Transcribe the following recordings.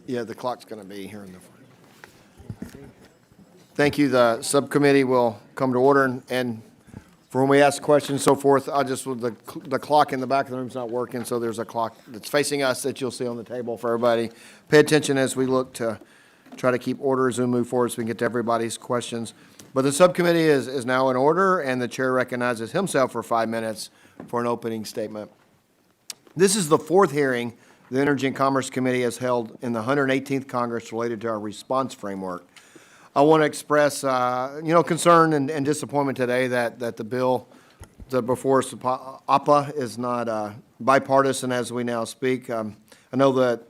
Yeah, the clock's going to be here in the front. Thank you. The subcommittee will come to order, and for when we ask questions and so forth, the clock in the back of the room is not working, so there's a clock that's facing us that you'll see on the table for everybody. Pay attention as we look to try to keep order as we move forward so we can get to everybody's questions. But the subcommittee is now in order, and the chair recognizes himself for 5 minutes for an opening statement. This is the fourth hearing the Energy and Commerce Committee has held in the 118th Congress related to our response framework. I want to express, concern and disappointment today that the bill before us, APA, is not bipartisan as we now speak. I know that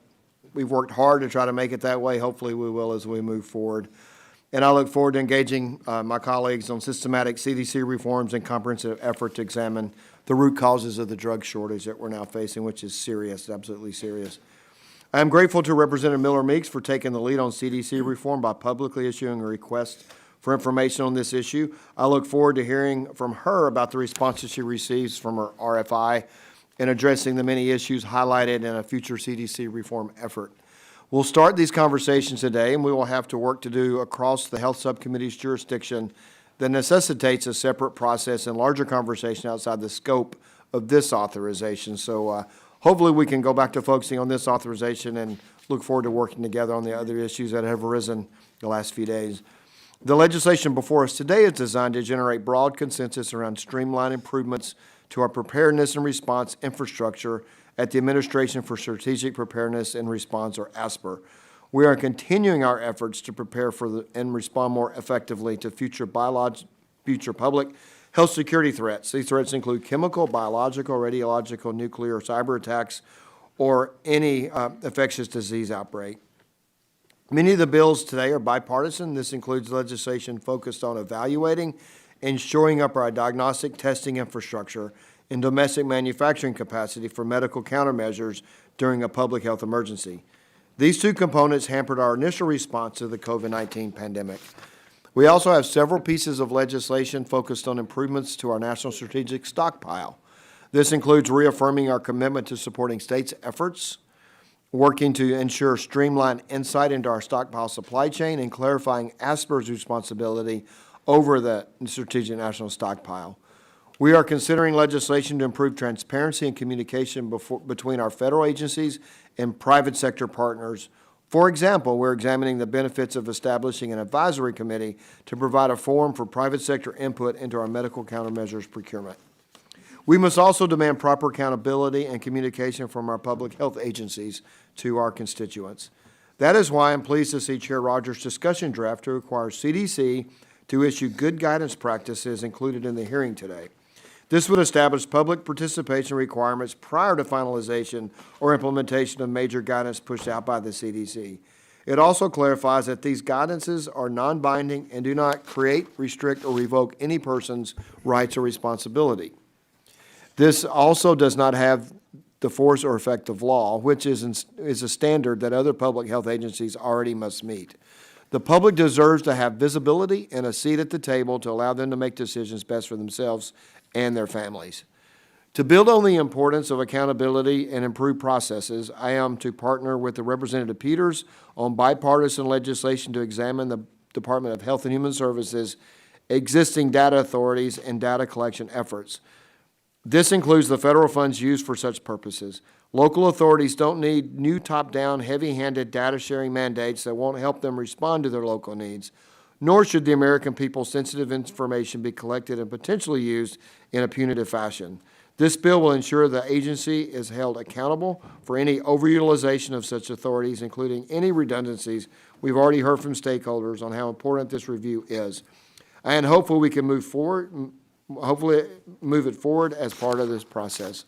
we've worked hard to try to make it that way. Hopefully we will as we move forward. And I look forward to engaging my colleagues on systematic CDC reforms and comprehensive effort to examine the root causes of the drug shortage that we're now facing, which is serious, absolutely serious. I am grateful to Representative Miller-Meeks for taking the lead on CDC reform by publicly issuing a request for information on this issue. I look forward to hearing from her about the responses she receives from her RFI and addressing the many issues highlighted in a future CDC reform effort. We'll start these conversations today, and we will have to work to do across the Health Subcommittee's jurisdiction that necessitates a separate process and larger conversation outside the scope of this authorization. So hopefully we can go back to focusing on this authorization and look forward to working together on the other issues that have arisen the last few days. The legislation before us today is designed to generate broad consensus around streamlined improvements to our preparedness and response infrastructure at the Administration for Strategic Preparedness and Response, or ASPR. We are continuing our efforts to prepare for and respond more effectively to future public health security threats. These threats include chemical, biological, radiological, nuclear, cyber attacks, or any infectious disease outbreak. Many of the bills today are bipartisan. This includes legislation focused on evaluating and shoring up our diagnostic testing infrastructure and domestic manufacturing capacity for medical countermeasures during a public health emergency. These two components hampered our initial response to the COVID-19 pandemic. We also have several pieces of legislation focused on improvements to our national strategic stockpile. This includes reaffirming our commitment to supporting states' efforts, working to ensure streamlined insight into our stockpile supply chain, and clarifying ASPR's responsibility over the strategic national stockpile. We are considering legislation to improve transparency and communication between our federal agencies and private sector partners. For example, we're examining the benefits of establishing an advisory committee to provide a forum for private sector input into our medical countermeasures procurement. We must also demand proper accountability and communication from our public health agencies to our constituents. That is why I'm pleased to see Chair Rodgers' discussion draft to require CDC to issue good guidance practices included in the hearing today. This would establish public participation requirements prior to finalization or implementation of major guidance pushed out by the CDC. It also clarifies that these guidances are non-binding and do not create, restrict, or revoke any person's rights or responsibility. This also does not have the force or effect of law, which is a standard that other public health agencies already must meet. The public deserves to have visibility and a seat at the table to allow them to make decisions best for themselves and their families. To build on the importance of accountability and improved processes, I am to partner with the Representative Peters on bipartisan legislation to examine the Department of Health and Human Services existing data authorities and data collection efforts. This includes the federal funds used for such purposes. Local authorities don't need new top-down, heavy-handed data sharing mandates that won't help them respond to their local needs, nor should the American people's sensitive information be collected and potentially used in a punitive fashion. This bill will ensure the agency is held accountable for any overutilization of such authorities, including any redundancies. We've already heard from stakeholders on how important this review is. And hopefully we can move it forward as part of this process.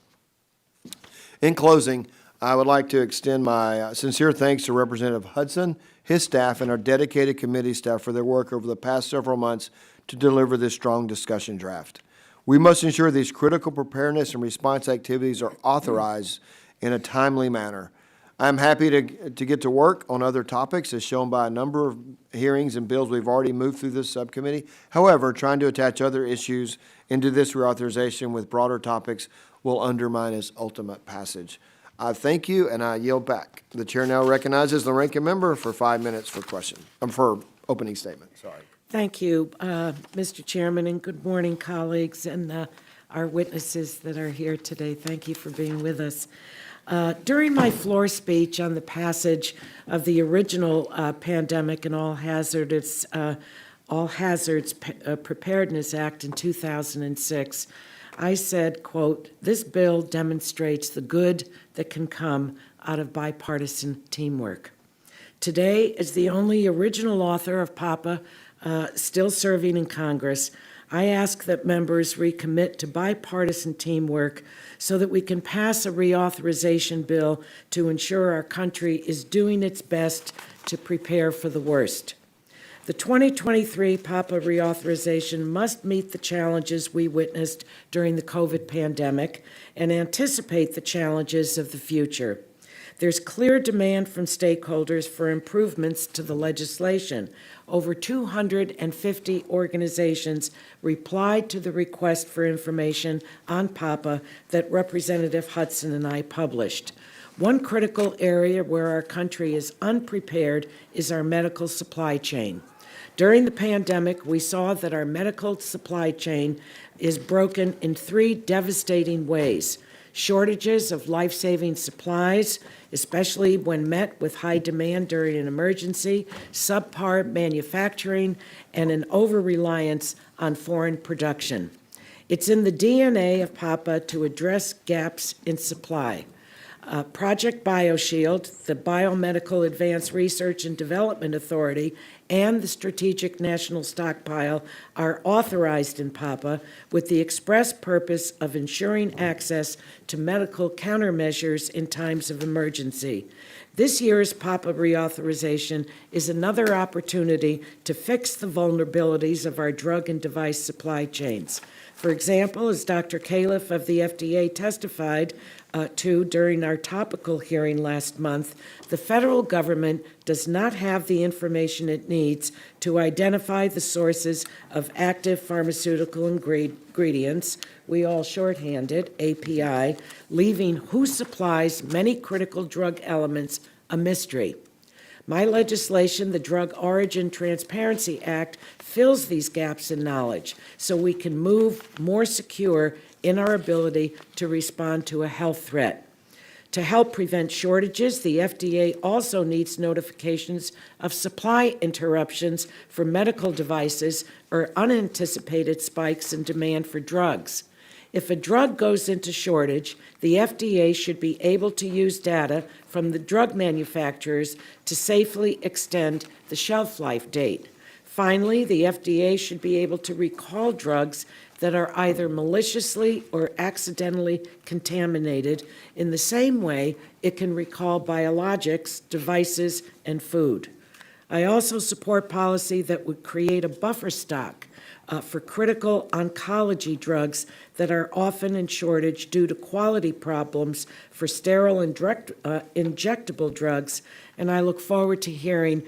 In closing, I would like to extend my sincere thanks to Representative Hudson, his staff, and our dedicated committee staff for their work over the past several months to deliver this strong discussion draft. We must ensure these critical preparedness and response activities are authorized in a timely manner. I'm happy to get to work on other topics, as shown by a number of hearings and bills we've already moved through this subcommittee. However, trying to attach other issues into this reauthorization with broader topics will undermine its ultimate passage. I thank you, and I yield back. The chair now recognizes the ranking member for 5 minutes for for opening statement. Sorry. Thank you, Mr. Chairman, and good morning, colleagues, and our witnesses that are here today. Thank you for being with us. During my floor speech on the passage of the original Pandemic and All Hazards Preparedness Act in 2006, I said, quote, "This bill demonstrates the good that can come out of bipartisan teamwork." Today, as the only original author of PAPA still serving in Congress, I ask that members recommit to bipartisan teamwork so that we can pass a reauthorization bill to ensure our country is doing its best to prepare for the worst. The 2023 PAPA reauthorization must meet the challenges we witnessed during the COVID pandemic and anticipate the challenges of the future. There's clear demand from stakeholders for improvements to the legislation. Over 250 organizations replied to the request for information on PAPA that Representative Hudson and I published. One critical area where our country is unprepared is our medical supply chain. During the pandemic, we saw that our medical supply chain is broken in 3 devastating ways: shortages of life-saving supplies, especially when met with high demand during an emergency, subpar manufacturing, and an over-reliance on foreign production. It's in the DNA of PAPA to address gaps in supply. Project BioShield, the Biomedical Advanced Research and Development Authority, and the Strategic National Stockpile are authorized in PAPA with the express purpose of ensuring access to medical countermeasures in times of emergency. This year's PAPA reauthorization is another opportunity to fix the vulnerabilities of our drug and device supply chains. For example, as Dr. Califf of the FDA testified to during our topical hearing last month, the federal government does not have the information it needs to identify the sources of active pharmaceutical ingredients, we all shorthanded API, leaving who supplies many critical drug elements a mystery. My legislation, the Drug Origin Transparency Act, fills these gaps in knowledge so we can move more secure in our ability to respond to a health threat. To help prevent shortages, the FDA also needs notifications of supply interruptions for medical devices or unanticipated spikes in demand for drugs. If a drug goes into shortage, the FDA should be able to use data from the drug manufacturers to safely extend the shelf life date. Finally, the FDA should be able to recall drugs that are either maliciously or accidentally contaminated in the same way it can recall biologics, devices, and food. I also support policy that would create a buffer stock for critical oncology drugs that are often in shortage due to quality problems for sterile and injectable drugs, and I look forward to hearing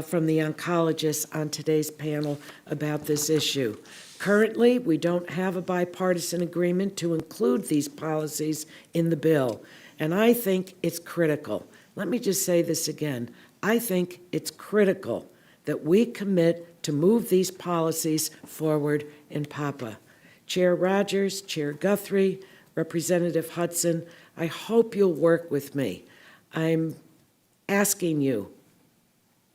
from the oncologists on today's panel about this issue. Currently, we don't have a bipartisan agreement to include these policies in the bill, and I think it's critical. Let me just say this again. I think it's critical that we commit to move these policies forward in PAPA. Chair Rodgers, Chair Guthrie, Representative Hudson, I hope you'll work with me. I'm asking you,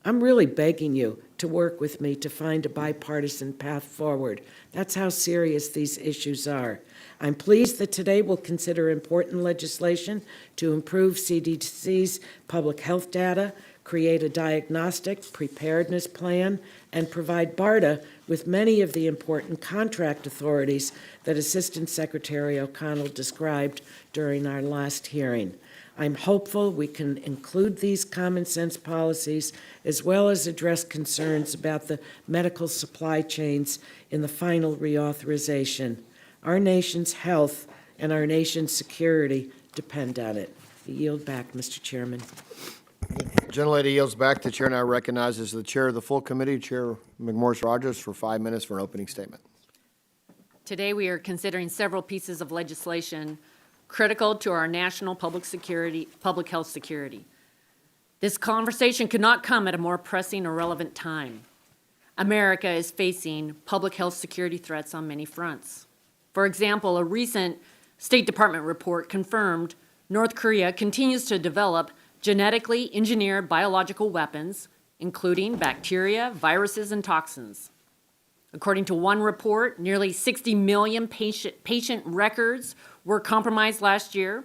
I'm really begging you to work with me to find a bipartisan path forward. That's how serious these issues are. I'm pleased that today we'll consider important legislation to improve CDC's public health data, create a diagnostic preparedness plan, and provide BARDA with many of the important contract authorities that Assistant Secretary O'Connell described during our last hearing. I'm hopeful we can include these common sense policies as well as address concerns about the medical supply chains in the final reauthorization. Our nation's health and our nation's security depend on it. I yield back, Mr. Chairman. Gentlelady yields back. The chair now recognizes the chair of the full committee, Chair McMorris Rodgers, for 5 minutes for an opening statement. Today we are considering several pieces of legislation critical to our national public health security. This conversation could not come at a more pressing or relevant time. America is facing public health security threats on many fronts. For example, a recent State Department report confirmed North Korea continues to develop genetically engineered biological weapons, including bacteria, viruses, and toxins. According to one report, nearly 60 million patient records were compromised last year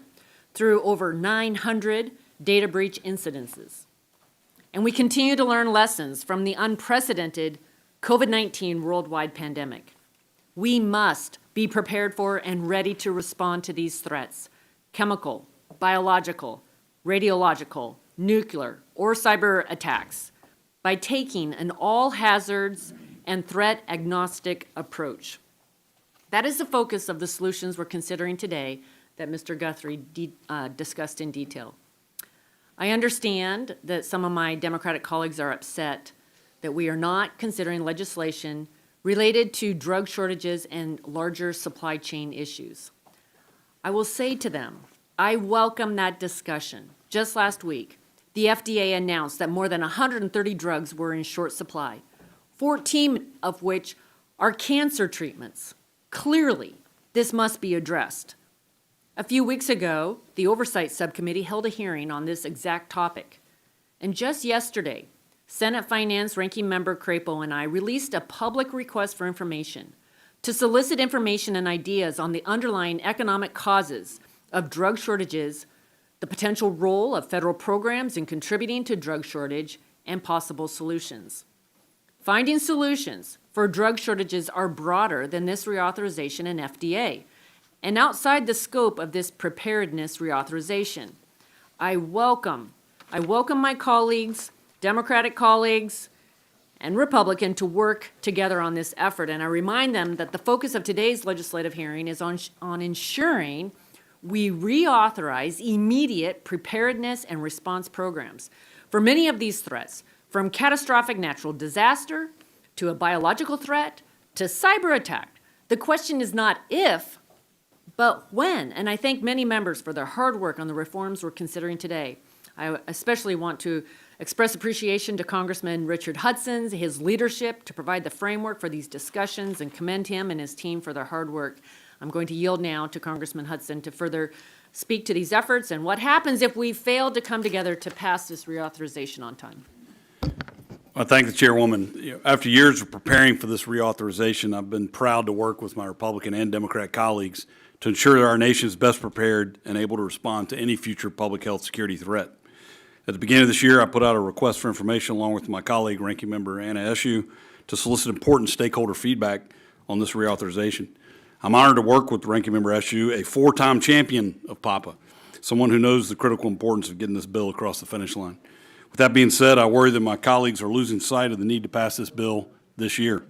through over 900 data breach incidences. And we continue to learn lessons from the unprecedented COVID-19 worldwide pandemic. We must be prepared for and ready to respond to these threats: chemical, biological, radiological, nuclear, or cyber attacks, by taking an all hazards and threat agnostic approach. That is the focus of the solutions we're considering today that Mr. Guthrie discussed in detail. I understand that some of my Democratic colleagues are upset that we are not considering legislation related to drug shortages and larger supply chain issues. I will say to them, I welcome that discussion. Just last week, the FDA announced that more than 130 drugs were in short supply, 14 of which are cancer treatments. Clearly, this must be addressed. A few weeks ago, the Oversight Subcommittee held a hearing on this exact topic. And just yesterday, Senate Finance Ranking Member Crapo and I released a public request for information to solicit information and ideas on the underlying economic causes of drug shortages, the potential role of federal programs in contributing to drug shortage, and possible solutions. Finding solutions for drug shortages are broader than this reauthorization and FDA, and outside the scope of this preparedness reauthorization. I welcome my colleagues, Democratic colleagues, and Republican to work together on this effort, and I remind them that the focus of today's legislative hearing is on ensuring we reauthorize immediate preparedness and response programs for many of these threats, from catastrophic natural disaster to a biological threat to cyber attack. The question is not if, but when, and I thank many members for their hard work on the reforms we're considering today. I especially want to express appreciation to Congressman Richard Hudson, his leadership to provide the framework for these discussions, and commend him and his team for their hard work. I'm going to yield now to Congressman Hudson to further speak to these efforts and what happens if we fail to come together to pass this reauthorization on time. I thank the chairwoman. After years of preparing for this reauthorization, I've been proud to work with my Republican and Democrat colleagues to ensure that our nation is best prepared and able to respond to any future public health security threat. At the beginning of this year, I put out a request for information along with my colleague, Ranking Member Anna Eshoo, to solicit important stakeholder feedback on this reauthorization. I'm honored to work with Ranking Member Eshoo, a four-time champion of PAPA, someone who knows the critical importance of getting this bill across the finish line. With that being said, I worry that my colleagues are losing sight of the need to pass this bill this year.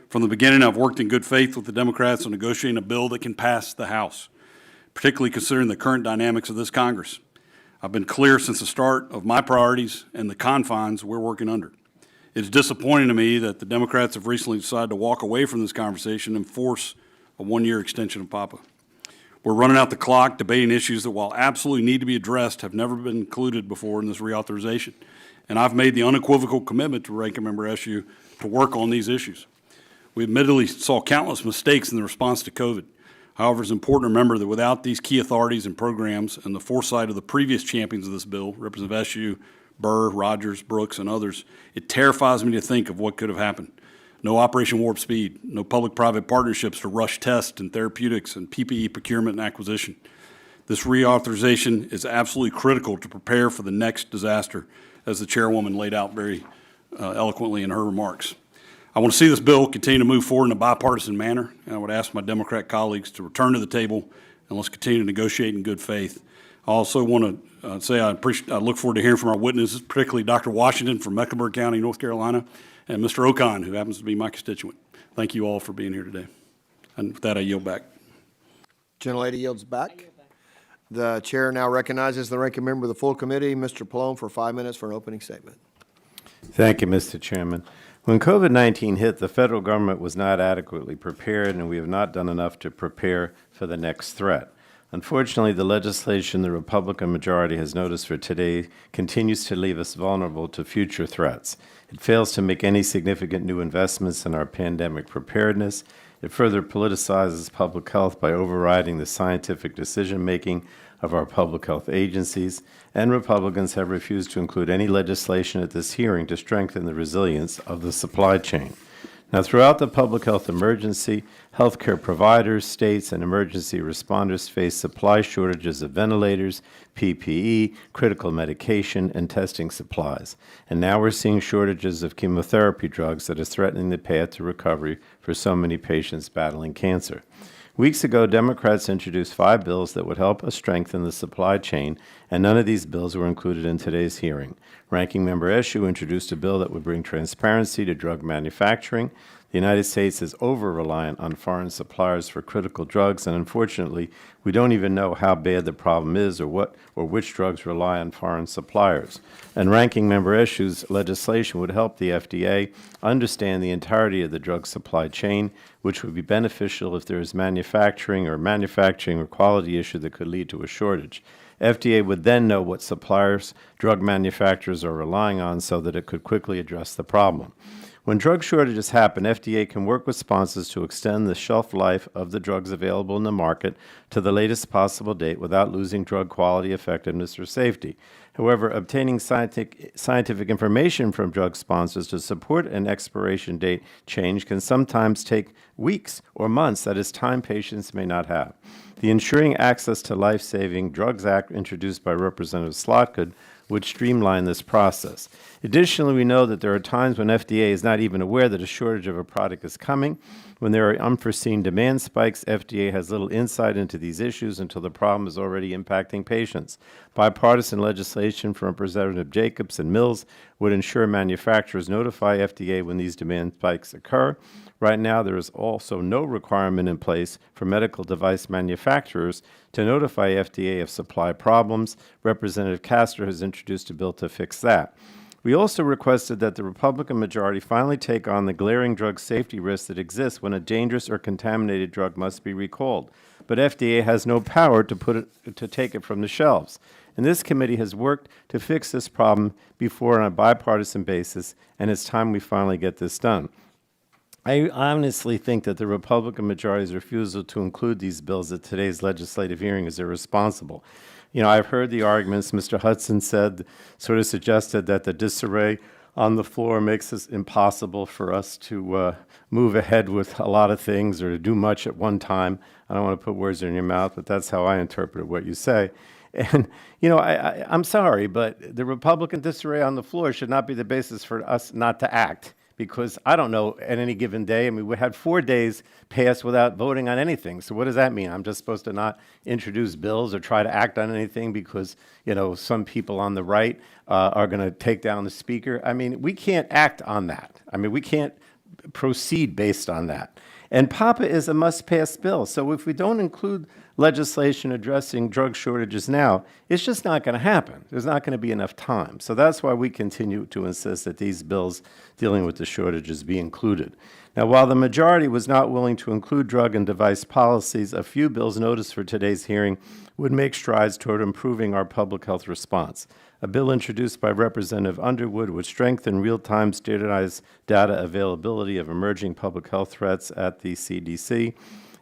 From the beginning, I've worked in good faith with the Democrats on negotiating a bill that can pass the House, particularly considering the current dynamics of this Congress. I've been clear since the start of my priorities and the confines we're working under. It's disappointing to me that the Democrats have recently decided to walk away from this conversation and force a one-year extension of PAPA. We're running out the clock debating issues that, while absolutely need to be addressed, have never been included before in this reauthorization. And I've made the unequivocal commitment to Ranking Member Eshoo to work on these issues. We admittedly saw countless mistakes in the response to COVID. However, it's important to remember that without these key authorities and programs and the foresight of the previous champions of this bill, Representative Eshoo, Burr, Rodgers, Brooks, and others, it terrifies me to think of what could have happened. No Operation Warp Speed, no public-private partnerships to rush tests and therapeutics and PPE procurement and acquisition. This reauthorization is absolutely critical to prepare for the next disaster, as the chairwoman laid out very eloquently in her remarks. I want to see this bill continue to move forward in a bipartisan manner, and I would ask my Democrat colleagues to return to the table and let's continue to negotiate in good faith. I also want to say I look forward to hearing from our witnesses, particularly Dr. Washington from Mecklenburg County, North Carolina, and Mr. Ocon, who happens to be my constituent. Thank you all for being here today. And with that, I yield back. Gentlelady yields back. The chair now recognizes the ranking member of the full committee, Mr. Pallone, for 5 minutes for an opening statement. Thank you, Mr. Chairman. When COVID-19 hit, the federal government was not adequately prepared, and we have not done enough to prepare for the next threat. Unfortunately, the legislation the Republican majority has noticed for today continues to leave us vulnerable to future threats. It fails to make any significant new investments in our pandemic preparedness. It further politicizes public health by overriding the scientific decision-making of our public health agencies, and Republicans have refused to include any legislation at this hearing to strengthen the resilience of the supply chain. Now, throughout the public health emergency, healthcare providers, states, and emergency responders face supply shortages of ventilators, PPE, critical medication, and testing supplies. And now we're seeing shortages of chemotherapy drugs that is threatening the path to recovery for so many patients battling cancer. Weeks ago, Democrats introduced 5 bills that would help us strengthen the supply chain, and none of these bills were included in today's hearing. Ranking Member Eshoo introduced a bill that would bring transparency to drug manufacturing. The United States is over-reliant on foreign suppliers for critical drugs, and unfortunately, we don't even know how bad the problem is or which drugs rely on foreign suppliers. And Ranking Member Eshoo's legislation would help the FDA understand the entirety of the drug supply chain, which would be beneficial if there is manufacturing or quality issue that could lead to a shortage. FDA would then know what suppliers drug manufacturers are relying on so that it could quickly address the problem. When drug shortages happen, FDA can work with sponsors to extend the shelf life of the drugs available in the market to the latest possible date without losing drug quality, effectiveness, or safety. However, obtaining scientific information from drug sponsors to support an expiration date change can sometimes take weeks or months, that is, time patients may not have. The Ensuring Access to Life-Saving Drugs Act, introduced by Representative Slotgood, would streamline this process. Additionally, we know that there are times when FDA is not even aware that a shortage of a product is coming. When there are unforeseen demand spikes, FDA has little insight into these issues until the problem is already impacting patients. Bipartisan legislation from Representative Jacobs and Mills would ensure manufacturers notify FDA when these demand spikes occur. Right now, there is also no requirement in place for medical device manufacturers to notify FDA of supply problems. Representative Castor has introduced a bill to fix that. We also requested that the Republican majority finally take on the glaring drug safety risks that exist when a dangerous or contaminated drug must be recalled. But FDA has no power to take it from the shelves. And this committee has worked to fix this problem before on a bipartisan basis, and it's time we finally get this done. I honestly think that the Republican majority's refusal to include these bills at today's legislative hearing is irresponsible. You know, I've heard the arguments. Mr. Hudson suggested that the disarray on the floor makes it impossible for us to move ahead with a lot of things or to do much at one time. I don't want to put words in your mouth, but that's how I interpret what you say. And, you know, I'm sorry, but the Republican disarray on the floor should not be the basis for us not to act. Because I don't know, at any given day, I mean, we had 4 days pass without voting on anything. So what does that mean? I'm just supposed to not introduce bills or try to act on anything because, you know, some people on the right are going to take down the speaker? I mean, we can't act on that. I mean, we can't proceed based on that. And PAPA is a must-pass bill. So if we don't include legislation addressing drug shortages now, it's just not going to happen. There's not going to be enough time. So that's why we continue to insist that these bills dealing with the shortages be included. Now, while the majority was not willing to include drug and device policies, a few bills noticed for today's hearing would make strides toward improving our public health response. A bill introduced by Representative Underwood would strengthen real-time standardized data availability of emerging public health threats at the CDC.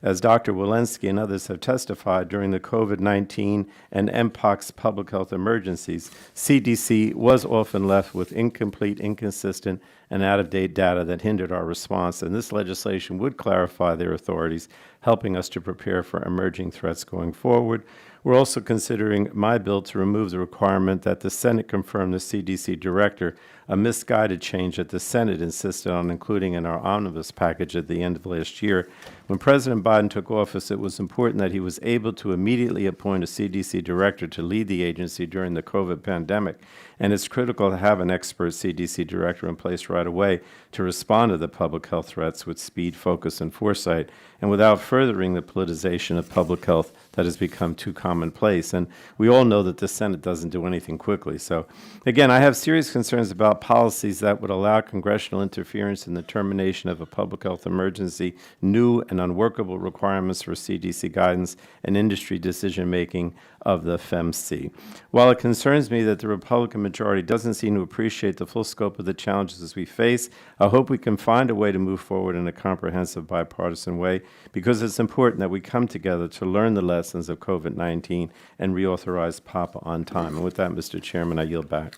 As Dr. Walensky and others have testified during the COVID-19 and Mpox public health emergencies, CDC was often left with incomplete, inconsistent, and out-of-date data that hindered our response, and this legislation would clarify their authorities, helping us to prepare for emerging threats going forward. We're also considering my bill to remove the requirement that the Senate confirm the CDC director, a misguided change that the Senate insisted on including in our omnibus package at the end of last year. When President Biden took office, it was important that he was able to immediately appoint a CDC director to lead the agency during the COVID pandemic, and it's critical to have an expert CDC director in place right away to respond to the public health threats with speed, focus, and foresight, and without furthering the politicization of public health that has become too commonplace. And we all know that the Senate doesn't do anything quickly. So, again, I have serious concerns about about policies that would allow congressional interference in the termination of a public health emergency, new and unworkable requirements for CDC guidance, and industry decision-making of the FEMC. While it concerns me that the Republican majority doesn't seem to appreciate the full scope of the challenges we face, I hope we can find a way to move forward in a comprehensive bipartisan way, because it's important that we come together to learn the lessons of COVID-19 and reauthorize PAPA on time. And with that, Mr. Chairman, I yield back.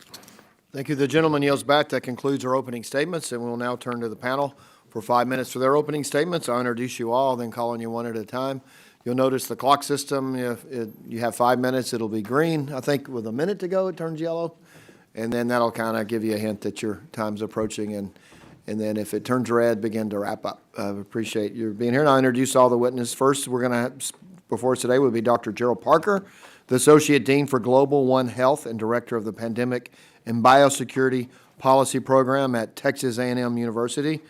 Thank you. The gentleman yields back. That concludes our opening statements, and we'll now turn to the panel for 5 minutes for their opening statements. I'll introduce you all, then call on you one at a time. You'll notice the clock system. If you have 5 minutes, it'll be green. I think with a minute to go, it turns yellow. And then that'll kind of give you a hint that your time's approaching. And then if it turns red, begin to wrap up. I appreciate your being here. And I'll introduce all the witnesses. First, we're going to have before us today will be Dr. Gerald Parker, the Associate Dean for Global One Health and Director of the Pandemic and Biosecurity Policy Program at Texas A&M University.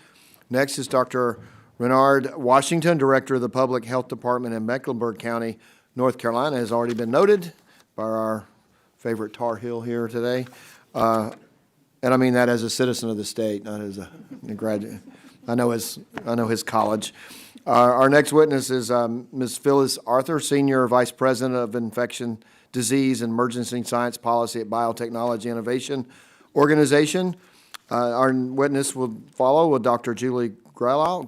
Next is Dr. Renard Washington, Director of the Public Health Department in Mecklenburg County, North Carolina, has already been noted by our favorite Tar Heel here today. And I mean that as a citizen of the state, not as a graduate. I know his college. Our next witness is Ms. Phyllis Arthur, Senior Vice President of Infection Disease and Emergency Science Policy at Biotechnology Innovation Organization. Our witness will follow with Dr. Julie Graylow,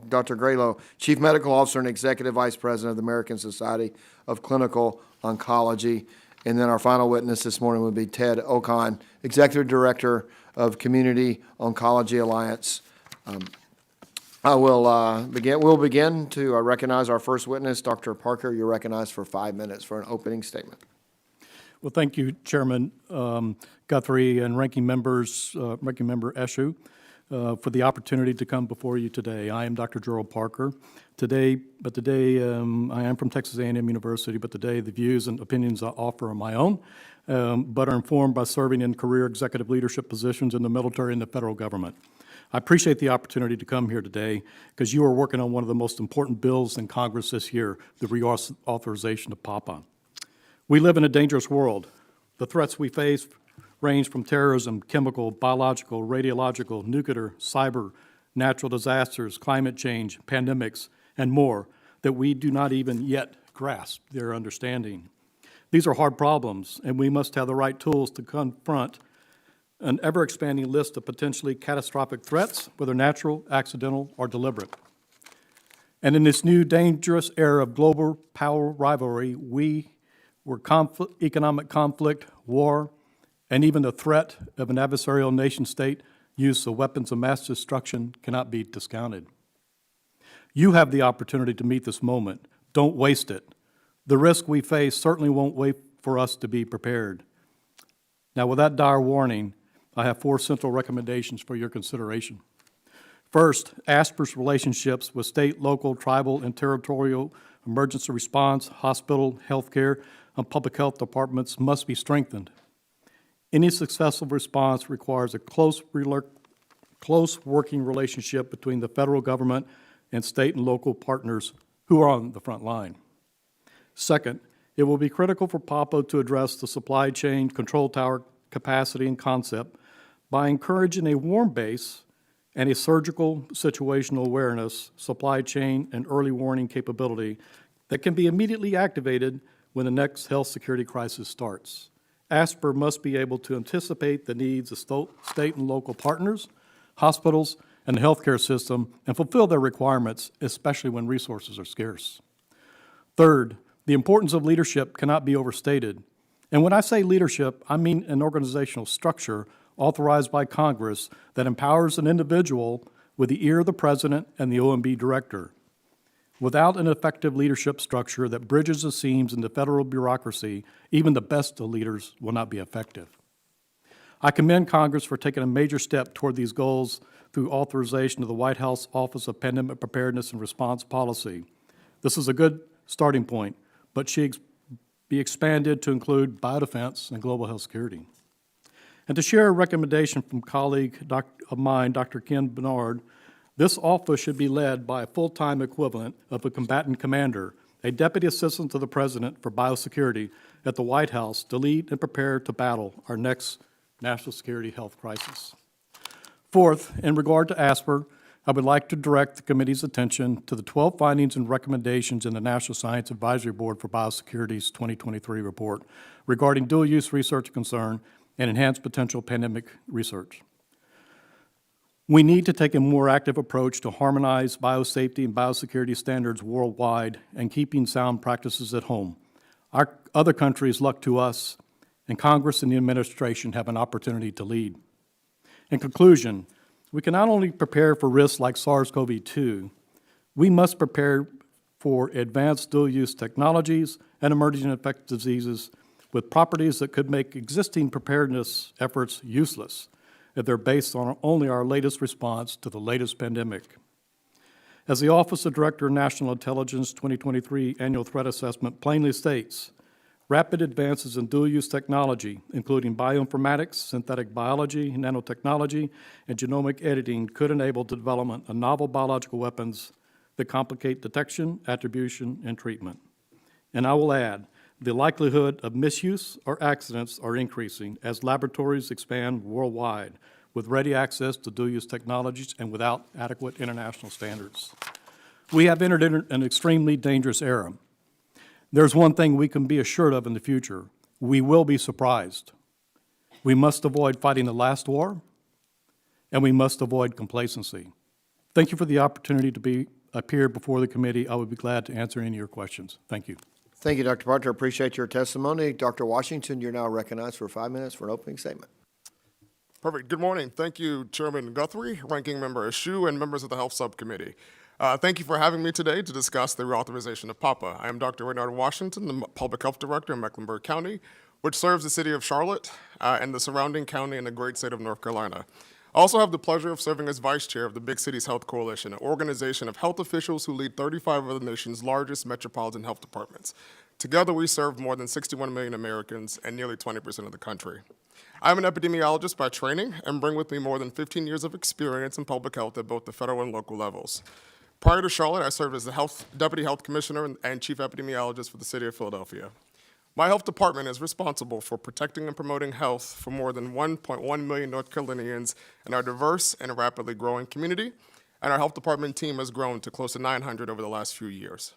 Dr. Graylow, Chief Medical Officer and Executive Vice President of the American Society of Clinical Oncology. And then our final witness this morning will be Ted Ocon, Executive Director of Community Oncology Alliance. We'll begin to recognize our first witness. Dr. Parker, you're recognized for 5 minutes for an opening statement. Well, thank you, Chairman Guthrie and Ranking Member Eshoo, for the opportunity to come before you today. I am Dr. Gerald Parker. Today, I am from Texas A&M University, but today the views and opinions I offer are my own, but are informed by serving in career executive leadership positions in the military and the federal government. I appreciate the opportunity to come here today because you are working on one of the most important bills in Congress this year, the reauthorization of PAPA. We live in a dangerous world. The threats we face range from terrorism, chemical, biological, radiological, nuclear, cyber, natural disasters, climate change, pandemics, and more that we do not even yet grasp their understanding. These are hard problems, and we must have the right tools to confront an ever-expanding list of potentially catastrophic threats, whether natural, accidental, or deliberate. And in this new dangerous era of global power rivalry, economic conflict, war, and even the threat of an adversarial nation-state use of weapons of mass destruction cannot be discounted. You have the opportunity to meet this moment. Don't waste it. The risk we face certainly won't wait for us to be prepared. Now, with that dire warning, I have 4 central recommendations for your consideration. First, ASPR's relationships with state, local, tribal, and territorial emergency response, hospital, healthcare, and public health departments must be strengthened. Any successful response requires a close working relationship between the federal government and state and local partners who are on the front line. Second, it will be critical for PAPA to address the supply chain, control tower capacity, and concept by encouraging a warm base and a surgical situational awareness, supply chain, and early warning capability that can be immediately activated when the next health security crisis starts. ASPR must be able to anticipate the needs of state and local partners, hospitals, and the healthcare system and fulfill their requirements, especially when resources are scarce. Third, the importance of leadership cannot be overstated. And when I say leadership, I mean an organizational structure authorized by Congress that empowers an individual with the ear of the President and the OMB Director. Without an effective leadership structure that bridges the seams in the federal bureaucracy, even the best of leaders will not be effective. I commend Congress for taking a major step toward these goals through authorization of the White House Office of Pandemic Preparedness and Response Policy. This is a good starting point, but should be expanded to include biodefense and global health security. And to share a recommendation from colleague of mine, Dr. Ken Bernard, this office should be led by a full-time equivalent of a combatant commander, a deputy assistant to the president for biosecurity at the White House to lead and prepare to battle our next national security health crisis. Fourth, in regard to ASPR, I would like to direct the committee's attention to the 12 findings and recommendations in the National Science Advisory Board for Biosecurity's 2023 report regarding dual-use research concern and enhanced potential pandemic research. We need to take a more active approach to harmonize biosafety and biosecurity standards worldwide and keeping sound practices at home. Our other countries look to us, and Congress and the administration have an opportunity to lead. In conclusion, we can not only prepare for risks like SARS-CoV-2, we must prepare for advanced dual-use technologies and emerging infectious diseases with properties that could make existing preparedness efforts useless if they're based on only our latest response to the latest pandemic. As the Office of Director of National Intelligence 2023 Annual Threat Assessment plainly states, rapid advances in dual-use technology, including bioinformatics, synthetic biology, nanotechnology, and genomic editing, could enable the development of novel biological weapons that complicate detection, attribution, and treatment. And I will add, the likelihood of misuse or accidents are increasing as laboratories expand worldwide with ready access to dual-use technologies and without adequate international standards. We have entered an extremely dangerous era. There's one thing we can be assured of in the future. We will be surprised. We must avoid fighting the last war, and we must avoid complacency. Thank you for the opportunity to appear before the committee. I would be glad to answer any of your questions. Thank you. Thank you, Dr. Parker. Appreciate your testimony. Dr. Washington, you're now recognized for 5 minutes for an opening statement. Perfect. Good morning. Thank you, Chairman Guthrie, Ranking Member Ashu, and members of the Health Subcommittee. Thank you for having me today to discuss the reauthorization of PAPA. I am Dr. Renard Washington, the Public Health Director in Mecklenburg County, which serves the city of Charlotte and the surrounding county in the great state of North Carolina. I also have the pleasure of serving as Vice Chair of the Big Cities Health Coalition, an organization of health officials who lead 35 of the nation's largest metropolitan health departments. Together, we serve more than 61 million Americans and nearly 20% of the country. I'm an epidemiologist by training and bring with me more than 15 years of experience in public health at both the federal and local levels. Prior to Charlotte, I served as the Deputy Health Commissioner and Chief Epidemiologist for the City of Philadelphia. My health department is responsible for protecting and promoting health for more than 1.1 million North Carolinians in our diverse and rapidly growing community, and our health department team has grown to close to 900 over the last few years.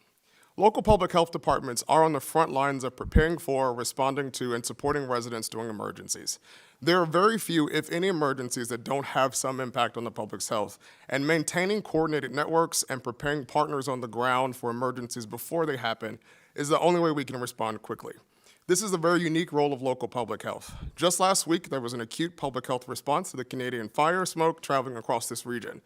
Local public health departments are on the front lines of preparing for, responding to, and supporting residents during emergencies. There are very few, if any, emergencies that don't have some impact on the public's health, and maintaining coordinated networks and preparing partners on the ground for emergencies before they happen is the only way we can respond quickly. This is a very unique role of local public health. Just last week, there was an acute public health response to the Canadian fire smoke traveling across this region.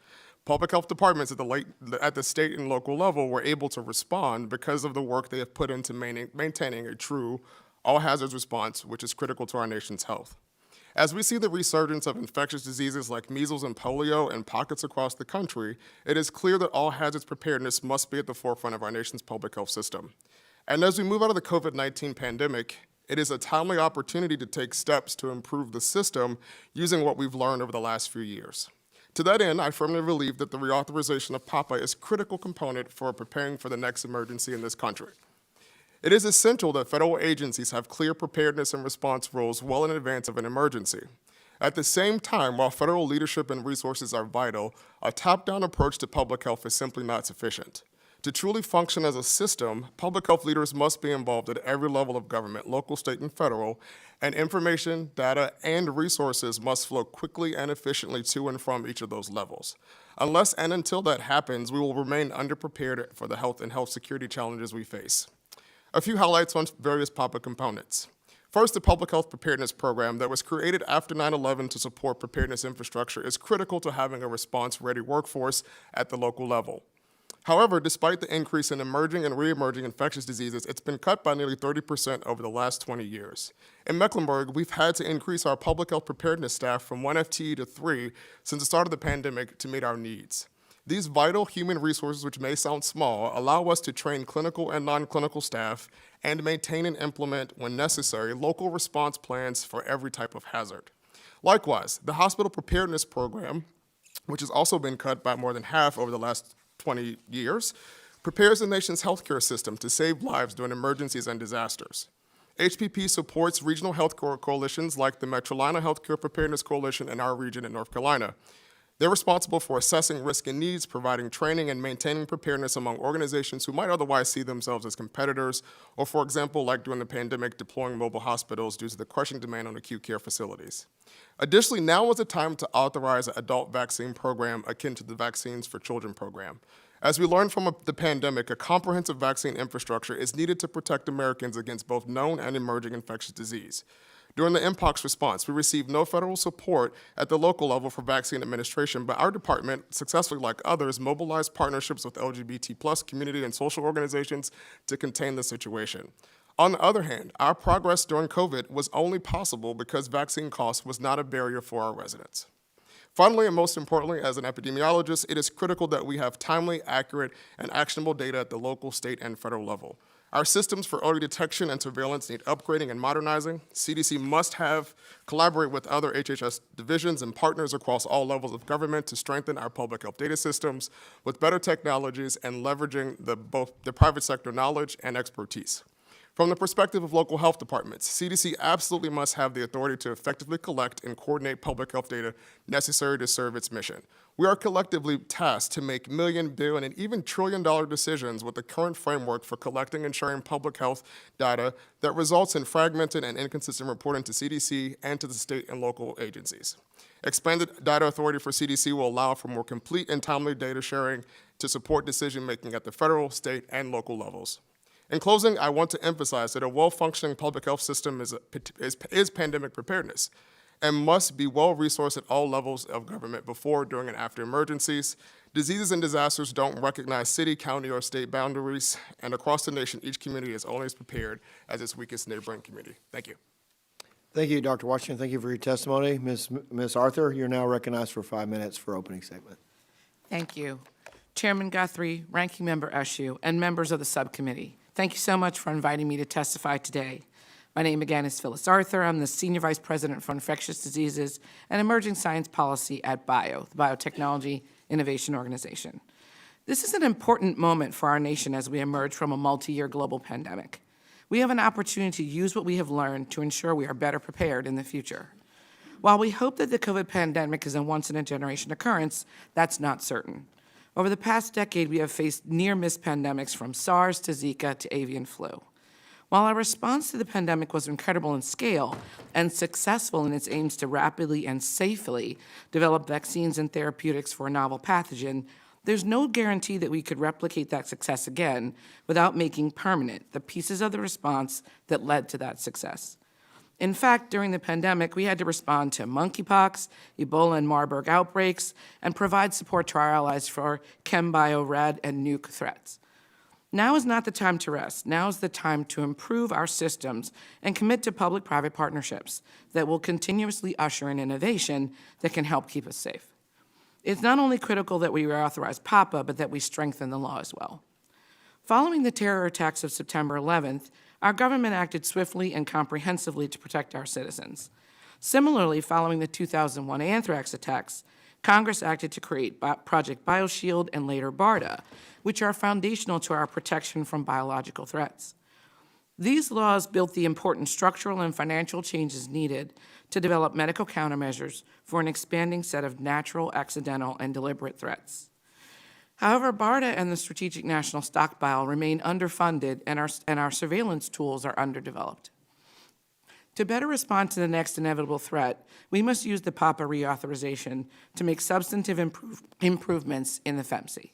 Public health departments at the state and local level were able to respond because of the work they have put into maintaining a true all-hazards response, which is critical to our nation's health. As we see the resurgence of infectious diseases like measles and polio in pockets across the country, it is clear that all-hazards preparedness must be at the forefront of our nation's public health system. And as we move out of the COVID-19 pandemic, it is a timely opportunity to take steps to improve the system using what we've learned over the last few years. To that end, I firmly believe that the reauthorization of PAPA is a critical component for preparing for the next emergency in this country. It is essential that federal agencies have clear preparedness and response roles well in advance of an emergency. At the same time, while federal leadership and resources are vital, a top-down approach to public health is simply not sufficient. To truly function as a system, public health leaders must be involved at every level of government, local, state, and federal, and information, data, and resources must flow quickly and efficiently to and from each of those levels. Unless and until that happens, we will remain underprepared for the health and health security challenges we face. A few highlights on various PAPA components. First, the Public Health Preparedness Program that was created after 9/11 to support preparedness infrastructure is critical to having a response-ready workforce at the local level. However, despite the increase in emerging and re-emerging infectious diseases, it's been cut by nearly 30% over the last 20 years. In Mecklenburg, we've had to increase our public health preparedness staff from 1 FTE to 3 since the start of the pandemic to meet our needs. These vital human resources, which may sound small, allow us to train clinical and non-clinical staff and maintain and implement, when necessary, local response plans for every type of hazard. Likewise, the Hospital Preparedness Program, which has also been cut by more than half over the last 20 years, prepares the nation's healthcare system to save lives during emergencies and disasters. HPP supports regional health coalitions like the Metrolina Healthcare Preparedness Coalition in our region in North Carolina. They're responsible for assessing risk and needs, providing training, and maintaining preparedness among organizations who might otherwise see themselves as competitors, or for example, like during the pandemic, deploying mobile hospitals due to the crushing demand on acute care facilities. Additionally, now is the time to authorize an adult vaccine program akin to the Vaccines for Children program. As we learned from the pandemic, a comprehensive vaccine infrastructure is needed to protect Americans against both known and emerging infectious disease. During the Mpox response, we received no federal support at the local level for vaccine administration, but our department, successfully like others, mobilized partnerships with LGBT+ community and social organizations to contain the situation. On the other hand, our progress during COVID was only possible because vaccine cost was not a barrier for our residents. Finally, and most importantly, as an epidemiologist, it is critical that we have timely, accurate, and actionable data at the local, state, and federal level. Our systems for early detection and surveillance need upgrading and modernizing. CDC must collaborate with other HHS divisions and partners across all levels of government to strengthen our public health data systems with better technologies and leveraging both the private sector knowledge and expertise. From the perspective of local health departments, CDC absolutely must have the authority to effectively collect and coordinate public health data necessary to serve its mission. We are collectively tasked to make million, billion, and even trillion-dollar decisions with the current framework for collecting and sharing public health data that results in fragmented and inconsistent reporting to CDC and to the state and local agencies. Expanded data authority for CDC will allow for more complete and timely data sharing to support decision-making at the federal, state, and local levels. In closing, I want to emphasize that a well-functioning public health system is pandemic preparedness and must be well-resourced at all levels of government before, during, and after emergencies. Diseases and disasters don't recognize city, county, or state boundaries, and across the nation, each community is only as prepared as its weakest neighboring community. Thank you. Thank you, Dr. Washington. Thank you for your testimony. Ms. Arthur, you're now recognized for 5 minutes for opening statement. Thank you. Chairman Guthrie, Ranking Member Eshoo, and members of the subcommittee, thank you so much for inviting me to testify today. My name again is Phyllis Arthur. I'm the Senior Vice President for Infectious Diseases and Emerging Science Policy at BIO, the Biotechnology Innovation Organization. This is an important moment for our nation as we emerge from a multi-year global pandemic. We have an opportunity to use what we have learned to ensure we are better prepared in the future. While we hope that the COVID pandemic is a once-in-a-generation occurrence, that's not certain. Over the past decade, we have faced near-miss pandemics from SARS to Zika to avian flu. While our response to the pandemic was incredible in scale and successful in its aims to rapidly and safely develop vaccines and therapeutics for a novel pathogen, there's no guarantee that we could replicate that success again without making permanent the pieces of the response that led to that success. In fact, during the pandemic, we had to respond to monkeypox, Ebola, and Marburg outbreaks, and provide support to our allies for chem-bio, rad, and nuke threats. Now is not the time to rest. Now is the time to improve our systems and commit to public-private partnerships that will continuously usher in innovation that can help keep us safe. It's not only critical that we reauthorize PAPA, but that we strengthen the law as well. Following the terror attacks of September 11th, our government acted swiftly and comprehensively to protect our citizens. Similarly, following the 2001 anthrax attacks, Congress acted to create Project BioShield and later BARDA, which are foundational to our protection from biological threats. These laws built the important structural and financial changes needed to develop medical countermeasures for an expanding set of natural, accidental, and deliberate threats. However, BARDA and the Strategic National Stockpile remain underfunded, and our surveillance tools are underdeveloped. To better respond to the next inevitable threat, we must use the PAPA reauthorization to make substantive improvements in the FEMC.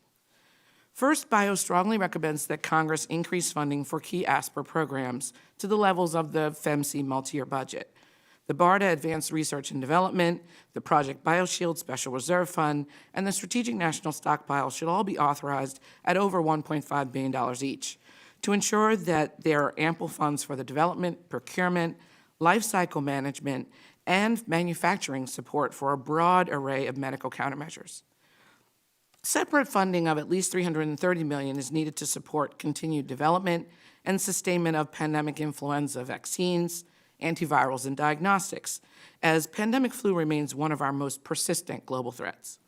First, BIO strongly recommends that Congress increase funding for key ASPR programs to the levels of the FEMC multi-year budget. The BARDA Advanced Research and Development, the Project BioShield Special Reserve Fund, and the Strategic National Stockpile should all be authorized at over $1.5 billion each to ensure that there are ample funds for the development, procurement, life cycle management, and manufacturing support for a broad array of medical countermeasures. Separate funding of at least $330 million is needed to support continued development and sustainment of pandemic influenza vaccines, antivirals, and diagnostics, as pandemic flu remains one of our most persistent global threats.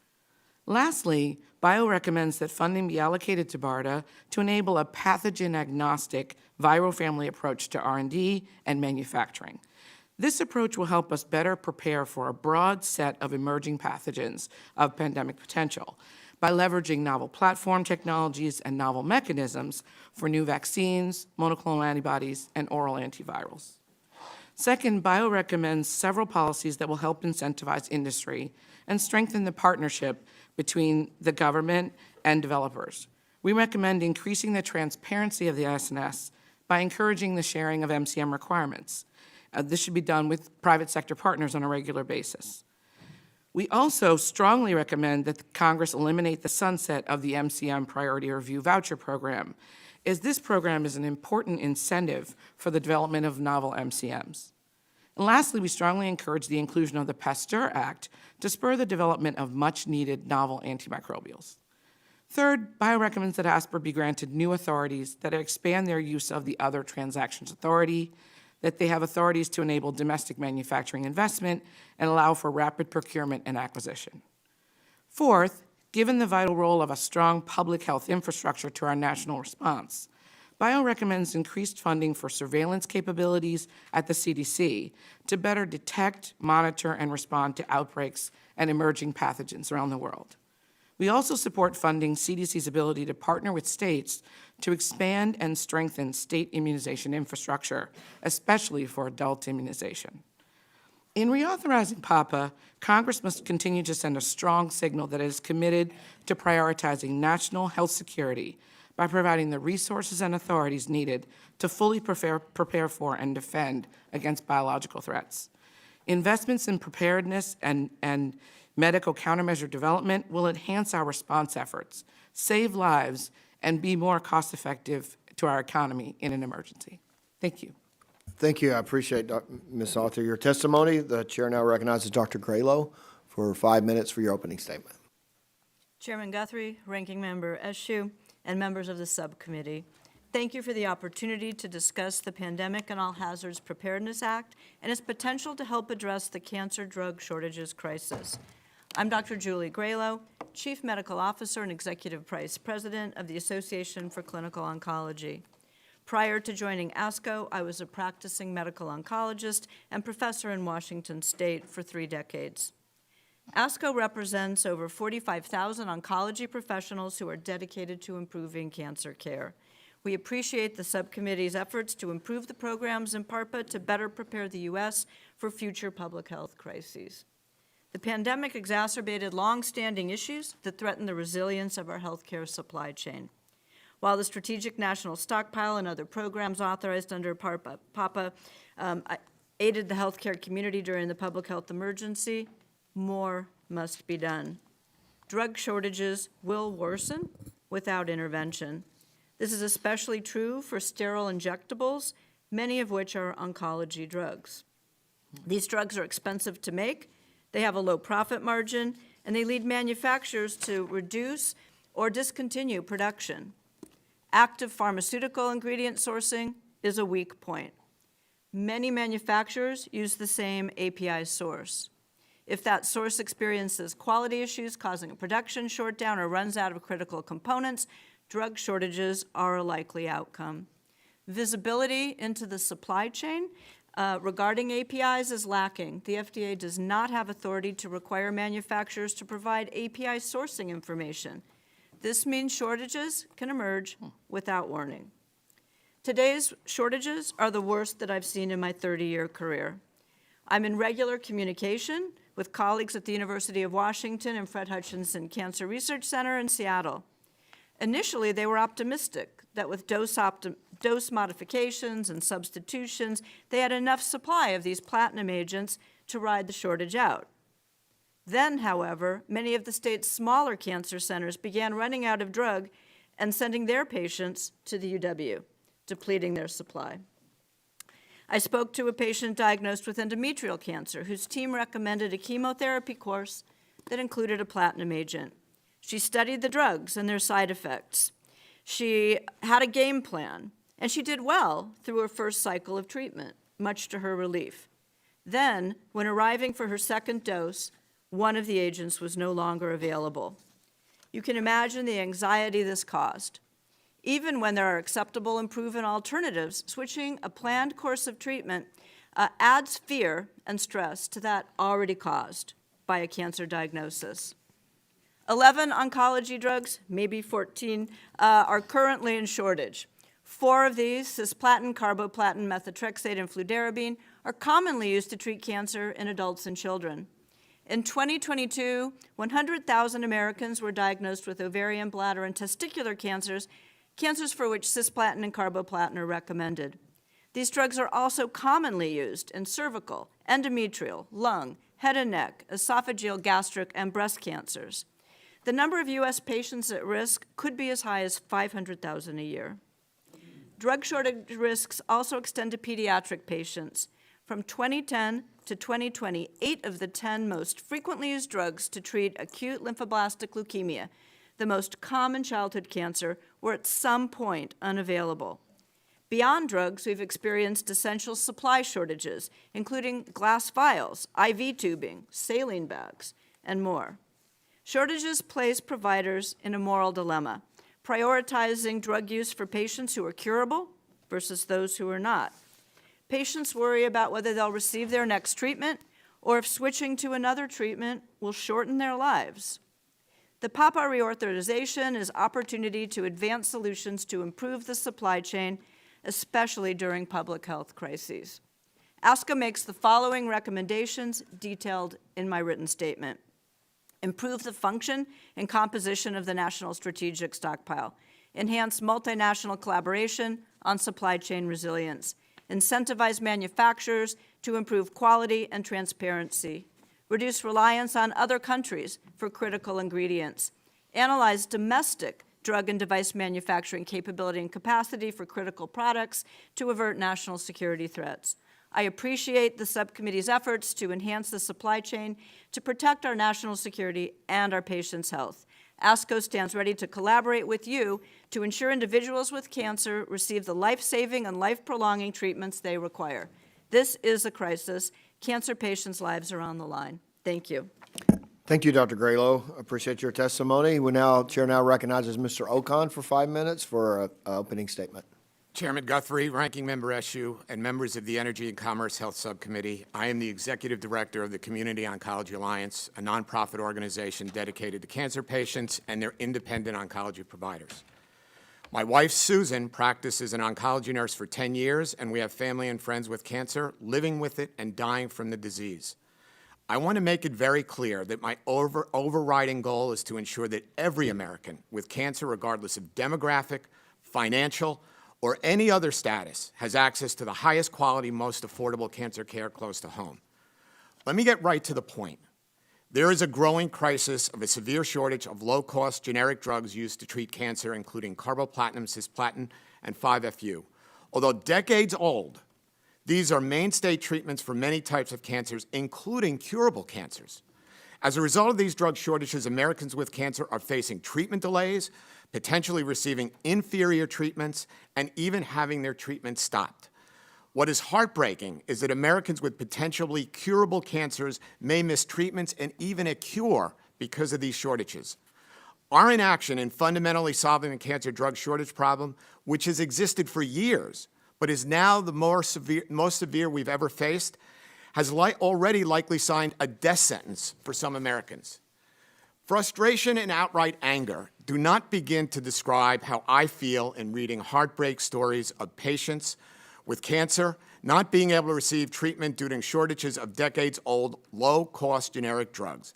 Lastly, BIO recommends that funding be allocated to BARDA to enable a pathogen-agnostic viral family approach to R&D and manufacturing. This approach will help us better prepare for a broad set of emerging pathogens of pandemic potential by leveraging novel platform technologies and novel mechanisms for new vaccines, monoclonal antibodies, and oral antivirals. Second, BIO recommends several policies that will help incentivize industry and strengthen the partnership between the government and developers. We recommend increasing the transparency of the SNS by encouraging the sharing of MCM requirements. This should be done with private sector partners on a regular basis. We also strongly recommend that Congress eliminate the sunset of the MCM Priority Review Voucher Program, as this program is an important incentive for the development of novel MCMs. And lastly, we strongly encourage the inclusion of the Pasteur Act to spur the development of much-needed novel antimicrobials. Third, BIO recommends that ASPR be granted new authorities that expand their use of the Other Transactions Authority, that they have authorities to enable domestic manufacturing investment and allow for rapid procurement and acquisition. Fourth, given the vital role of a strong public health infrastructure to our national response, BIO recommends increased funding for surveillance capabilities at the CDC to better detect, monitor, and respond to outbreaks and emerging pathogens around the world. We also support funding CDC's ability to partner with states to expand and strengthen state immunization infrastructure, especially for adult immunization. In reauthorizing PAPA, Congress must continue to send a strong signal that it is committed to prioritizing national health security by providing the resources and authorities needed to fully prepare for and defend against biological threats. Investments in preparedness and medical countermeasure development will enhance our response efforts, save lives, and be more cost-effective to our economy in an emergency. Thank you. Thank you. I appreciate, Ms. Arthur, your testimony. The chair now recognizes Dr. Graylow for 5 minutes for your opening statement. Chairman Guthrie, Ranking Member Eshoo, and members of the subcommittee, thank you for the opportunity to discuss the Pandemic and All Hazards Preparedness Act and its potential to help address the cancer drug shortages crisis. I'm Dr. Julie Graylow, Chief Medical Officer and Executive Vice President of the Association for Clinical Oncology. Prior to joining ASCO, I was a practicing medical oncologist and professor in Washington State for 3 decades. ASCO represents over 45,000 oncology professionals who are dedicated to improving cancer care. We appreciate the subcommittee's efforts to improve the programs in PARPA to better prepare the U.S. for future public health crises. The pandemic exacerbated long-standing issues that threaten the resilience of our healthcare supply chain. While the Strategic National Stockpile and other programs authorized under PAPA aided the healthcare community during the public health emergency, more must be done. Drug shortages will worsen without intervention. This is especially true for sterile injectables, many of which are oncology drugs. These drugs are expensive to make, they have a low profit margin, and they lead manufacturers to reduce or discontinue production. Active pharmaceutical ingredient sourcing is a weak point. Many manufacturers use the same API source. If that source experiences quality issues causing a production shortdown or runs out of critical components, drug shortages are a likely outcome. Visibility into the supply chain regarding APIs is lacking. The FDA does not have authority to require manufacturers to provide API sourcing information. This means shortages can emerge without warning. Today's shortages are the worst that I've seen in my 30-year career. I'm in regular communication with colleagues at the University of Washington and Fred Hutchinson Cancer Research Center in Seattle. Initially, they were optimistic that with dose modifications and substitutions, they had enough supply of these platinum agents to ride the shortage out. Then, however, many of the state's smaller cancer centers began running out of drug and sending their patients to the UW, depleting their supply. I spoke to a patient diagnosed with endometrial cancer whose team recommended a chemotherapy course that included a platinum agent. She studied the drugs and their side effects. She had a game plan, and she did well through her first cycle of treatment, much to her relief. Then, when arriving for her second dose, one of the agents was no longer available. You can imagine the anxiety this caused. Even when there are acceptable and proven alternatives, switching a planned course of treatment adds fear and stress to that already caused by a cancer diagnosis. 11 oncology drugs, maybe 14, are currently in shortage. 4 of these, cisplatin, carboplatin, methotrexate, and fludarabine, are commonly used to treat cancer in adults and children. In 2022, 100,000 Americans were diagnosed with ovarian, bladder, and testicular cancers, cancers for which cisplatin and carboplatin are recommended. These drugs are also commonly used in cervical, endometrial, lung, head and neck, esophageal, gastric, and breast cancers. The number of U.S. patients at risk could be as high as 500,000 a year. Drug shortage risks also extend to pediatric patients. From 2010 to 2020, 8 of the 10 most frequently used drugs to treat acute lymphoblastic leukemia, the most common childhood cancer, were at some point unavailable. Beyond drugs, we've experienced essential supply shortages, including glass vials, IV tubing, saline bags, and more. Shortages place providers in a moral dilemma, prioritizing drug use for patients who are curable versus those who are not. Patients worry about whether they'll receive their next treatment or if switching to another treatment will shorten their lives. The PAPA reauthorization is opportunity to advance solutions to improve the supply chain, especially during public health crises. ASCA makes the following recommendations detailed in my written statement. Improve the function and composition of the National Strategic Stockpile. Enhance multinational collaboration on supply chain resilience. Incentivize manufacturers to improve quality and transparency. Reduce reliance on other countries for critical ingredients. Analyze domestic drug and device manufacturing capability and capacity for critical products to avert national security threats. I appreciate the subcommittee's efforts to enhance the supply chain to protect our national security and our patients' health. ASCO stands ready to collaborate with you to ensure individuals with cancer receive the life-saving and life-prolonging treatments they require. This is a crisis. Cancer patients' lives are on the line. Thank you. Thank you, Dr. Graylow. Appreciate your testimony. Chair now recognizes Mr. Ocon for 5 minutes for an opening statement. Chairman Guthrie, Ranking Member Eshoo, and members of the Energy and Commerce Health Subcommittee, I am the Executive Director of the Community Oncology Alliance, a nonprofit organization dedicated to cancer patients and their independent oncology providers. My wife, Susan, practiced as an oncology nurse for 10 years, and we have family and friends with cancer, living with it and dying from the disease. I want to make it very clear that my overriding goal is to ensure that every American with cancer, regardless of demographic, financial, or any other status, has access to the highest quality, most affordable cancer care close to home. Let me get right to the point. There is a growing crisis of a severe shortage of low-cost generic drugs used to treat cancer, including carboplatin, cisplatin, and 5-FU. Although decades old, these are mainstay treatments for many types of cancers, including curable cancers. As a result of these drug shortages, Americans with cancer are facing treatment delays, potentially receiving inferior treatments, and even having their treatment stopped. What is heartbreaking is that Americans with potentially curable cancers may miss treatments and even a cure because of these shortages. Our inaction in fundamentally solving the cancer drug shortage problem, which has existed for years, but is now the most severe we've ever faced, has already likely signed a death sentence for some Americans. Frustration and outright anger do not begin to describe how I feel in reading heartbreak stories of patients with cancer not being able to receive treatment due to shortages of decades-old, low-cost generic drugs.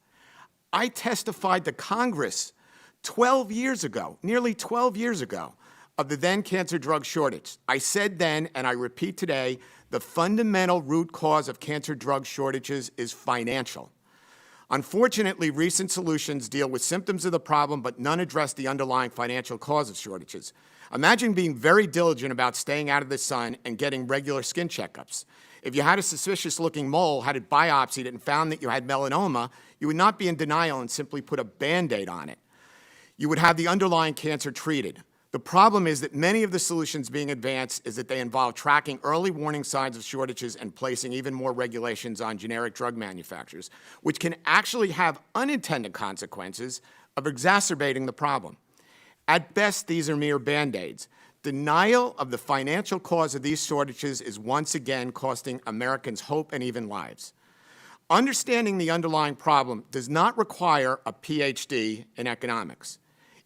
I testified to Congress 12 years ago, nearly 12 years ago, of the then cancer drug shortage. I said then, and I repeat today, the fundamental root cause of cancer drug shortages is financial. Unfortunately, recent solutions deal with symptoms of the problem, but none address the underlying financial cause of shortages. Imagine being very diligent about staying out of the sun and getting regular skin checkups. If you had a suspicious-looking mole, had it biopsied and found that you had melanoma, you would not be in denial and simply put a Band-Aid on it. You would have the underlying cancer treated. The problem is that many of the solutions being advanced is that they involve tracking early warning signs of shortages and placing even more regulations on generic drug manufacturers, which can actually have unintended consequences of exacerbating the problem. At best, these are mere Band-Aids. Denial of the financial cause of these shortages is once again costing Americans hope and even lives. Understanding the underlying problem does not require a PhD in economics.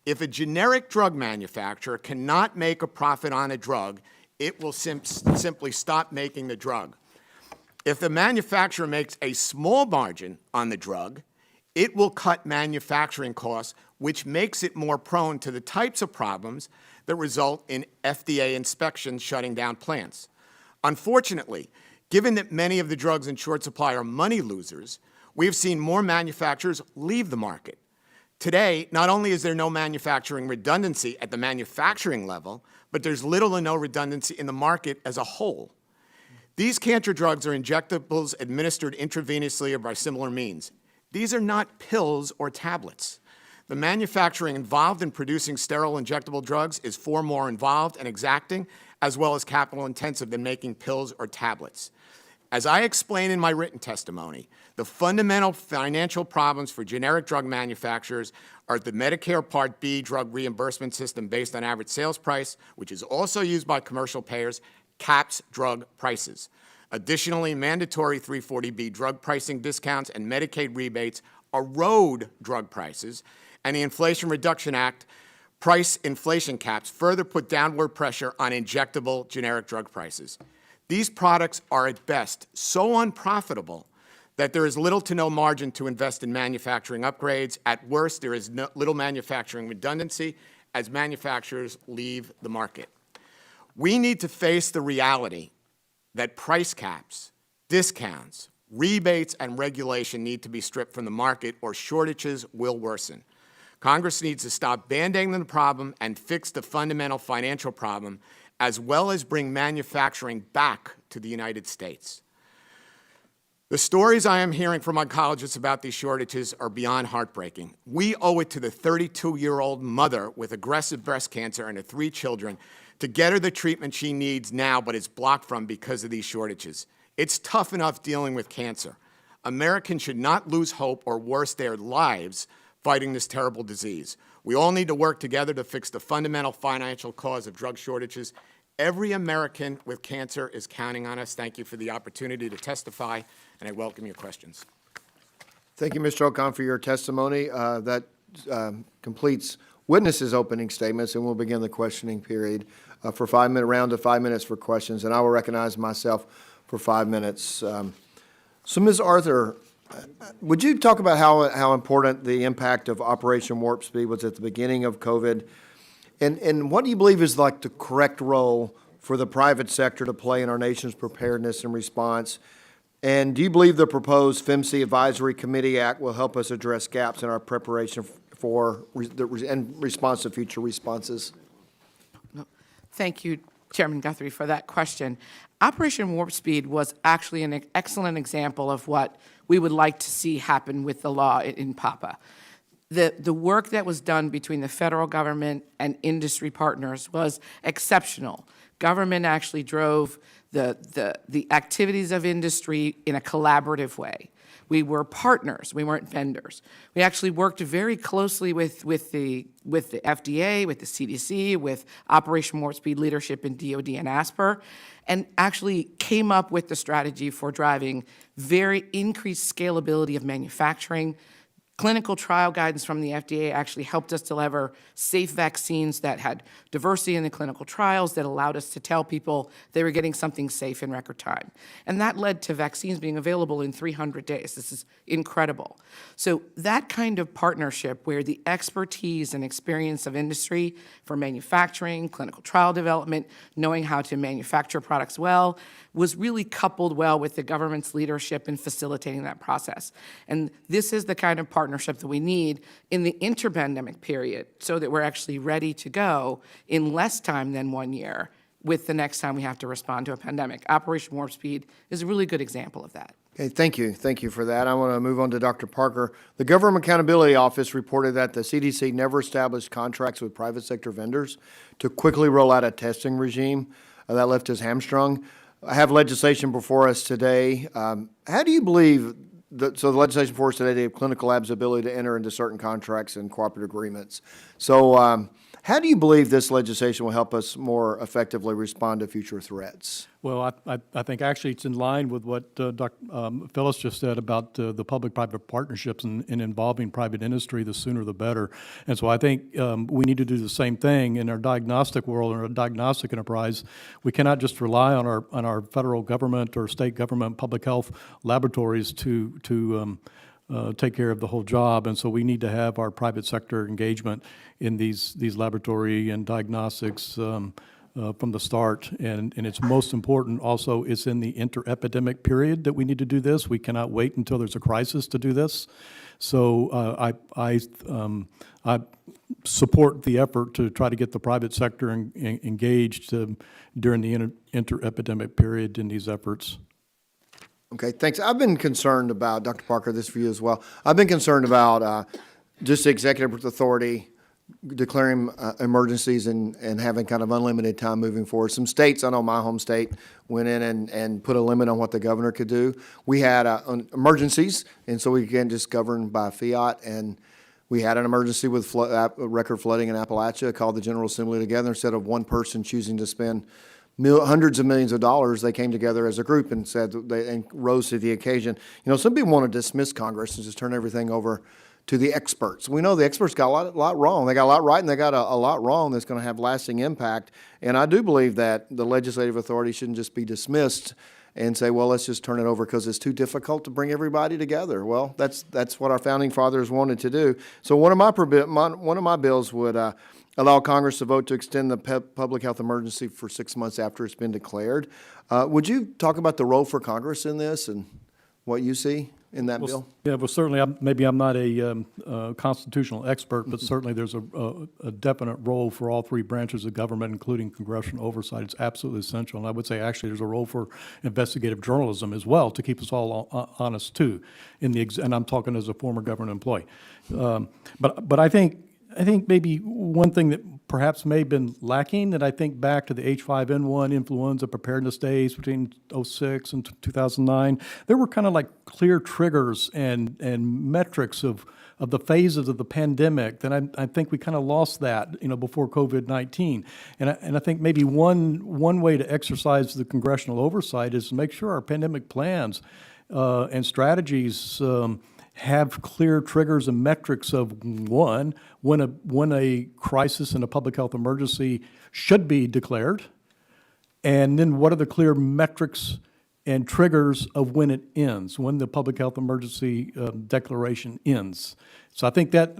If a generic drug manufacturer cannot make a profit on a drug, it will simply stop making the drug. If the manufacturer makes a small margin on the drug, it will cut manufacturing costs, which makes it more prone to the types of problems that result in FDA inspections shutting down plants. Unfortunately, given that many of the drugs in short supply are money losers, we've seen more manufacturers leave the market. Today, not only is there no manufacturing redundancy at the manufacturing level, but there's little or no redundancy in the market as a whole. These cancer drugs are injectables administered intravenously or by similar means. These are not pills or tablets. The manufacturing involved in producing sterile injectable drugs is far more involved and exacting, as well as capital intensive than making pills or tablets. As I explained in my written testimony, the fundamental financial problems for generic drug manufacturers are the Medicare Part B drug reimbursement system based on average sales price, which is also used by commercial payers, caps drug prices. Additionally, mandatory 340B drug pricing discounts and Medicaid rebates erode drug prices, and the Inflation Reduction Act price inflation caps further put downward pressure on injectable generic drug prices. These products are at best so unprofitable that there is little to no margin to invest in manufacturing upgrades. At worst, there is little manufacturing redundancy as manufacturers leave the market. We need to face the reality that price caps, discounts, rebates, and regulation need to be stripped from the market or shortages will worsen. Congress needs to stop band-aiding the problem and fix the fundamental financial problem, as well as bring manufacturing back to the United States. The stories I am hearing from oncologists about these shortages are beyond heartbreaking. We owe it to the 32-year-old mother with aggressive breast cancer and her 3 children to get her the treatment she needs now but is blocked from because of these shortages. It's tough enough dealing with cancer. Americans should not lose hope or worse, their lives fighting this terrible disease. We all need to work together to fix the fundamental financial cause of drug shortages. Every American with cancer is counting on us. Thank you for the opportunity to testify, and I welcome your questions. Thank you, Mr. Ocon, for your testimony. That completes witnesses' opening statements, and we'll begin the questioning period for 5-minute round of 5 minutes for questions, and I will recognize myself for 5 minutes. So, Ms. Arthur, would you talk about how important the impact of Operation Warp Speed was at the beginning of COVID? And what do you believe is like the correct role for the private sector to play in our nation's preparedness and response? And do you believe the proposed FEMC Advisory Committee Act will help us address gaps in our preparation for and response to future responses? Thank you, Chairman Guthrie, for that question. Operation Warp Speed was actually an excellent example of what we would like to see happen with the law in PAPA. The work that was done between the federal government and industry partners was exceptional. Government actually drove the activities of industry in a collaborative way. We were partners, we weren't vendors. We actually worked very closely with the FDA, with the CDC, with Operation Warp Speed leadership in DOD and ASPR, and actually came up with the strategy for driving very increased scalability of manufacturing. Clinical trial guidance from the FDA actually helped us deliver safe vaccines that had diversity in the clinical trials that allowed us to tell people they were getting something safe in record time. And that led to vaccines being available in 300 days. This is incredible. So that kind of partnership where the expertise and experience of industry for manufacturing, clinical trial development, knowing how to manufacture products well, was really coupled well with the government's leadership in facilitating that process. And this is the kind of partnership that we need in the interpandemic period so that we're actually ready to go in less time than 1 year with the next time we have to respond to a pandemic. Operation Warp Speed is a really good example of that. Okay, thank you. Thank you for that. I want to move on to Dr. Parker. The Government Accountability Office reported that the CDC never established contracts with private sector vendors to quickly roll out a testing regime. That left us hamstrung. I have legislation before us today. How do you believe so the legislation for us today, they have clinical labs' ability to enter into certain contracts and cooperative agreements. So how do you believe this legislation will help us more effectively respond to future threats? Well, I think actually it's in line with what Dr. Phyllis just said about the public-private partnerships and involving private industry. The sooner the better. And so I think we need to do the same thing in our diagnostic world, in our diagnostic enterprise. We cannot just rely on our federal government or state government public health laboratories to take care of the whole job, and so we need to have our private sector engagement in these laboratory and diagnostics from the start, and it's most important also, it's in the inter-epidemic period that we need to do this. We cannot wait until there's a crisis to do this. So I support the effort to try to get the private sector engaged during the inter-epidemic period in these efforts. Okay, thanks. I've been concerned about, Dr. Parker, this for you as well. I've been concerned about just the executive authority declaring emergencies and having kind of unlimited time moving forward. Some states, I know my home state, went in and put a limit on what the governor could do. We had emergencies, and so we can't just govern by fiat. And we had an emergency with record flooding in Appalachia, called the General Assembly together. Instead of one person choosing to spend hundreds of millions of dollars, they came together as a group and said and rose to the occasion. You know, some people want to dismiss Congress and just turn everything over to the experts. We know the experts got a lot wrong. They got a lot right, and they got a lot wrong that's going to have lasting impact. And I do believe that the legislative authority shouldn't just be dismissed and say, well, let's just turn it over because it's too difficult to bring everybody together. Well, that's what our founding fathers wanted to do. So one of my bills would allow Congress to vote to extend the public health emergency for 6 months after it's been declared. Would you talk about the role for Congress in this and what you see in that bill? Yeah, well, certainly, maybe I'm not a constitutional expert, but certainly there's a definite role for all three branches of government, including congressional oversight. It's absolutely essential. And I would say actually there's a role for investigative journalism as well to keep us all honest too. And I'm talking as a former government employee. But I think maybe one thing that perhaps may have been lacking, that I think back to the H5N1 influenza preparedness days between 2006 and 2009, there were kind of like clear triggers and metrics of the phases of the pandemic. Then I think we kind of lost that, before COVID-19. And I think maybe one way to exercise the congressional oversight is to make sure our pandemic plans and strategies have clear triggers and metrics of when a crisis and a public health emergency should be declared, and then what are the clear metrics and triggers of when it ends, when the public health emergency declaration ends. So I think that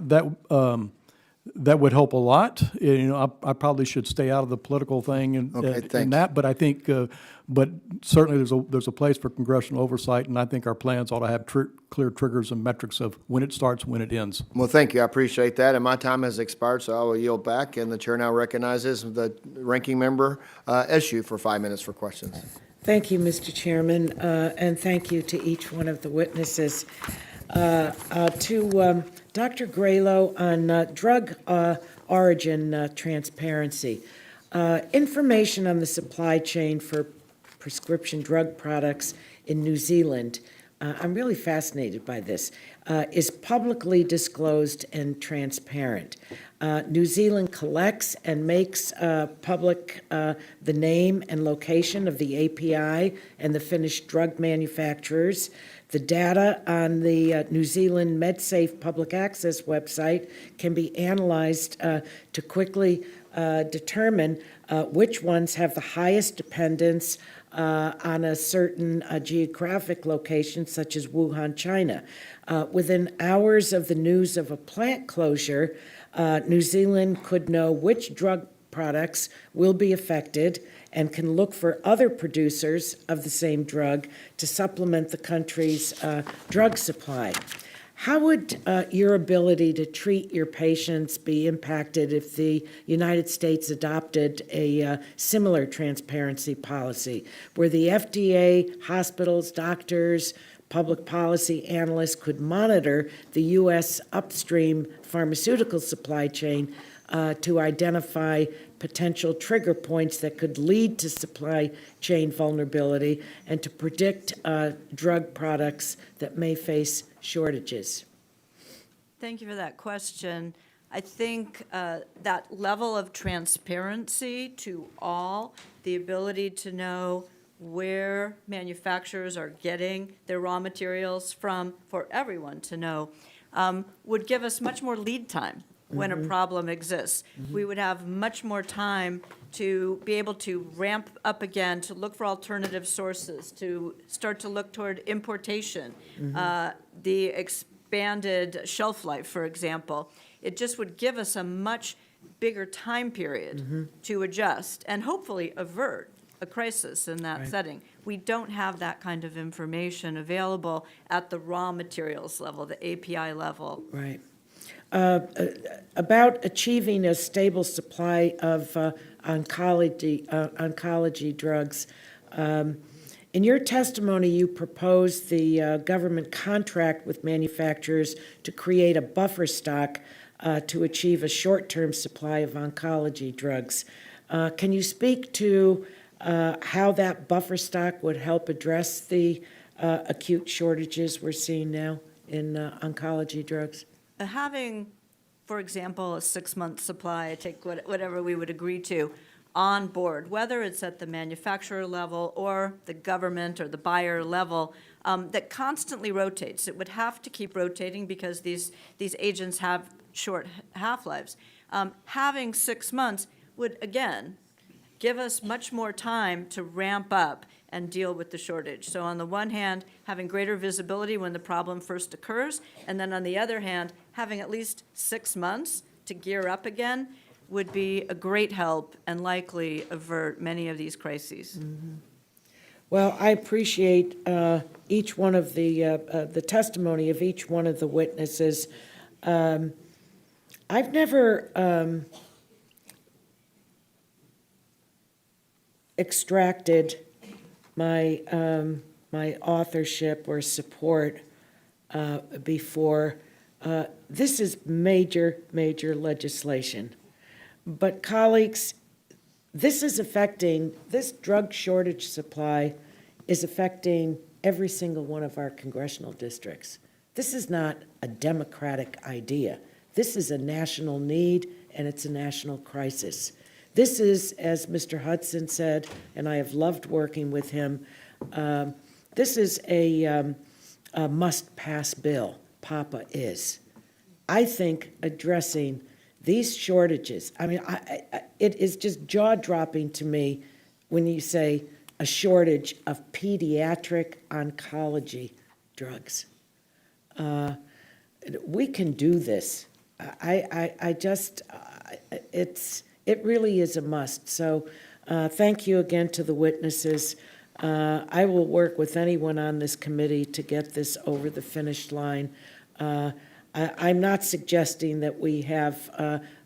would help a lot. I probably should stay out of the political thing and that, but I think, but certainly there's a place for congressional oversight, and I think our plans ought to have clear triggers and metrics of when it starts, when it ends. Well, thank you. I appreciate that. And my time has expired, so I will yield back. And the chair now recognizes the ranking member, Eshoo, for 5 minutes for questions. Thank you, Mr. Chairman, and thank you to each one of the witnesses. To Dr. Graylow on drug origin transparency. Information on the supply chain for prescription drug products in New Zealand, I'm really fascinated by this, is publicly disclosed and transparent. New Zealand collects and makes public the name and location of the API and the finished drug manufacturers. The data on the New Zealand MedSafe public access website can be analyzed to quickly determine which ones have the highest dependence on a certain geographic location, such as Wuhan, China. Within hours of the news of a plant closure, New Zealand could know which drug products will be affected and can look for other producers of the same drug to supplement the country's drug supply. How would your ability to treat your patients be impacted if the United States adopted a similar transparency policy, where the FDA, hospitals, doctors, public policy analysts could monitor the U.S. upstream pharmaceutical supply chain to identify potential trigger points that could lead to supply chain vulnerability and to predict drug products that may face shortages? Thank you for that question. I think that level of transparency to all, the ability to know where manufacturers are getting their raw materials from, for everyone to know, would give us much more lead time when a problem exists. We would have much more time to be able to ramp up again, to look for alternative sources, to start to look toward importation, the expanded shelf life, for example. It just would give us a much bigger time period to adjust and hopefully avert a crisis in that setting. We don't have that kind of information available at the raw materials level, the API level. Right. About achieving a stable supply of oncology drugs. In your testimony, you proposed the government contract with manufacturers to create a buffer stock to achieve a short-term supply of oncology drugs. Can you speak to how that buffer stock would help address the acute shortages we're seeing now in oncology drugs? Having, for example, a 6-month supply, take whatever we would agree to, on board, whether it's at the manufacturer level or the government or the buyer level, that constantly rotates. It would have to keep rotating because these agents have short half-lives. Having 6 months would, again, give us much more time to ramp up and deal with the shortage. So on the one hand, having greater visibility when the problem first occurs, and then on the other hand, having at least 6 months to gear up again would be a great help and likely avert many of these crises. Well, I appreciate each one of the testimony of each one of the witnesses. I've never extracted my authorship or support before. This is major legislation. But colleagues, this drug shortage supply is affecting every single one of our congressional districts. This is not a Democratic idea. This is a national need, and it's a national crisis. This is, as Mr. Hudson said, and I have loved working with him, this is a must-pass bill. PAPA is. I think addressing these shortages, I mean, it is just jaw-dropping to me when you say a shortage of pediatric oncology drugs. We can do this. It really is a must. So thank you again to the witnesses. I will work with anyone on this committee to get this over the finish line. I'm not suggesting that we have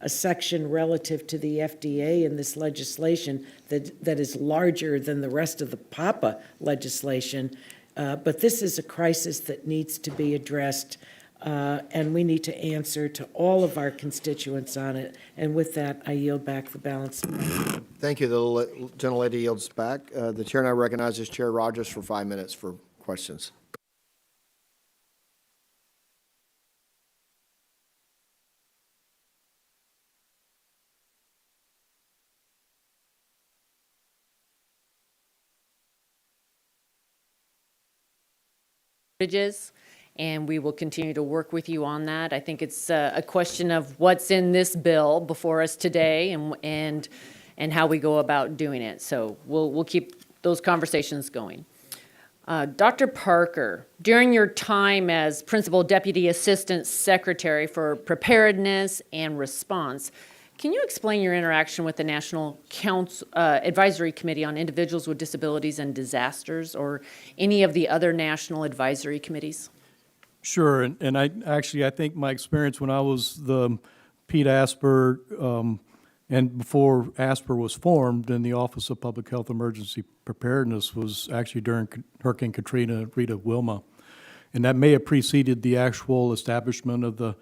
a section relative to the FDA in this legislation that is larger than the rest of the PAPA legislation, but this is a crisis that needs to be addressed, and we need to answer to all of our constituents on it. And with that, I yield back the balance. Thank you. The gentlelady yields back. The chair now recognizes Chair Rodgers for 5 minutes for questions. Shortages, and we will continue to work with you on that. I think it's a question of what's in this bill before us today and how we go about doing it. So we'll keep those conversations going. Dr. Parker, during your time as Principal Deputy Assistant Secretary for Preparedness and Response, can you explain your interaction with the National Advisory Committee on Individuals with Disabilities and Disasters, or any of the other national advisory committees? Sure, and I think my experience when I was the Pete Asper, and before Asper was formed in the Office of Public Health Emergency Preparedness was actually during Hurricane Katrina, Rita, Wilma. And that may have preceded the actual establishment of the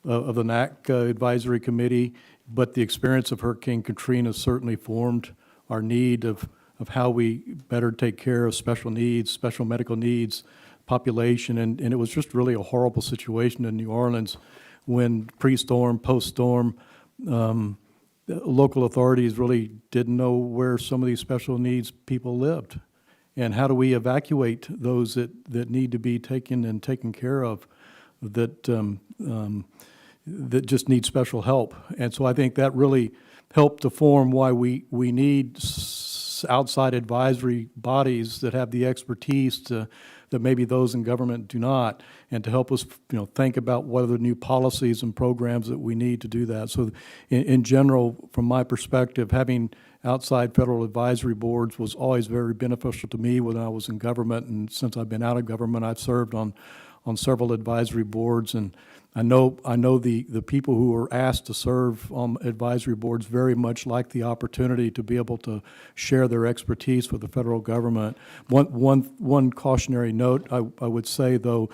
of the NAC Advisory Committee, but the experience of Hurricane Katrina certainly formed our need of how we better take care of special needs, special medical needs population, and it was just really a horrible situation in New Orleans when pre-storm, post-storm, local authorities really didn't know where some of these special needs people lived. And how do we evacuate those that need to be taken care of, that just need special help? And so I think that really helped to form why we need outside advisory bodies that have the expertise that maybe those in government do not, and to help us, think about what are the new policies and programs that we need to do that. So in general, from my perspective, having outside federal advisory boards was always very beneficial to me when I was in government, and since I've been out of government, I've served on several advisory boards, and I know the people who are asked to serve on advisory boards very much like the opportunity to be able to share their expertise with the federal government. One cautionary note I would say, though,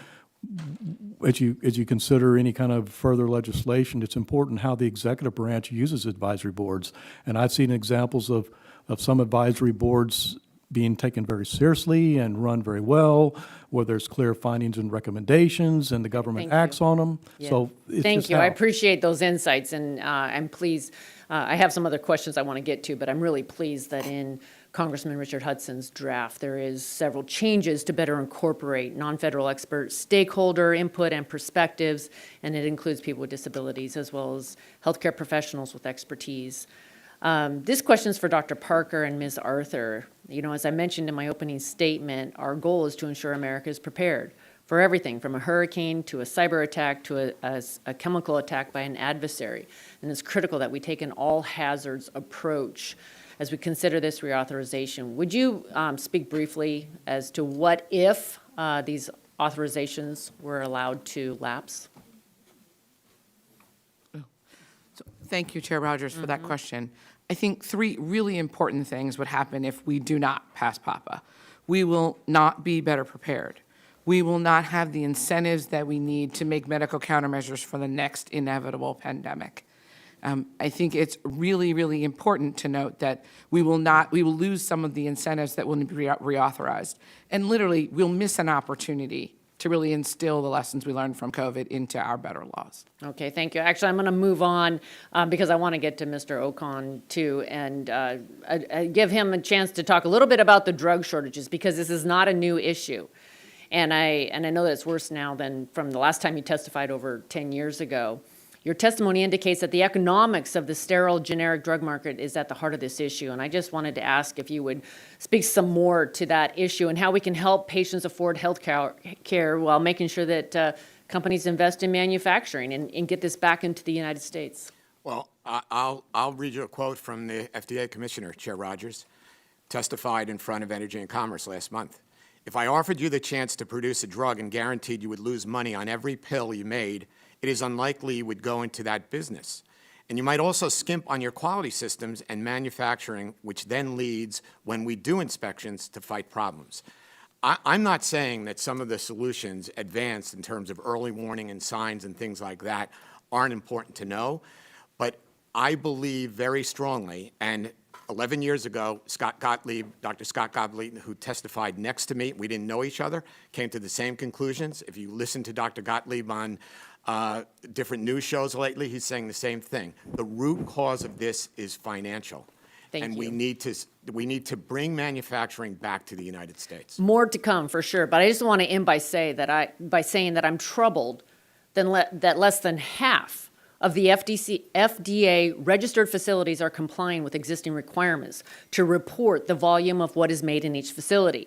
as you consider any kind of further legislation, it's important how the executive branch uses advisory boards. And I've seen examples of some advisory boards being taken very seriously and run very well, where there's clear findings and recommendations, and the government acts on them. Yeah. So it's Thank just you. I how. appreciate those insights, and I'm pleased. I have some other questions I want to get to, but I'm really pleased that in Congressman Richard Hudson's draft, there is several changes to better incorporate non-federal expert stakeholder input and perspectives, and it includes people with disabilities as well as healthcare professionals with expertise. This question is for Dr. Parker and Ms. Arthur. As I mentioned in my opening statement, our goal is to ensure America is prepared for everything from a hurricane to a cyber attack to a chemical attack by an adversary. And it's critical that we take an all-hazards approach as we consider this reauthorization. Would you speak briefly as to what if these authorizations were allowed to lapse? Thank you, Chair Rodgers, for that question. I think three really important things would happen if we do not pass PAPA. We will not be better prepared. We will not have the incentives that we need to make medical countermeasures for the next inevitable pandemic. I think it's really, really important to note that we will lose some of the incentives that will be reauthorized. And literally, we'll miss an opportunity to really instill the lessons we learned from COVID into our better laws. Okay, thank you. Actually, I'm going to move on because I want to get to Mr. Ocon too, and give him a chance to talk a little bit about the drug shortages, because this is not a new issue. And I know that it's worse now than from the last time you testified over 10 years ago. Your testimony indicates that the economics of the sterile generic drug market is at the heart of this issue. And I just wanted to ask if you would speak some more to that issue and how we can help patients afford health care while making sure that companies invest in manufacturing and get this back into the United States. Well, I'll read you a quote from the FDA Commissioner, Chair Rodgers, testified in front of Energy and Commerce last month. If I offered you the chance to produce a drug and guaranteed you would lose money on every pill you made, it is unlikely you would go into that business. And you might also skimp on your quality systems and manufacturing, which then leads, when we do inspections, to fight problems. I'm not saying that some of the solutions advanced in terms of early warning and signs and things like that aren't important to know, but I believe very strongly, and 11 years ago, Dr. Scott Gottlieb, who testified next to me, we didn't know each other, came to the same conclusions. If you listen to Dr. Gottlieb on different news shows lately, he's saying the same thing. The root cause of this is financial. Thank you. We need to bring manufacturing back to the United States. More to come for sure, but I just want to end by saying that I'm troubled that less than half of the FDA registered facilities are complying with existing requirements to report the volume of what is made in each facility.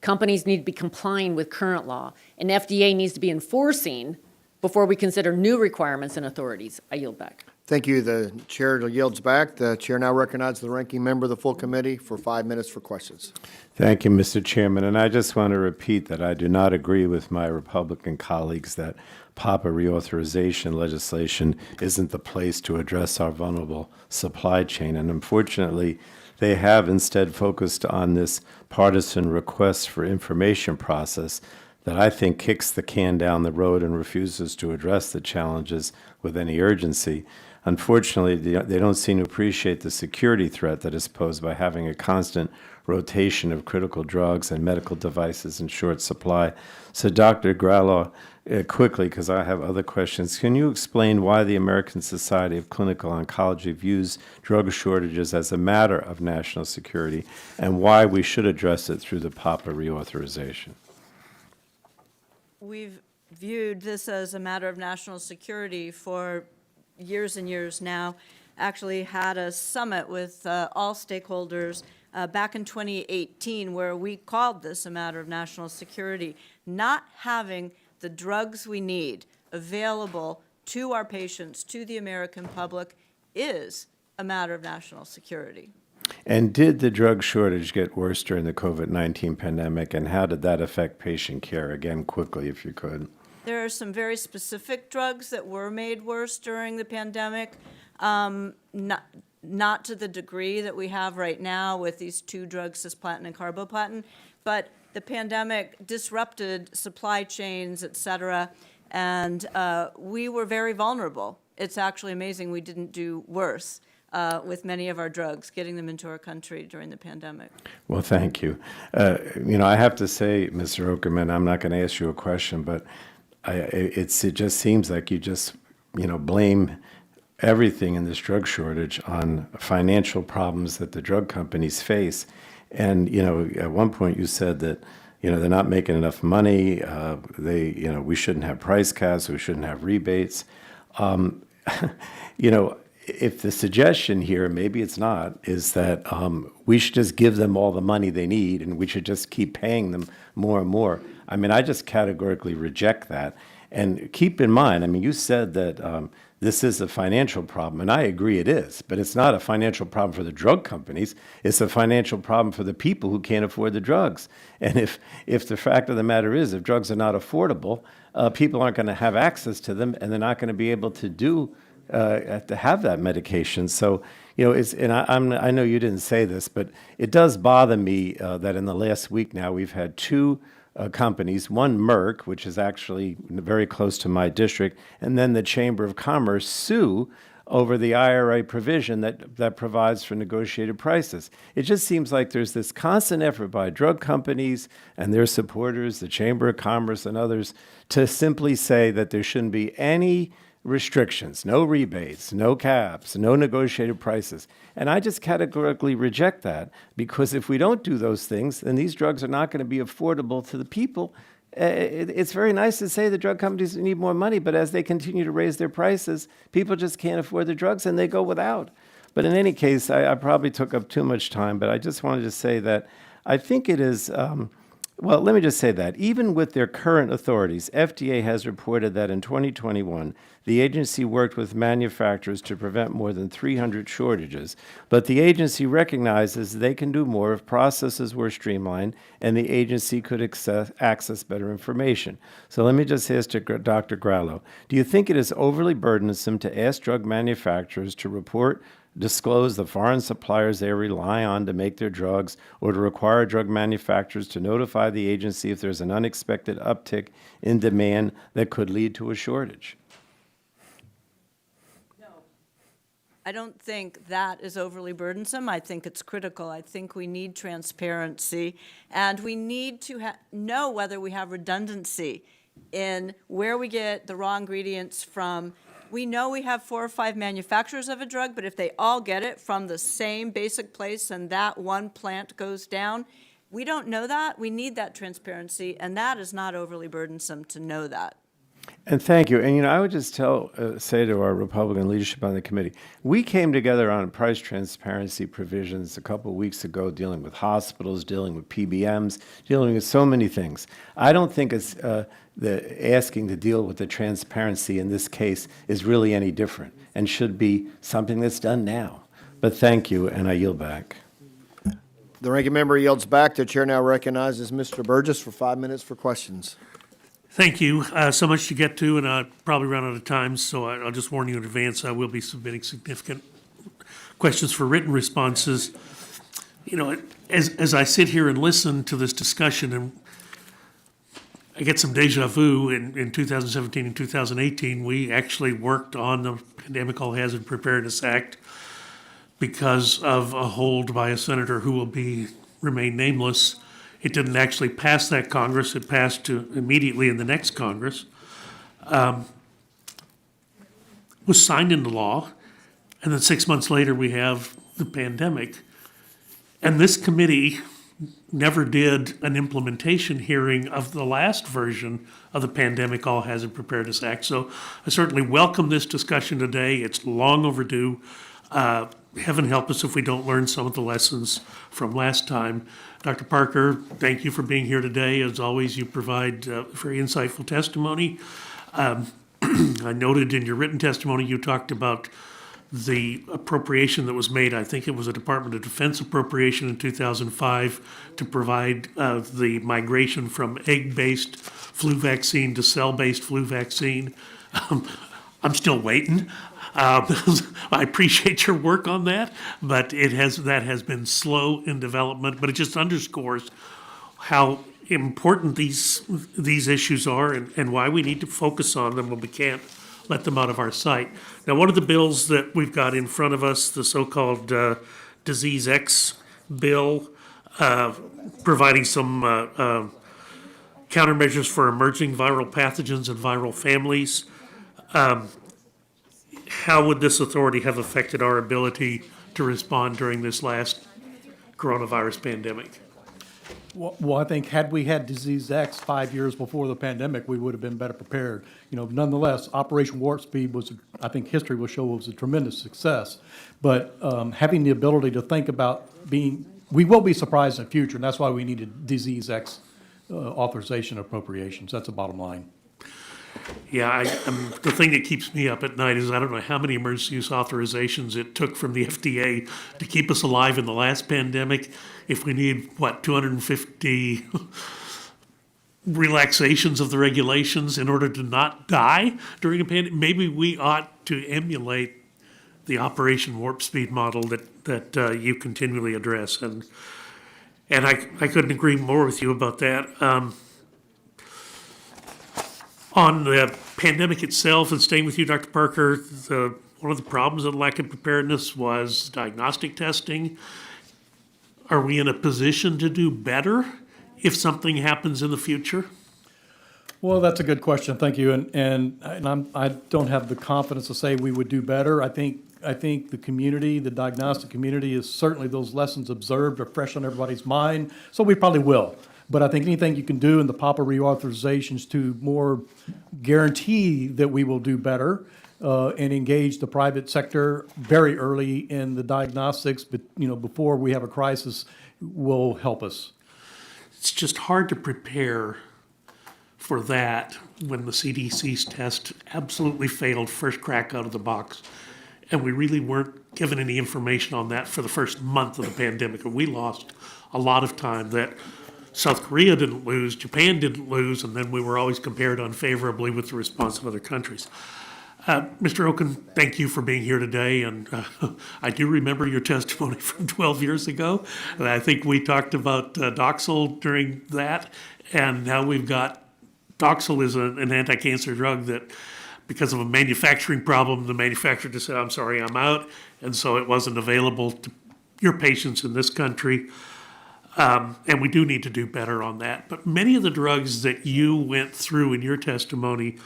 Companies need to be complying with current law, and FDA needs to be enforcing before we consider new requirements and authorities. I yield back. Thank you. The chair yields back. The chair now recognizes the ranking member of the full committee for 5 minutes for questions. Thank you, Mr. Chairman. And I just want to repeat that I do not agree with my Republican colleagues that PAPA reauthorization legislation isn't the place to address our vulnerable supply chain. And unfortunately, they have instead focused on this partisan request for information process that I think kicks the can down the road and refuses to address the challenges with any urgency. Unfortunately, they don't seem to appreciate the security threat that is posed by having a constant rotation of critical drugs and medical devices in short supply. So, Dr. Grallo, quickly, because I have other questions, can you explain why the American Society of Clinical Oncology views drug shortages as a matter of national security and why we should address it through the PAPA reauthorization? We've viewed this as a matter of national security for years and years now. Actually had a summit with all stakeholders back in 2018 where we called this a matter of national security. Not having the drugs we need available to our patients, to the American public, is a matter of national security. And did the drug shortage get worse during the COVID-19 pandemic, and how did that affect patient care? Again, quickly, if you could. There are some very specific drugs that were made worse during the pandemic, not to the degree that we have right now with these two drugs, cisplatin and carboplatin, but the pandemic disrupted supply chains, et cetera, and we were very vulnerable. It's actually amazing we didn't do worse with many of our drugs, getting them into our country during the pandemic. Well, thank you. I have to say, Mr. Okerman, I'm not going to ask you a question, but it just seems like you just, blame everything in this drug shortage on financial problems that the drug companies face. And, at one point you said that, they're not making enough money. We shouldn't have price caps. We shouldn't have rebates. If the suggestion here, maybe it's not, is that we should just give them all the money they need and we should just keep paying them more and more. I mean, I just categorically reject that. And keep in mind, you said that this is a financial problem, and I agree it is, but it's not a financial problem for the drug companies. It's a financial problem for the people who can't afford the drugs. And if the fact of the matter is, if drugs are not affordable, people aren't going to have access to them, and they're not going to be able to have that medication. So, I know you didn't say this, but it does bother me that in the last week now we've had two companies, one Merck, which is actually very close to my district, and then the Chamber of Commerce sue over the IRA provision that provides for negotiated prices. It just seems like there's this constant effort by drug companies and their supporters, the Chamber of Commerce and others, to simply say that there shouldn't be any restrictions, no rebates, no caps, no negotiated prices. And I just categorically reject that, because if we don't do those things, then these drugs are not going to be affordable to the people. It's very nice to say the drug companies need more money, but as they continue to raise their prices, people just can't afford the drugs and they go without. But in any case, I probably took up too much time, but I just wanted to say that I think it is well, let me just say that even with their current authorities, FDA has reported that in 2021, the agency worked with manufacturers to prevent more than 300 shortages. But the agency recognizes they can do more if processes were streamlined and the agency could access better information. So let me just ask Dr. Grallo, do you think it is overly burdensome to ask drug manufacturers to disclose the foreign suppliers they rely on to make their drugs, or to require drug manufacturers to notify the agency if there's an unexpected uptick in demand that could lead to a shortage? No. I don't think that is overly burdensome. I think it's critical. I think we need transparency, and we need to know whether we have redundancy in where we get the raw ingredients from. We know we have 4 or 5 manufacturers of a drug, but if they all get it from the same basic place and that one plant goes down, we don't know that. We need that transparency, and that is not overly burdensome to know that. And thank you. And, I would just say to our Republican leadership on the committee, we came together on price transparency provisions a couple of weeks ago, dealing with hospitals, dealing with PBMs, dealing with so many things. I don't think it's the asking to deal with the transparency in this case is really any different, and should be something that's done now. But thank you, and I yield back. The ranking member yields back. The chair now recognizes Mr. Burgess for 5 minutes for questions. Thank you. So much to get to, and I'll probably run out of time, so I'll just warn you in advance, I will be submitting significant questions for written responses. As I sit here and listen to this discussion, and I get some deja vu. In 2017 and 2018, we actually worked on the Pandemic All Hazard Preparedness Act because of a hold by a senator who will remain nameless. It didn't actually pass that Congress. It passed immediately in the next Congress. Was signed into law, and then 6 months later we have the pandemic. And this committee never did an implementation hearing of the last version of the Pandemic All Hazard Preparedness Act. So I certainly welcome this discussion today. It's long overdue. Heaven help us if we don't learn some of the lessons from last time. Dr. Parker, thank you for being here today. As always, you provide very insightful testimony. I noted in your written testimony, you talked about the appropriation that was made, I think it was a Department of Defense appropriation in 2005 to provide the migration from egg-based flu vaccine to cell-based flu vaccine. I'm still waiting. I appreciate your work on that, but that has been slow in development, but it just underscores how important these issues are and why we need to focus on them when we can't let them out of our sight. Now, one of the bills that we've got in front of us, the so-called Disease X bill, providing some countermeasures for emerging viral pathogens and viral families. How would this authority have affected our ability to respond during this last coronavirus pandemic? Well, I think had we had Disease X 5 years before the pandemic, we would have been better prepared. Nonetheless, Operation Warp Speed was, I think history will show, was a tremendous success. But having the ability to think about we will be surprised in the future, and that's why we needed Disease X authorization appropriations. That's the bottom line. Yeah, the thing that keeps me up at night is I don't know how many emergency use authorizations it took from the FDA to keep us alive in the last pandemic. If we need, 250 relaxations of the regulations in order to not die during a pandemic, maybe we ought to emulate the Operation Warp Speed model that you continually address. And I couldn't agree more with you about that. On the pandemic itself, and staying with you, Dr. Parker, one of the problems of lack of preparedness was diagnostic testing. Are we in a position to do better if something happens in the future? Well, that's a good question. Thank you. I don't have the confidence to say we would do better. I think the community, the diagnostic community, is certainly those lessons observed are fresh on everybody's mind. So we probably will. But I think anything you can do in the PAPA reauthorizations to more guarantee that we will do better and engage the private sector very early in the diagnostics, but before we have a crisis, will help us. It's just hard to prepare for that when the CDC's test absolutely failed first crack out of the box. And we really weren't given any information on that for the first month of the pandemic. And we lost a lot of time that South Korea didn't lose, Japan didn't lose, and then we were always compared unfavorably with the response of other countries. Mr. Oken, thank you for being here today, and I do remember your testimony from 12 years ago, and I think we talked about Doxil during that, and now we've got Doxil is an anti-cancer drug that, because of a manufacturing problem, the manufacturer just said, I'm sorry, I'm out, and so it wasn't available to your patients in this country. And we do need to do better on that. But many of the drugs that you went through in your testimony,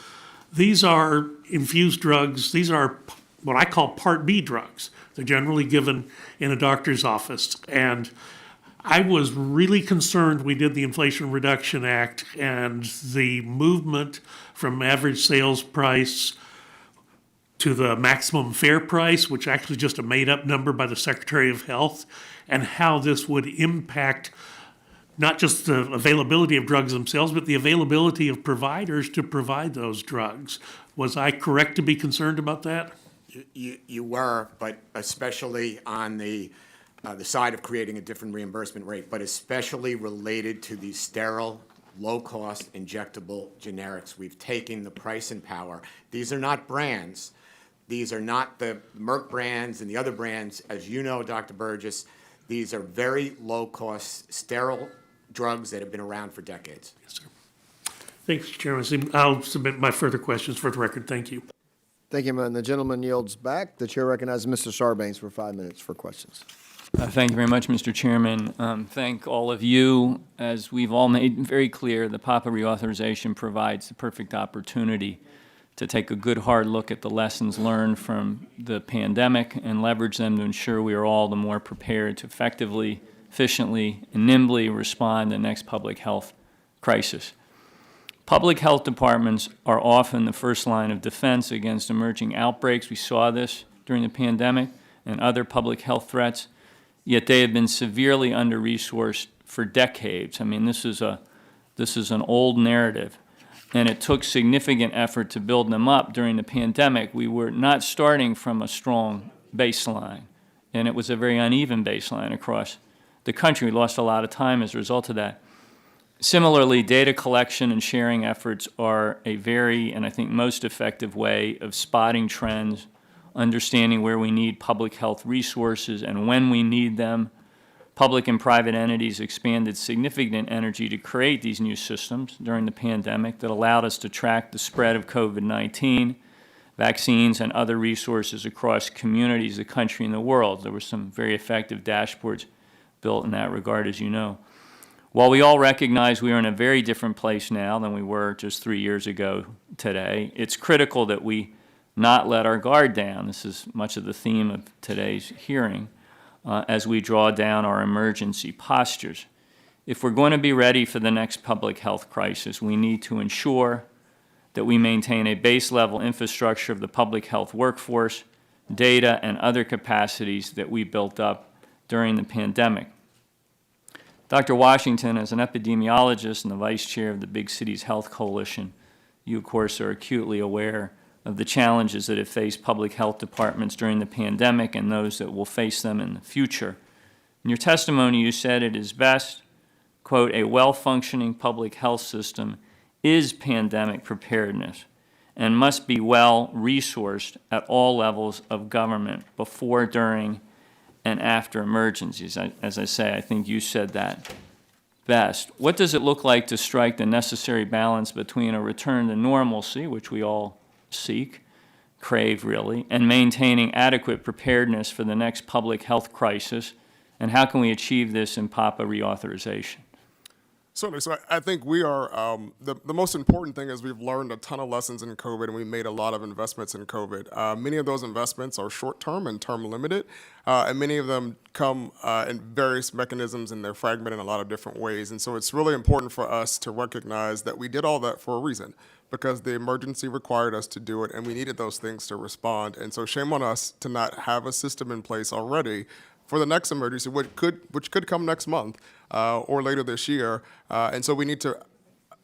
these are infused drugs. These are what I call Part B drugs. They're generally given in a doctor's office. And I was really concerned we did the Inflation Reduction Act and the movement from average sales price to the maximum fair price, which actually just a made-up number by the Secretary of Health, and how this would impact not just the availability of drugs themselves, but the availability of providers to provide those drugs. Was I correct to be concerned about that? You were, but especially on the side of creating a different reimbursement rate, but especially related to these sterile, low-cost, injectable generics. We've taken the price and power. These are not brands. These are not the Merck brands and the other brands. As you know, Dr. Burgess, these are very low-cost, sterile drugs that have been around for decades. Yes, sir. Thanks, Chairman. I'll submit my further questions for the record. Thank you. Thank you, and the gentleman yields back. The chair recognizes Mr. Sarbanes for 5 minutes for questions. Thank you very much, Mr. Chairman. Thank all of you. As we've all made very clear, the PAPA reauthorization provides the perfect opportunity to take a good hard look at the lessons learned from the pandemic and leverage them to ensure we are all the more prepared to effectively, efficiently, and nimbly respond to the next public health crisis. Public health departments are often the first line of defense against emerging outbreaks. We saw this during the pandemic and other public health threats, yet they have been severely under-resourced for decades. I mean, this is an old narrative, and it took significant effort to build them up during the pandemic. We were not starting from a strong baseline, and it was a very uneven baseline across the country. We lost a lot of time as a result of that. Similarly, data collection and sharing efforts are a very, and I think most effective way of spotting trends, understanding where we need public health resources and when we need them. Public and private entities expanded significant energy to create these new systems during the pandemic that allowed us to track the spread of COVID-19, vaccines, and other resources across communities, the country, and the world. There were some very effective dashboards built in that regard, as you know. While we all recognize we are in a very different place now than we were just 3 years ago today, it's critical that we not let our guard down. This is much of the theme of today's hearing as we draw down our emergency postures. If we're going to be ready for the next public health crisis, we need to ensure that we maintain a base level infrastructure of the public health workforce, data, and other capacities that we built up during the pandemic. Dr. Washington, as an epidemiologist and the vice chair of the Big Cities Health Coalition, you, of course, are acutely aware of the challenges that have faced public health departments during the pandemic and those that will face them in the future. In your testimony, you said it is best, quote, a well-functioning public health system is pandemic preparedness and must be well-resourced at all levels of government before, during, and after emergencies. As I say, I think you said that best. What does it look like to strike the necessary balance between a return to normalcy, which we all seek, crave really, and maintaining adequate preparedness for the next public health crisis? And how can we achieve this in PAPA reauthorization? Certainly. So I think we are, the most important thing is we've learned a ton of lessons in COVID, and we made a lot of investments in COVID. Many of those investments are short-term and term-limited, and many of them come in various mechanisms, and they're fragmented in a lot of different ways. And so it's really important for us to recognize that we did all that for a reason, because the emergency required us to do it, and we needed those things to respond. And so shame on us to not have a system in place already for the next emergency, which could come next month or later this year. And so we need to,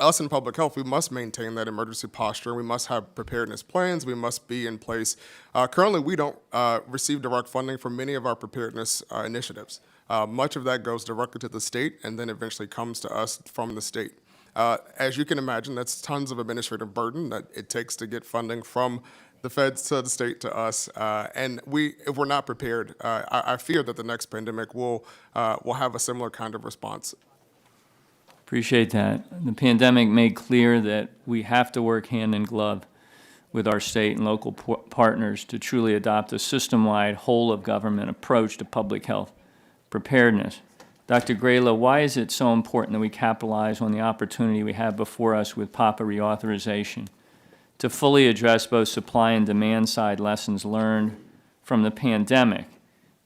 us in public health, we must maintain that emergency posture. We must have preparedness plans. We must be in place. Currently, we don't receive direct funding for many of our preparedness initiatives. Much of that goes directly to the state and then eventually comes to us from the state. As you can imagine, that's tons of administrative burden that it takes to get funding from the feds to the state to us, and if we're not prepared, I fear that the next pandemic will have a similar kind of response. Appreciate that. The pandemic made clear that we have to work hand in glove with our state and local partners to truly adopt a system-wide, whole-of-government approach to public health preparedness. Dr. Grayla, why is it so important that we capitalize on the opportunity we have before us with PAPA reauthorization to fully address both supply and demand side lessons learned from the pandemic?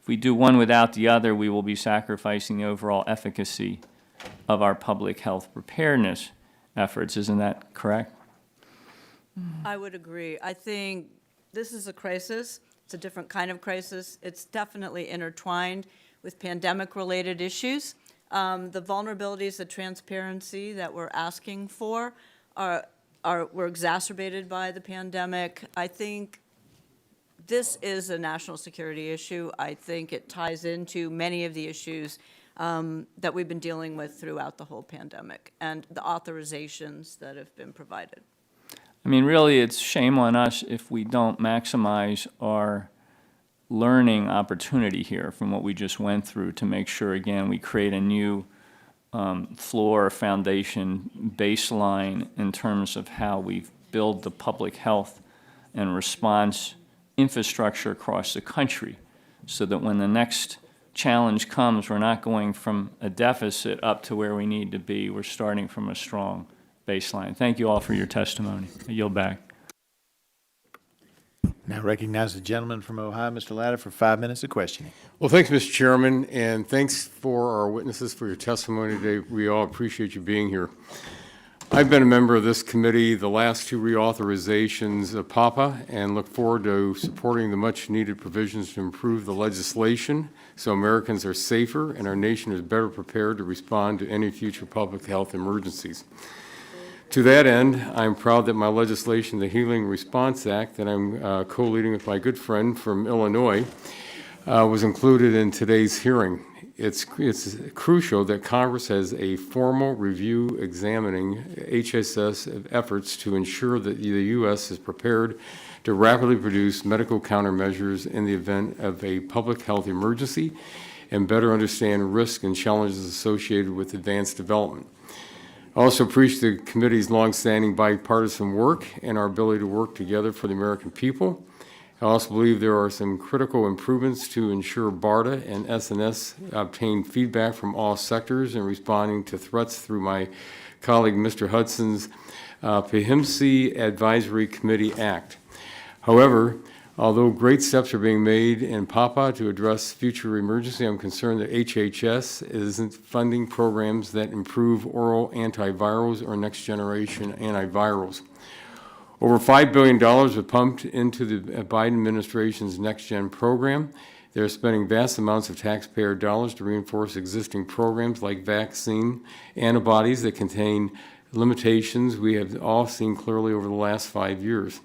If we do one without the other, we will be sacrificing the overall efficacy of our public health preparedness efforts. Isn't that correct? I would agree. I think this is a crisis. It's a different kind of crisis. It's definitely intertwined with pandemic-related issues. The vulnerabilities, the transparency that we're asking for were exacerbated by the pandemic. I think this is a national security issue. I think it ties into many of the issues that we've been dealing with throughout the whole pandemic and the authorizations that have been provided. I mean, really, it's shame on us if we don't maximize our learning opportunity here from what we just went through to make sure, again, we create a new floor, foundation, baseline in terms of how we build the public health and response infrastructure across the country, so that when the next challenge comes, we're not going from a deficit up to where we need to be. We're starting from a strong baseline. Thank you all for your testimony. I yield back. Now recognize the gentleman from Ohio, Mr. Latta, for 5 minutes of questioning. Well, thanks, Mr. Chairman, and thanks for our witnesses for your testimony today. We all appreciate you being here. I've been a member of this committee the last two reauthorizations of PAPA and look forward to supporting the much-needed provisions to improve the legislation so Americans are safer and our nation is better prepared to respond to any future public health emergencies. To that end, I'm proud that my legislation, the Healing Response Act, that I'm co-leading with my good friend from Illinois, was included in today's hearing. It's crucial that Congress has a formal review examining HHS efforts to ensure that the U.S. is prepared to rapidly produce medical countermeasures in the event of a public health emergency and better understand risks and challenges associated with advanced development. I also appreciate the committee's longstanding bipartisan work and our ability to work together for the American people. I also believe there are some critical improvements to ensure BARDA and SNS obtain feedback from all sectors in responding to threats through my colleague Mr. Hudson's PHMSA Advisory Committee Act. However, although great steps are being made in PAPA to address future emergency, I'm concerned that HHS isn't funding programs that improve oral antivirals or next-generation antivirals. Over $5 billion was pumped into the Biden administration's NextGen program. They're spending vast amounts of taxpayer dollars to reinforce existing programs like vaccine antibodies that contain limitations we have all seen clearly over the last 5 years.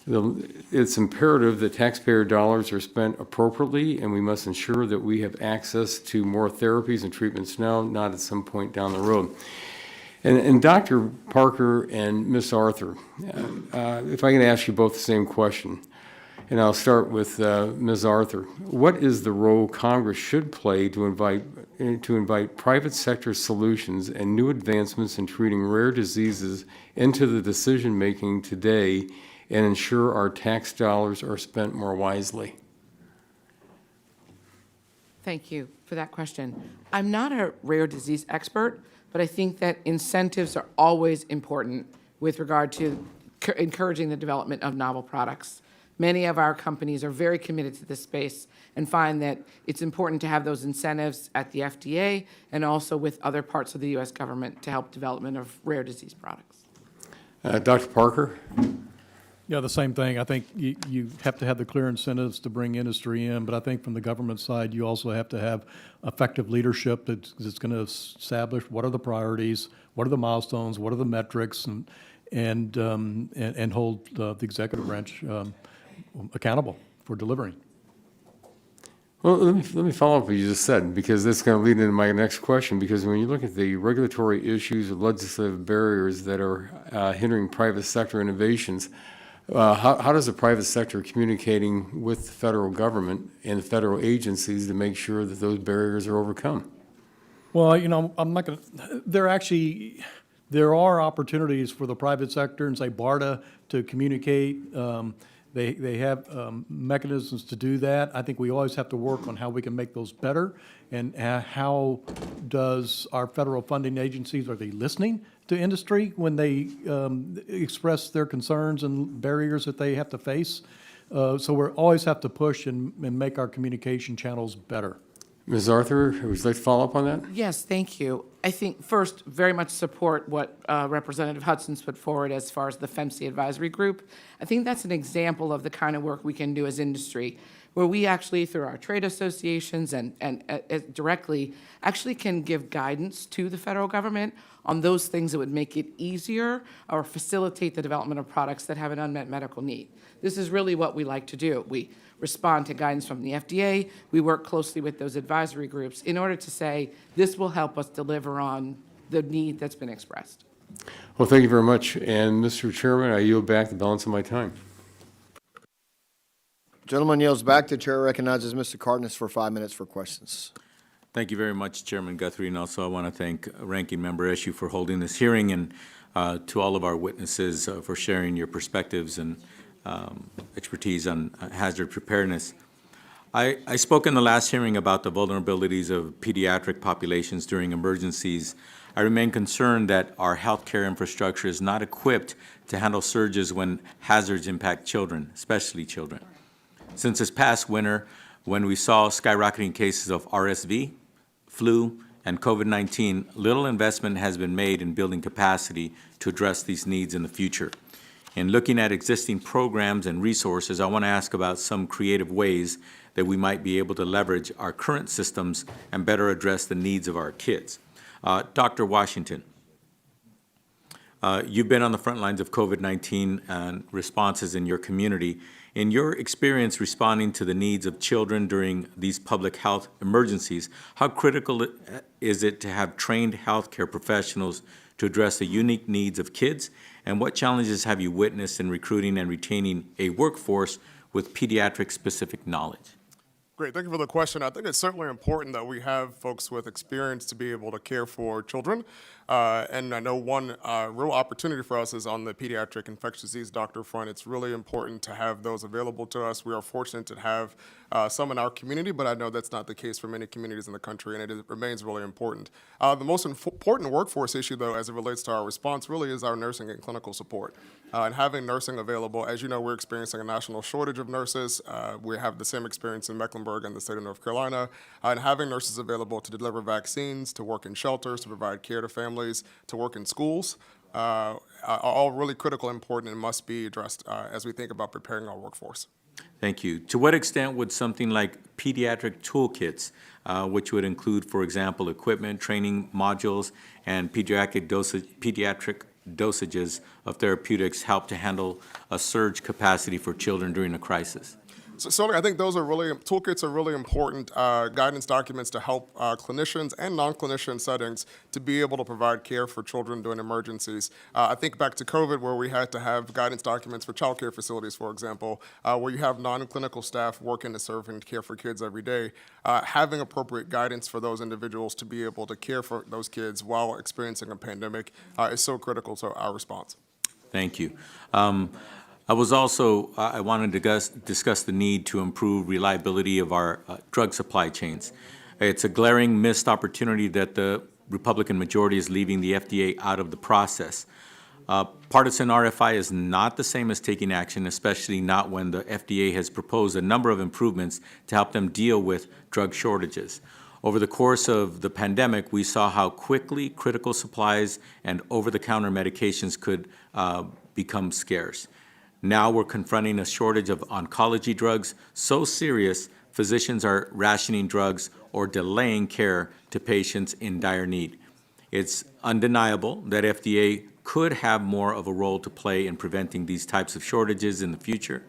It's imperative that taxpayer dollars are spent appropriately, and we must ensure that we have access to more therapies and treatments now, not at some point down the road. And Dr. Parker and Ms. Arthur, if I can ask you both the same question, and I'll start with Ms. Arthur. What is the role Congress should play to invite private sector solutions and new advancements in treating rare diseases into the decision-making today and ensure our tax dollars are spent more wisely? Thank you for that question. I'm not a rare disease expert, but I think that incentives are always important with regard to encouraging the development of novel products. Many of our companies are very committed to this space and find that it's important to have those incentives at the FDA and also with other parts of the U.S. government to help development of rare disease products. Dr. Parker? Yeah, the same thing. I think you have to have the clear incentives to bring industry in, but I think from the government side, you also have to have effective leadership that's going to establish what are the priorities, what are the milestones, what are the metrics, and hold the executive branch accountable for delivering. Well, let me follow up what you just said, because that's going to lead into my next question, because when you look at the regulatory issues or legislative barriers that are hindering private sector innovations, how does the private sector communicating with the federal government and the federal agencies to make sure that those barriers are overcome? Well, I'm not going to, there are opportunities for the private sector and say BARDA to communicate. They have mechanisms to do that. I think we always have to work on how we can make those better, and how does our federal funding agencies, are they listening to industry when they express their concerns and barriers that they have to face? So we always have to push and make our communication channels better. Ms. Arthur, would you like to follow up on that? Yes, thank you. I think first, very much support what Representative Hudson's put forward as far as the PHMSA Advisory Group. I think that's an example of the kind of work we can do as industry, where we actually, through our trade associations and directly, actually can give guidance to the federal government on those things that would make it easier or facilitate the development of products that have an unmet medical need. This is really what we like to do. We respond to guidance from the FDA. We work closely with those advisory groups in order to say, this will help us deliver on the need that's been expressed. Well, thank you very much. And Mr. Chairman, I yield back the balance of my time. Gentleman yields back. The chair recognizes Mr. Cardenas for 5 minutes for questions. Thank you very much, Chairman Guthrie, and also I want to thank Ranking Member Eshoo for holding this hearing, and to all of our witnesses for sharing your perspectives and expertise on hazard preparedness. I spoke in the last hearing about the vulnerabilities of pediatric populations during emergencies. I remain concerned that our healthcare infrastructure is not equipped to handle surges when hazards impact children, especially children. Since this past winter, when we saw skyrocketing cases of RSV, flu, and COVID-19, little investment has been made in building capacity to address these needs in the future. In looking at existing programs and resources, I want to ask about some creative ways that we might be able to leverage our current systems and better address the needs of our kids. Dr. Washington, you've been on the front lines of COVID-19 and responses in your community. In your experience responding to the needs of children during these public health emergencies, how critical is it to have trained healthcare professionals to address the unique needs of kids? And what challenges have you witnessed in recruiting and retaining a workforce with pediatric-specific knowledge? Great, thank you for the question. I think it's certainly important that we have folks with experience to be able to care for children. And I know one real opportunity for us is on the pediatric infectious disease doctor front. It's really important to have those available to us. We are fortunate to have some in our community, but I know that's not the case for many communities in the country, and it remains really important. The most important workforce issue, though, as it relates to our response, really is our nursing and clinical support. And having nursing available, as you know, we're experiencing a national shortage of nurses. We have the same experience in Mecklenburg and the state of North Carolina. And having nurses available to deliver vaccines, to work in shelters, to provide care to families, to work in schools, are all really critical, important, and must be addressed as we think about preparing our workforce. Thank you. To what extent would something like pediatric toolkits, which would include, for example, equipment, training modules, and pediatric dosages of therapeutics help to handle a surge capacity for children during a crisis? So I think those are toolkits are really important guidance documents to help clinicians and non-clinician settings to be able to provide care for children during emergencies. I think back to COVID, where we had to have guidance documents for child care facilities, for example, where you have non-clinical staff working to serve and care for kids every day. Having appropriate guidance for those individuals to be able to care for those kids while experiencing a pandemic is so critical to our response. Thank you. I wanted to discuss the need to improve reliability of our drug supply chains. It's a glaring missed opportunity that the Republican majority is leaving the FDA out of the process. Partisan RFI is not the same as taking action, especially not when the FDA has proposed a number of improvements to help them deal with drug shortages. Over the course of the pandemic, we saw how quickly critical supplies and over-the-counter medications could become scarce. Now we're confronting a shortage of oncology drugs so serious, physicians are rationing drugs or delaying care to patients in dire need. It's undeniable that FDA could have more of a role to play in preventing these types of shortages in the future,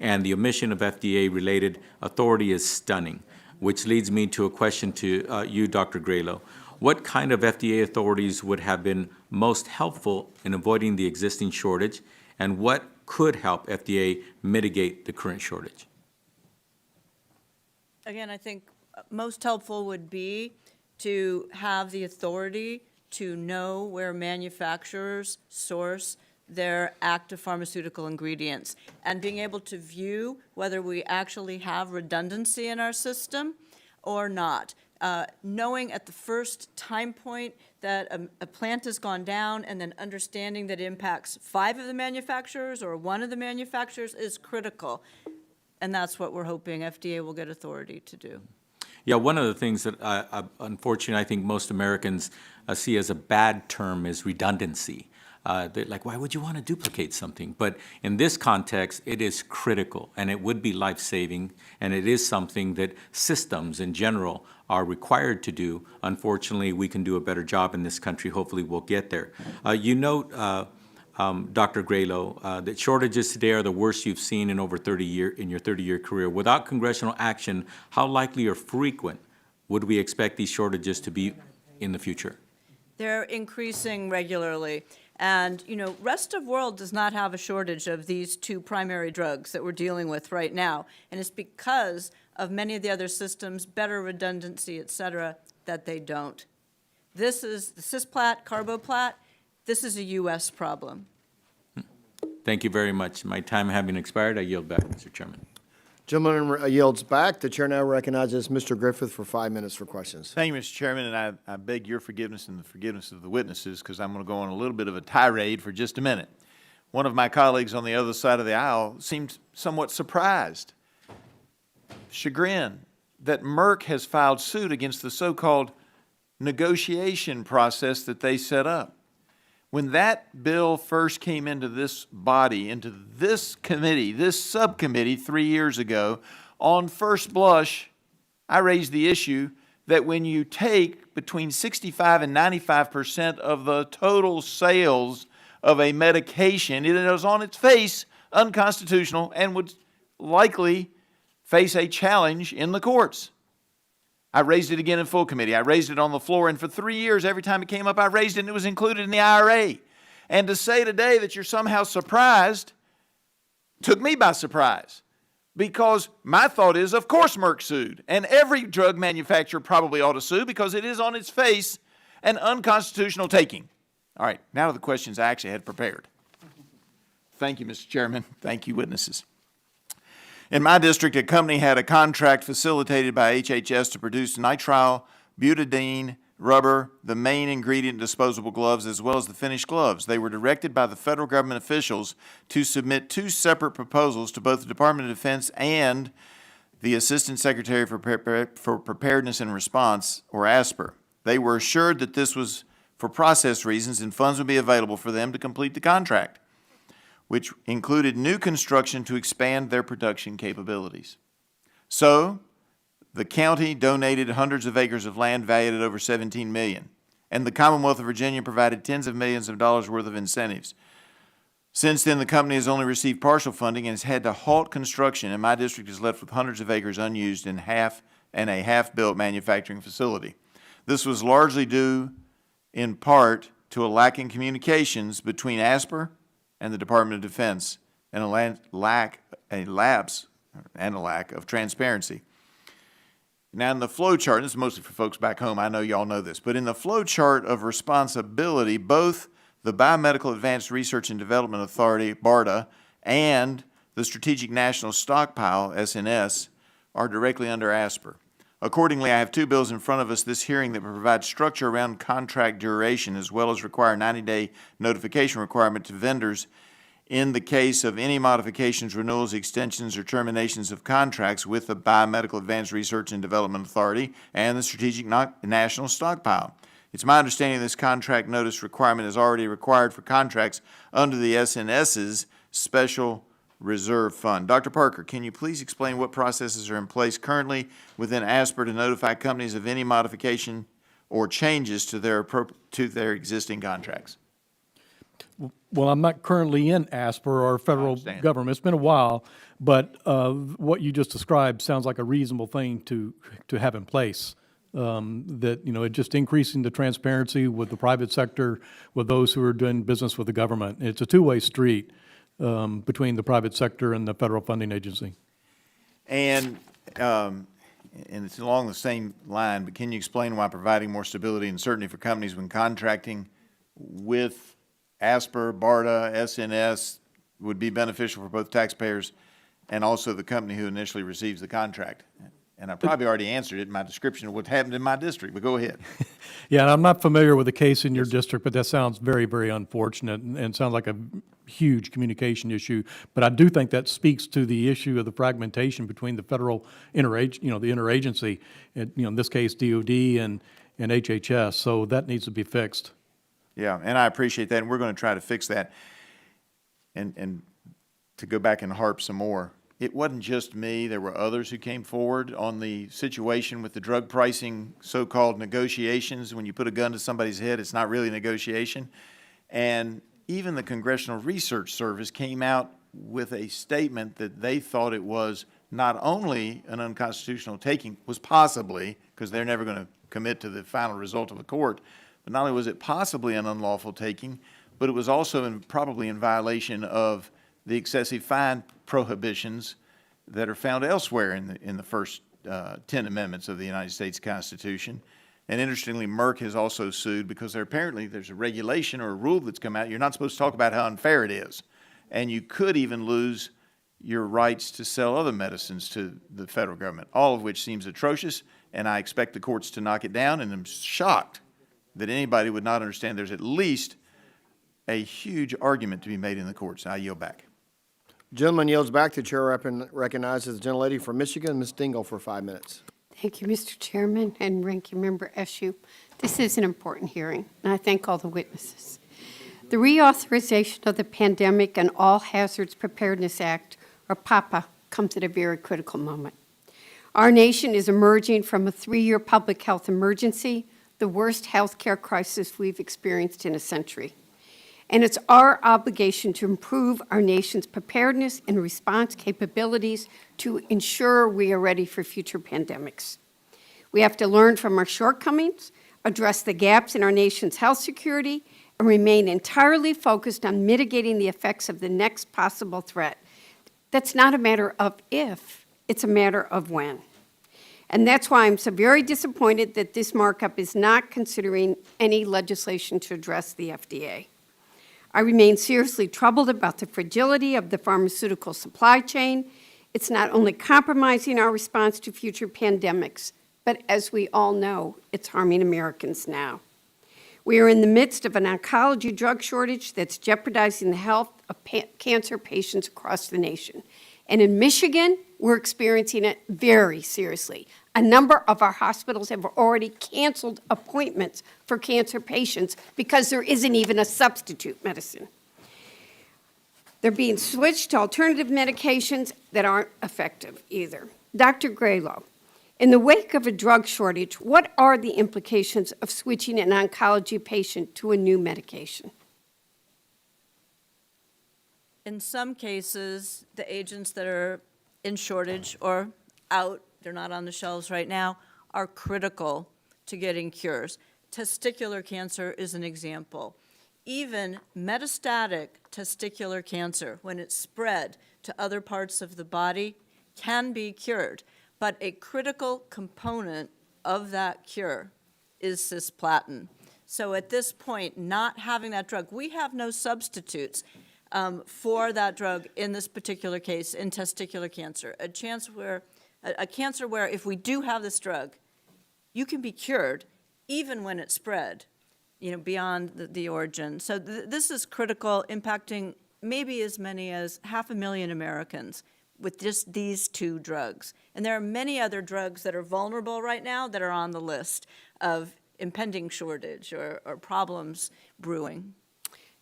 and the omission of FDA-related authority is stunning, which leads me to a question to you, Dr. Graylow. What kind of FDA authorities would have been most helpful in avoiding the existing shortage, and what could help FDA mitigate the current shortage? Again, I think most helpful would be to have the authority to know where manufacturers source their active pharmaceutical ingredients, and being able to view whether we actually have redundancy in our system or not. Knowing at the first time point that a plant has gone down, and then understanding that it impacts 5 of the manufacturers or 1 of the manufacturers is critical. And that's what we're hoping FDA will get authority to do. Yeah, one of the things that unfortunately I think most Americans see as a bad term is redundancy. They're like, why would you want to duplicate something? But in this context, it is critical, and it would be life-saving, and it is something that systems in general are required to do. Unfortunately, we can do a better job in this country. Hopefully, we'll get there. You note, Dr. Graylow, that shortages today are the worst you've seen in over 30 years in your 30-year career. Without congressional action, how likely or frequent would we expect these shortages to be in the future? They're increasing regularly. And, you know, rest of world does not have a shortage of these 2 primary drugs that we're dealing with right now. And it's because of many of the other systems, better redundancy, et cetera, that they don't. This is the cisplat, carboplat. This is a U.S. problem. Thank you very much. My time having expired, I yield back, Mr. Chairman. Gentleman yields back. The chair now recognizes Mr. Griffith for 5 minutes for questions. Thank you, Mr. Chairman, and I beg your forgiveness and the forgiveness of the witnesses, because I'm going to go on a little bit of a tirade for just a minute. One of my colleagues on the other side of the aisle seemed somewhat surprised, chagrined, that Merck has filed suit against the so-called negotiation process that they set up. When that bill first came into this body, into this committee, this subcommittee 3 years ago, on first blush, I raised the issue that when you take between 65 and 95% of the total sales of a medication, it is on its face unconstitutional and would likely face a challenge in the courts. I raised it again in full committee. I raised it on the floor, and for 3 years, every time it came up, I raised it, and it was included in the IRA. And to say today that you're somehow surprised took me by surprise, because my thought is, of course Merck sued, and every drug manufacturer probably ought to sue because it is on its face an unconstitutional taking. All right, now to the questions I actually had prepared. Thank you, Mr. Chairman. Thank you, witnesses. In my district, a company had a contract facilitated by HHS to produce nitrile butadiene rubber, the main ingredient in disposable gloves, as well as the finished gloves. They were directed by the federal government officials to submit 2 separate proposals to both the Department of Defense and the Assistant Secretary for Preparedness and Response, or ASPR. They were assured that this was for process reasons and funds would be available for them to complete the contract, which included new construction to expand their production capabilities. So, the county donated hundreds of acres of land valued at over $17 million, and the Commonwealth of Virginia provided tens of millions of dollars worth of incentives. Since then, the company has only received partial funding and has had to halt construction, and my district is left with hundreds of acres unused and a half-built manufacturing facility. This was largely due, in part, to a lack in communications between ASPR and the Department of Defense, and a lack of transparency. Now, in the flow chart, this is mostly for folks back home, I know y'all know this, but in the flow chart of responsibility, both the Biomedical Advanced Research and Development Authority, BARDA, and the Strategic National Stockpile, SNS, are directly under ASPR. Accordingly, I have 2 bills in front of us this hearing that provide structure around contract duration, as well as require a 90-day notification requirement to vendors in the case of any modifications, renewals, extensions, or terminations of contracts with the Biomedical Advanced Research and Development Authority and the Strategic National Stockpile. It's my understanding this contract notice requirement is already required for contracts under the SNS's Special Reserve Fund. Dr. Parker, can you please explain what processes are in place currently within ASPR to notify companies of any modification or changes to their existing contracts? Well, I'm not currently in ASPR or federal government. It's been a while, but what you just described sounds like a reasonable thing to have in place. That, it just increasing the transparency with the private sector, with those who are doing business with the government. It's a two-way street between the private sector and the federal funding agency. And it's along the same line, but can you explain why providing more stability and certainty for companies when contracting with ASPR, BARDA, SNS would be beneficial for both taxpayers and also the company who initially receives the contract? And I probably already answered it in my description of what happened in my district, but go ahead. Yeah, and I'm not familiar with the case in your district, but that sounds very, very unfortunate and sounds like a huge communication issue. But I do think that speaks to the issue of the fragmentation between the federal the interagency, in this case DOD and HHS. So that needs to be fixed. Yeah, and I appreciate that, and we're going to try to fix that. And to go back and harp some more, it wasn't just me. There were others who came forward on the situation with the drug pricing so-called negotiations. When you put a gun to somebody's head, it's not really a negotiation. And even the Congressional Research Service came out with a statement that they thought it was not only an unconstitutional taking, was possibly, because they're never going to commit to the final result of the court, but not only was it possibly an unlawful taking, but it was also probably in violation of the excessive fine prohibitions that are found elsewhere in the First 10 amendments of the United States Constitution. And interestingly, Merck has also sued because there's a regulation or a rule that's come out. You're not supposed to talk about how unfair it is. And you could even lose your rights to sell other medicines to the federal government, all of which seems atrocious. And I expect the courts to knock it down. And I'm shocked that anybody would not understand there's at least a huge argument to be made in the courts. I yield back. Gentleman yields back. The chair recognizes the gentlelady from Michigan, Ms. Dingell, for 5 minutes. Thank you, Mr. Chairman and Ranking Member Eshoo. This is an important hearing, and I thank all the witnesses. The reauthorization of the Pandemic and All Hazards Preparedness Act, or PAPA, comes at a very critical moment. Our nation is emerging from a 3-year public health emergency, the worst health care crisis we've experienced in a century. And it's our obligation to improve our nation's preparedness and response capabilities to ensure we are ready for future pandemics. We have to learn from our shortcomings, address the gaps in our nation's health security, and remain entirely focused on mitigating the effects of the next possible threat. That's not a matter of if, it's a matter of when. And that's why I'm so very disappointed that this markup is not considering any legislation to address the FDA. I remain seriously troubled about the fragility of the pharmaceutical supply chain. It's not only compromising our response to future pandemics, but as we all know, it's harming Americans now. We are in the midst of an oncology drug shortage that's jeopardizing the health of cancer patients across the nation. And in Michigan, we're experiencing it very seriously. A number of our hospitals have already canceled appointments for cancer patients because there isn't even a substitute medicine. They're being switched to alternative medications that aren't effective either. Dr. Graylow, in the wake of a drug shortage, what are the implications of switching an oncology patient to a new medication? In some cases, the agents that are in shortage or out, they're not on the shelves right now, are critical to getting cures. Testicular cancer is an example. Even metastatic testicular cancer, when it's spread to other parts of the body, can be cured. But a critical component of that cure is cisplatin. So at this point, not having that drug, we have no substitutes for that drug in this particular case, in testicular cancer. A cancer where if we do have this drug, you can be cured even when it's spread, beyond the origin. So this is critical, impacting maybe as many as 500,000 Americans with just these 2 drugs. And there are many other drugs that are vulnerable right now that are on the list of impending shortage or problems brewing.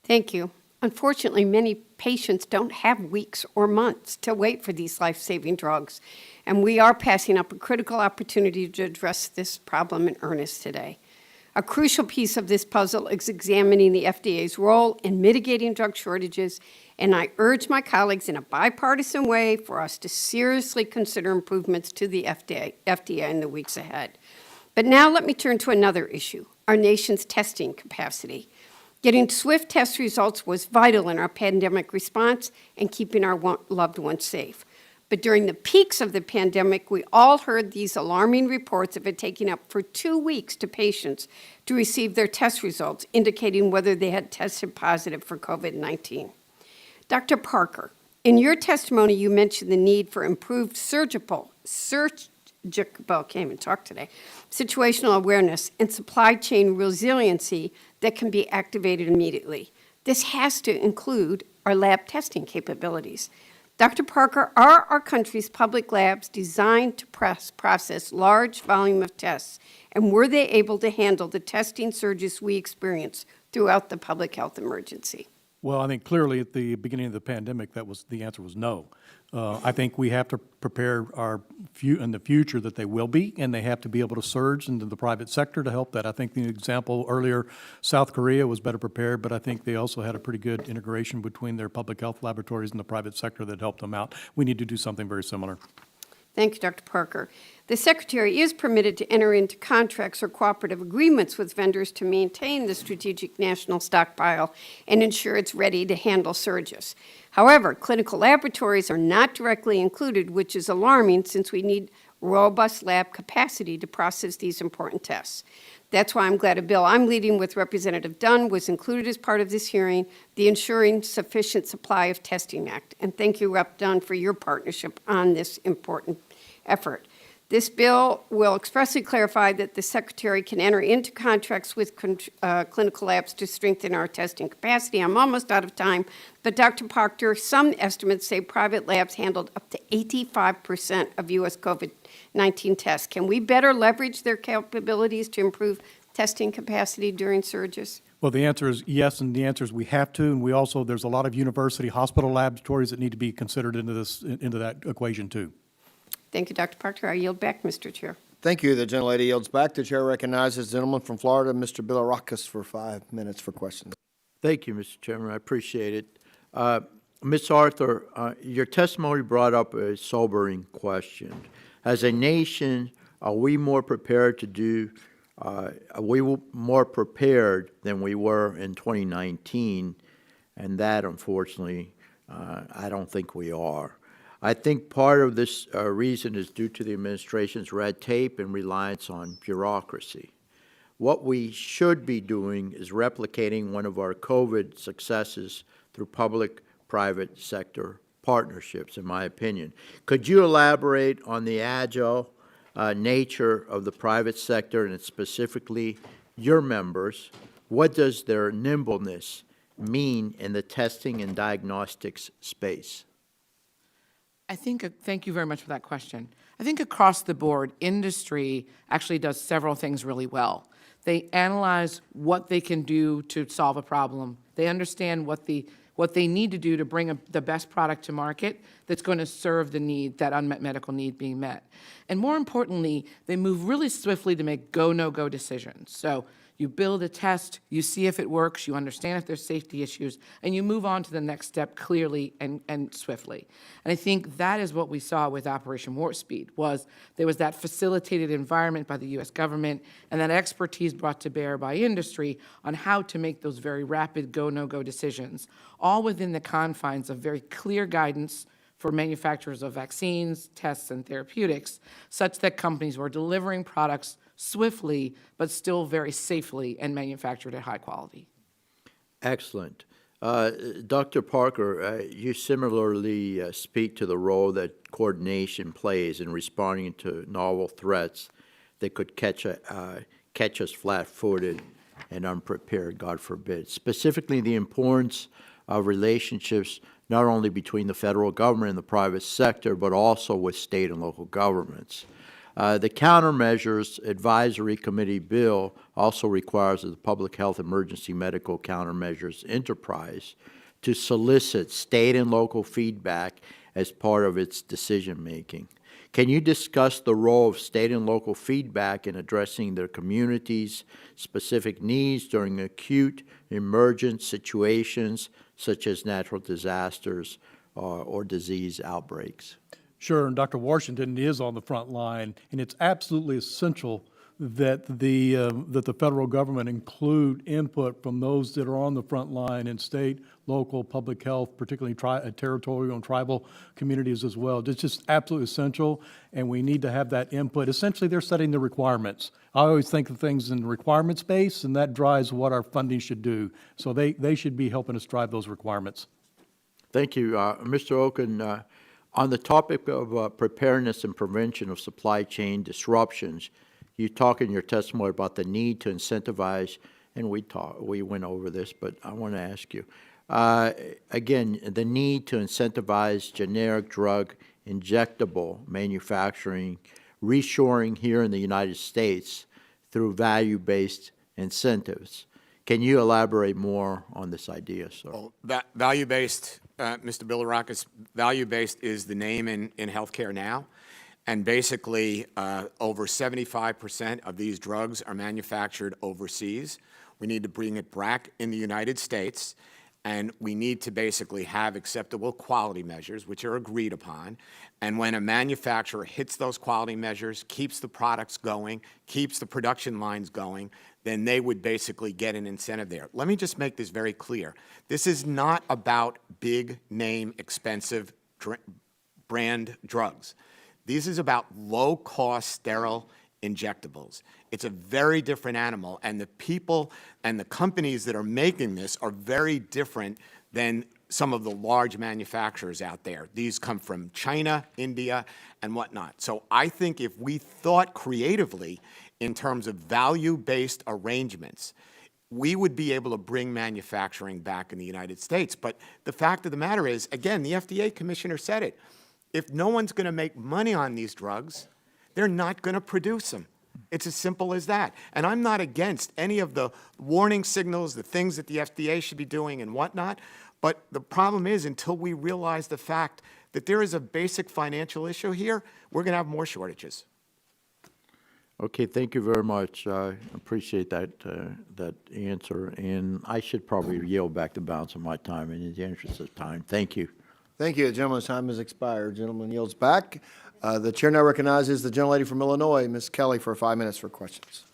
Thank you. Unfortunately, many patients don't have weeks or months to wait for these life-saving drugs, and we are passing up a critical opportunity to address this problem in earnest today. A crucial piece of this puzzle is examining the FDA's role in mitigating drug shortages, and I urge my colleagues in a bipartisan way for us to seriously consider improvements to the FDA in the weeks ahead. But now let me turn to another issue, our nation's testing capacity. Getting swift test results was vital in our pandemic response and keeping our loved ones safe. But during the peaks of the pandemic, we all heard these alarming reports of it taking up for 2 weeks to patients to receive their test results, indicating whether they had tested positive for COVID-19. Dr. Parker, in your testimony, you mentioned the need for improved situational awareness and supply chain resiliency that can be activated immediately. This has to include our lab testing capabilities. Dr. Parker, are our country's public labs designed to process large volume of tests, and were they able to handle the testing surges we experienced throughout the public health emergency? Well, I think clearly at the beginning of the pandemic, the answer was no. I think we have to prepare in the future that they will be, and they have to be able to surge into the private sector to help that. I think the example earlier, South Korea was better prepared, but I think they also had a pretty good integration between their public health laboratories and the private sector that helped them out. We need to do something very similar. Thank you, Dr. Parker. The Secretary is permitted to enter into contracts or cooperative agreements with vendors to maintain the strategic national stockpile and ensure it's ready to handle surges. However, clinical laboratories are not directly included, which is alarming since we need robust lab capacity to process these important tests. That's why I'm glad a bill I'm leading with Representative Dunn was included as part of this hearing, the Ensuring Sufficient Supply of Testing Act. And thank you, Rep. Dunn, for your partnership on this important effort. This bill will expressly clarify that the Secretary can enter into contracts with clinical labs to strengthen our testing capacity. I'm almost out of time, but Dr. Proctor, some estimates say private labs handled up to 85% of U.S. COVID-19 tests. Can we better leverage their capabilities to improve testing capacity during surges? Well, the answer is yes, and the answer is we have to, and we also, there's a lot of university hospital laboratories that need to be considered into that equation too. Thank you, Dr. Proctor. I yield back, Mr. Chair. Thank you. The gentlelady yields back. The chair recognizes the gentleman from Florida, Mr. Bilirakis, for 5 minutes for questions. Thank you, Mr. Chairman. I appreciate it. Ms. Arthur, your testimony brought up a sobering question. As a nation, are we more prepared more prepared than we were in 2019? And that, unfortunately, I don't think we are. I think part of this reason is due to the administration's red tape and reliance on bureaucracy. What we should be doing is replicating one of our COVID successes through public-private sector partnerships, in my opinion. Could you elaborate on the agile nature of the private sector and specifically your members? What does their nimbleness mean in the testing and diagnostics space? Thank you very much for that question. I think across the board, industry actually does several things really well. They analyze what they can do to solve a problem. They understand what they need to do to bring the best product to market that's going to serve the need, that unmet medical need being met. And more importantly, they move really swiftly to make go, no-go decisions. So you build a test, you see if it works, you understand if there's safety issues, and you move on to the next step clearly and swiftly. And I think that is what we saw with Operation Warp Speed, was there was that facilitated environment by the U.S. government and that expertise brought to bear by industry on how to make those very rapid go, no-go decisions, all within the confines of very clear guidance for manufacturers of vaccines, tests, and therapeutics, such that companies were delivering products swiftly, but still very safely and manufactured at high quality. Excellent. Dr. Parker, you similarly speak to the role that coordination plays in responding to novel threats that could catch us flat-footed and unprepared, God forbid. Specifically, the importance of relationships not only between the federal government and the private sector, but also with state and local governments. The Countermeasures Advisory Committee bill also requires the Public Health Emergency Medical Countermeasures Enterprise to solicit state and local feedback as part of its decision-making. Can you discuss the role of state and local feedback in addressing their communities' specific needs during acute emergent situations such as natural disasters or disease outbreaks? Sure, and Dr. Washington is on the front line, and it's absolutely essential that the federal government include input from those that are on the front line in state, local, public health, particularly territorial and tribal communities as well. It's just absolutely essential, and we need to have that input. Essentially, they're setting the requirements. I always think of things in requirement space, and that drives what our funding should do. So they should be helping us drive those requirements. Thank you. Mr. Oken, on the topic of preparedness and prevention of supply chain disruptions, you talk in your testimony about the need to incentivize, and we went over this, but I want to ask you, again, the need to incentivize generic drug injectable manufacturing, reshoring here in the United States through value-based incentives. Can you elaborate more on this idea, sir? Well, value-based, Mr. Bilirakis, value-based is the name in healthcare now. And basically, over 75% of these drugs are manufactured overseas. We need to bring it back in the United States, and we need to basically have acceptable quality measures, which are agreed upon. And when a manufacturer hits those quality measures, keeps the products going, keeps the production lines going, then they would basically get an incentive there. Let me just make this very clear. This is not about big name, expensive brand drugs. This is about low-cost, sterile injectables. It's a very different animal, and the people and the companies that are making this are very different than some of the large manufacturers out there. These come from China, India, and whatnot. So I think if we thought creatively in terms of value-based arrangements, we would be able to bring manufacturing back in the United States. But the fact of the matter is, again, the FDA commissioner said it, if no one's going to make money on these drugs, they're not going to produce them. It's as simple as that. And I'm not against any of the warning signals, the things that the FDA should be doing and whatnot. But the problem is, until we realize the fact that there is a basic financial issue here, we're going to have more shortages. Okay, thank you very much. I appreciate that answer, and I should probably yield back the balance of my time in the interest of time. Thank you. Thank you. The gentleman's time has expired. Gentleman yields back. The chair now recognizes the gentlelady from Illinois, Ms. Kelly, for 5 minutes for questions.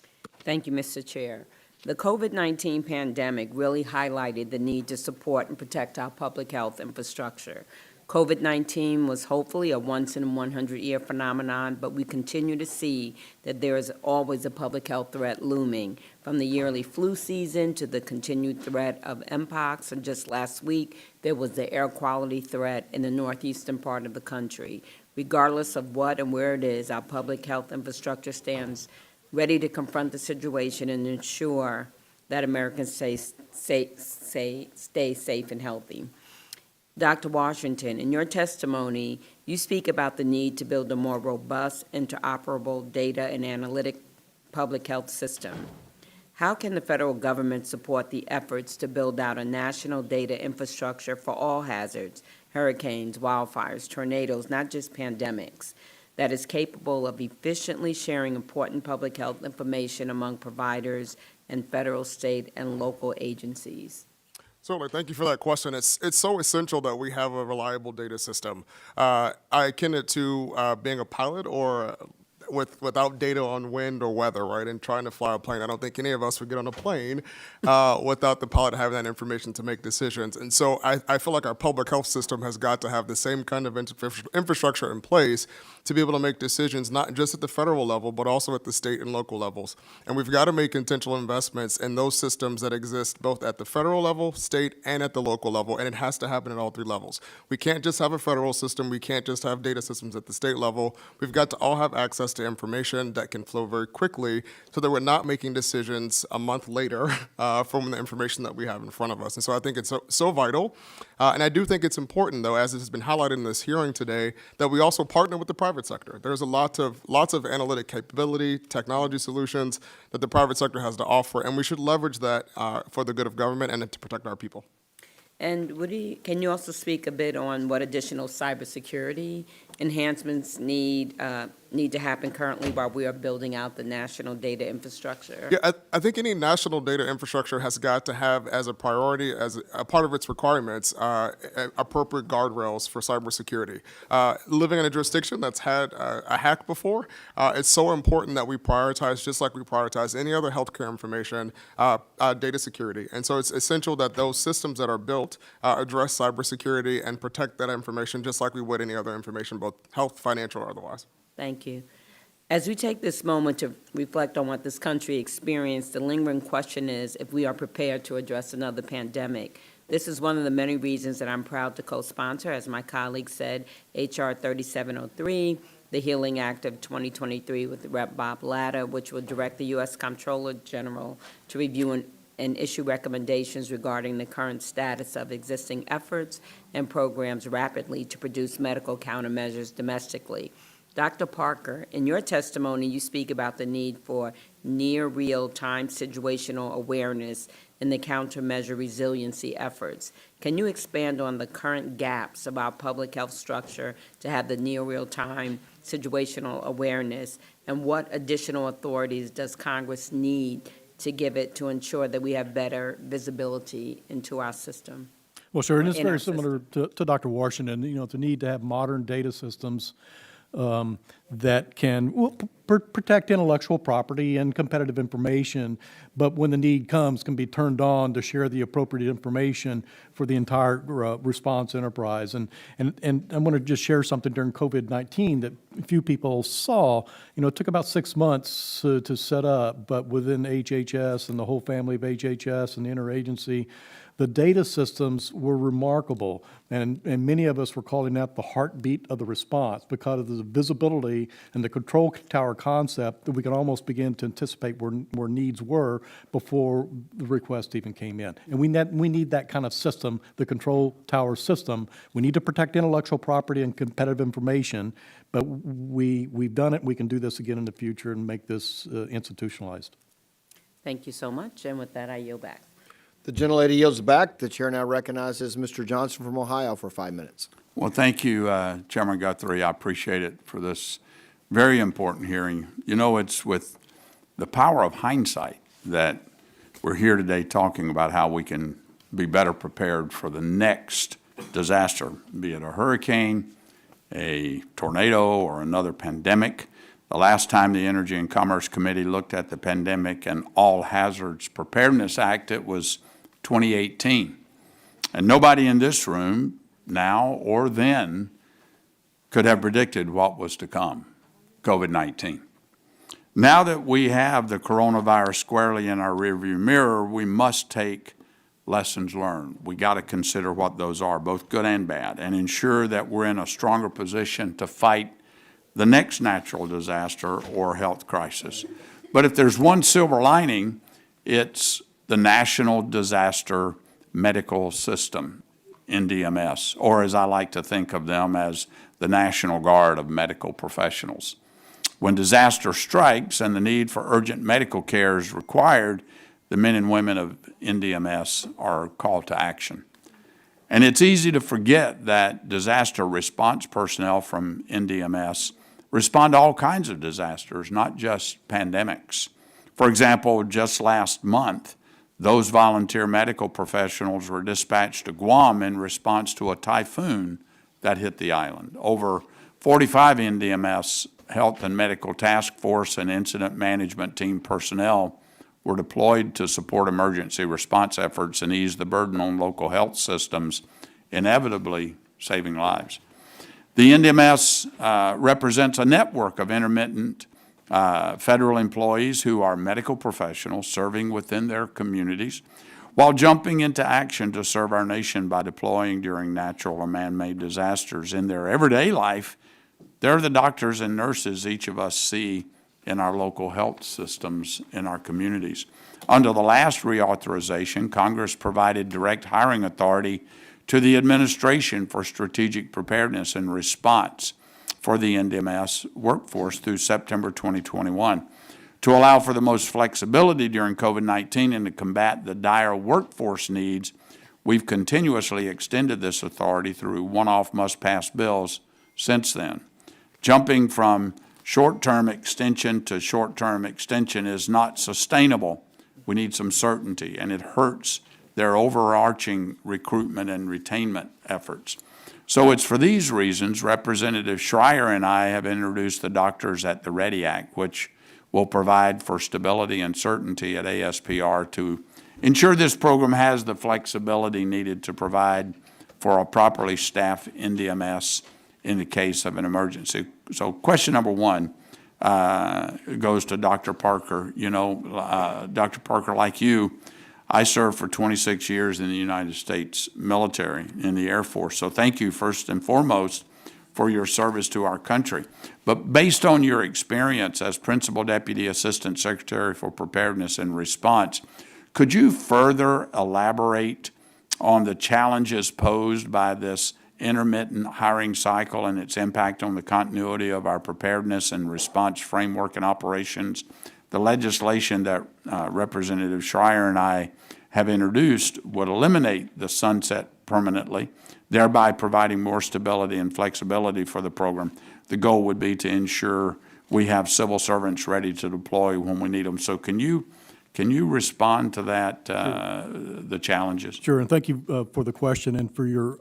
Thank you, Mr. Chair. The COVID-19 pandemic really highlighted the need to support and protect our public health infrastructure. COVID-19 was hopefully a once-in-a-100-year phenomenon, but we continue to see that there is always a public health threat looming, from the yearly flu season to the continued threat of mpox, and just last week, there was the air quality threat in the northeastern part of the country. Regardless of what and where it is, our public health infrastructure stands ready to confront the situation and ensure that Americans stay safe and healthy. Dr. Washington, in your testimony, you speak about the need to build a more robust, interoperable data and analytic public health system. How can the federal government support the efforts to build out a national data infrastructure for all hazards, hurricanes, wildfires, tornadoes, not just pandemics, that is capable of efficiently sharing important public health information among providers and federal, state, and local agencies? Certainly, thank you for that question. It's so essential that we have a reliable data system. I akin it to being a pilot or without data on wind or weather, right, and trying to fly a plane. I don't think any of us would get on a plane without the pilot having that information to make decisions. And so I feel like our public health system has got to have the same kind of infrastructure in place to be able to make decisions, not just at the federal level, but also at the state and local levels. And we've got to make intentional investments in those systems that exist both at the federal level, state, and at the local level, and it has to happen at all three levels. We can't just have a federal system. We can't just have data systems at the state level. We've got to all have access to information that can flow very quickly so that we're not making decisions a month later from the information that we have in front of us. And so I think it's so vital. And I do think it's important, though, as it has been highlighted in this hearing today, that we also partner with the private sector. There's lots of analytic capability, technology solutions that the private sector has to offer, and we should leverage that for the good of government and to protect our people. And can you also speak a bit on what additional cybersecurity enhancements need to happen currently while we are building out the national data infrastructure? Yeah, I think any national data infrastructure has got to have as a priority, as a part of its requirements, appropriate guardrails for cybersecurity. Living in a jurisdiction that's had a hack before, it's so important that we prioritize, just like we prioritize any other healthcare information, data security. And so it's essential that those systems that are built address cybersecurity and protect that information just like we would any other information, both health, financial, or otherwise. Thank you. As we take this moment to reflect on what this country experienced, the lingering question is if we are prepared to address another pandemic. This is one of the many reasons that I'm proud to co-sponsor, as my colleague said, H.R. 3703, the Healing Act of 2023 with Rep. Bob Latta, which will direct the U.S. Comptroller General to review and issue recommendations regarding the current status of existing efforts and programs rapidly to produce medical countermeasures domestically. Dr. Parker, in your testimony, you speak about the need for near real-time situational awareness in the countermeasure resiliency efforts. Can you expand on the current gaps of our public health structure to have the near real-time situational awareness, and what additional authorities does Congress need to give it to ensure that we have better visibility into our system? Well, sure, and it's very similar to Dr. Washington, the need to have modern data systems that can protect intellectual property and competitive information, but when the need comes, can be turned on to share the appropriate information for the entire response enterprise. And I want to just share something during COVID-19 that few people saw. It took about 6 months to set up, but within HHS and the whole family of HHS and the interagency, the data systems were remarkable, and many of us were calling that the heartbeat of the response because of the visibility and the control tower concept that we can almost begin to anticipate where needs were before the request even came in. And we need that kind of system, the control tower system. We need to protect intellectual property and competitive information, but we've done it. We can do this again in the future and make this institutionalized. Thank you so much, and with that, I yield back. The gentlelady yields back. The chair now recognizes Mr. Johnson from Ohio for 5 minutes. Well, thank you, Chairman Guthrie. I appreciate it for this very important hearing. It's with the power of hindsight that we're here today talking about how we can be better prepared for the next disaster, be it a hurricane, a tornado, or another pandemic. The last time the Energy and Commerce Committee looked at the Pandemic and All Hazards Preparedness Act, it was 2018. And nobody in this room now or then could have predicted what was to come, COVID-19. Now that we have the coronavirus squarely in our rearview mirror, we must take lessons learned. We got to consider what those are, both good and bad, and ensure that we're in a stronger position to fight the next natural disaster or health crisis. But if there's one silver lining, it's the National Disaster Medical System, NDMS, or as I like to think of them as the National Guard of medical professionals. When disaster strikes and the need for urgent medical care is required, the men and women of NDMS are called to action. And it's easy to forget that disaster response personnel from NDMS respond to all kinds of disasters, not just pandemics. For example, just last month, those volunteer medical professionals were dispatched to Guam in response to a typhoon that hit the island. Over 45 NDMS Health and Medical Task Force and Incident Management Team personnel were deployed to support emergency response efforts and ease the burden on local health systems, inevitably saving lives. The NDMS represents a network of intermittent federal employees who are medical professionals serving within their communities while jumping into action to serve our nation by deploying during natural or man-made disasters. In their everyday life, they're the doctors and nurses each of us see in our local health systems in our communities. Under the last reauthorization, Congress provided direct hiring authority to the Administration for Strategic Preparedness and Response for the NDMS workforce through September 2021. To allow for the most flexibility during COVID-19 and to combat the dire workforce needs, we've continuously extended this authority through one-off must-pass bills since then. Jumping from short-term extension to short-term extension is not sustainable. We need some certainty, and it hurts their overarching recruitment and retainment efforts. So it's for these reasons Representative Schreier and I have introduced the Doctors at the Ready Act, which will provide for stability and certainty at ASPR to ensure this program has the flexibility needed to provide for a properly staffed NDMS in the case of an emergency. So question number one goes to Dr. Parker. Dr. Parker, like you, I served for 26 years in the United States military, in the Air Force. So thank you first and foremost for your service to our country. But based on your experience as Principal Deputy Assistant Secretary for Preparedness and Response, could you further elaborate on the challenges posed by this intermittent hiring cycle and its impact on the continuity of our preparedness and response framework and operations? The legislation that Representative Schreier and I have introduced would eliminate the sunset permanently, thereby providing more stability and flexibility for the program. The goal would be to ensure we have civil servants ready to deploy when we need them. So can you Can you respond to that, the challenges? Sure, and thank you for the question and for your,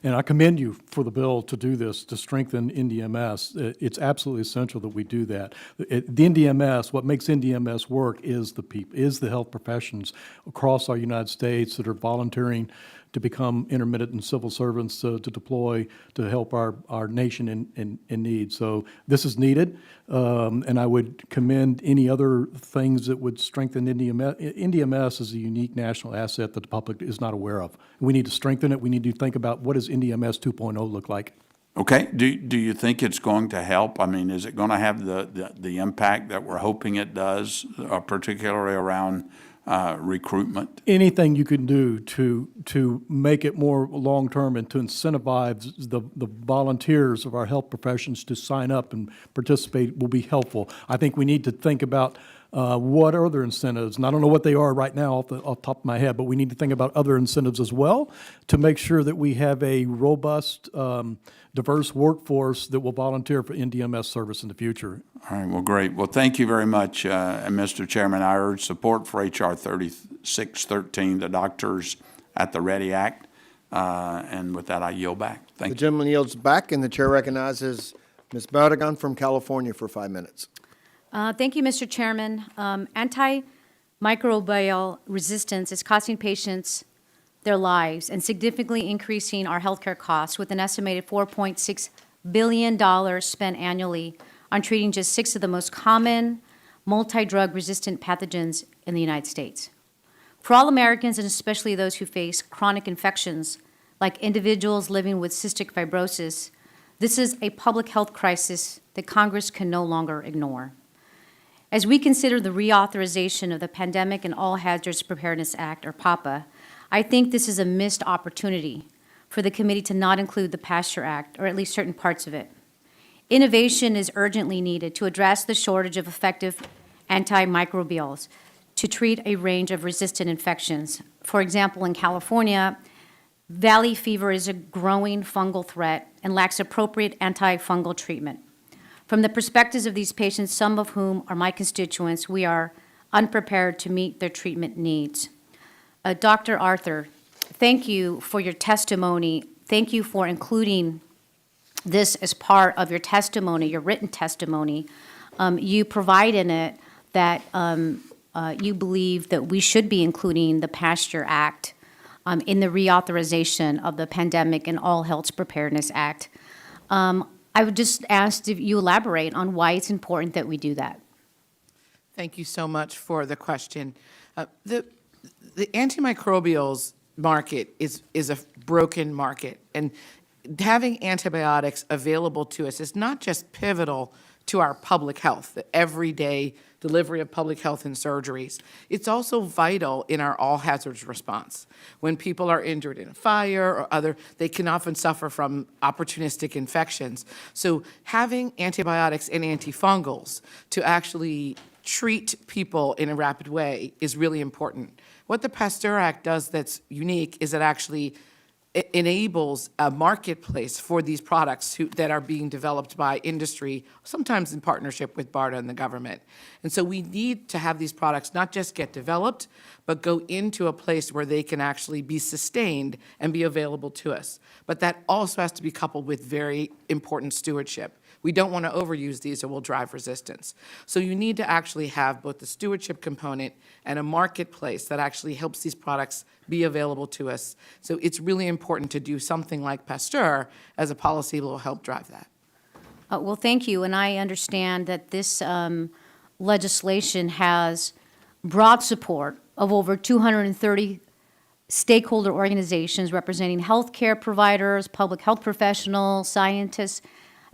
and I commend you for the bill to do this, to strengthen NDMS. It's absolutely essential that we do that. The NDMS, what makes NDMS work is the health professions across our United States that are volunteering to become intermittent and civil servants to deploy to help our nation in need. So this is needed, and I would commend any other things that would strengthen NDMS. NDMS is a unique national asset that the public is not aware of. We need to strengthen it. We need to think about what does NDMS 2.0 look like. Okay, do you think it's going to help? I mean, is it going to have the impact that we're hoping it does, particularly around recruitment? Anything you can do to make it more long-term and to incentivize the volunteers of our health professions to sign up and participate will be helpful. I think we need to think about what are other incentives, and I don't know what they are right now off the top of my head, but we need to think about other incentives as well to make sure that we have a robust, diverse workforce that will volunteer for NDMS service in the future. All right, well, great. Well, thank you very much, and Mr. Chairman. I urge support for H.R. 3613, the Doctors at the Ready Act, and with that, I yield back. Thank The you. gentleman yields back, and the chair recognizes Ms. Barragan from California for 5 minutes. Thank you, Mr. Chairman. Antimicrobial resistance is costing patients their lives and significantly increasing our healthcare costs, with an estimated $4.6 billion spent annually on treating just 6 of the most common multi-drug resistant pathogens in the United States. For all Americans, and especially those who face chronic infections, like individuals living with cystic fibrosis, this is a public health crisis that Congress can no longer ignore. As we consider the reauthorization of the Pandemic and All Hazards Preparedness Act, or PAPA, I think this is a missed opportunity for the committee to not include the Pasture Act, or at least certain parts of it. Innovation is urgently needed to address the shortage of effective antimicrobials to treat a range of resistant infections. For example, in California, valley fever is a growing fungal threat and lacks appropriate antifungal treatment. From the perspectives of these patients, some of whom are my constituents, we are unprepared to meet their treatment needs. Dr. Arthur, thank you for your testimony. Thank you for including this as part of your testimony, your written testimony. You provide in it that you believe that we should be including the Pasture Act in the reauthorization of the Pandemic and All Health Preparedness Act. I would just ask if you elaborate on why it's important that we do that. Thank you so much for the question. The antimicrobials market is a broken market, and having antibiotics available to us is not just pivotal to our public health, the everyday delivery of public health and surgeries. It's also vital in our all hazards response. When people are injured in a fire or other, they can often suffer from opportunistic infections. So having antibiotics and antifungals to actually treat people in a rapid way is really important. What the Pasteur Act does that's unique is it actually enables a marketplace for these products that are being developed by industry, sometimes in partnership with BARDA and the government. And so we need to have these products not just get developed, but go into a place where they can actually be sustained and be available to us. But that also has to be coupled with very important stewardship. We don't want to overuse these or we'll drive resistance. So you need to actually have both the stewardship component and a marketplace that actually helps these products be available to us. So it's really important to do something like Pasteur as a policy that will help drive that. Well, thank you, and I understand that this legislation has broad support of over 230 stakeholder organizations representing healthcare providers, public health professionals, scientists,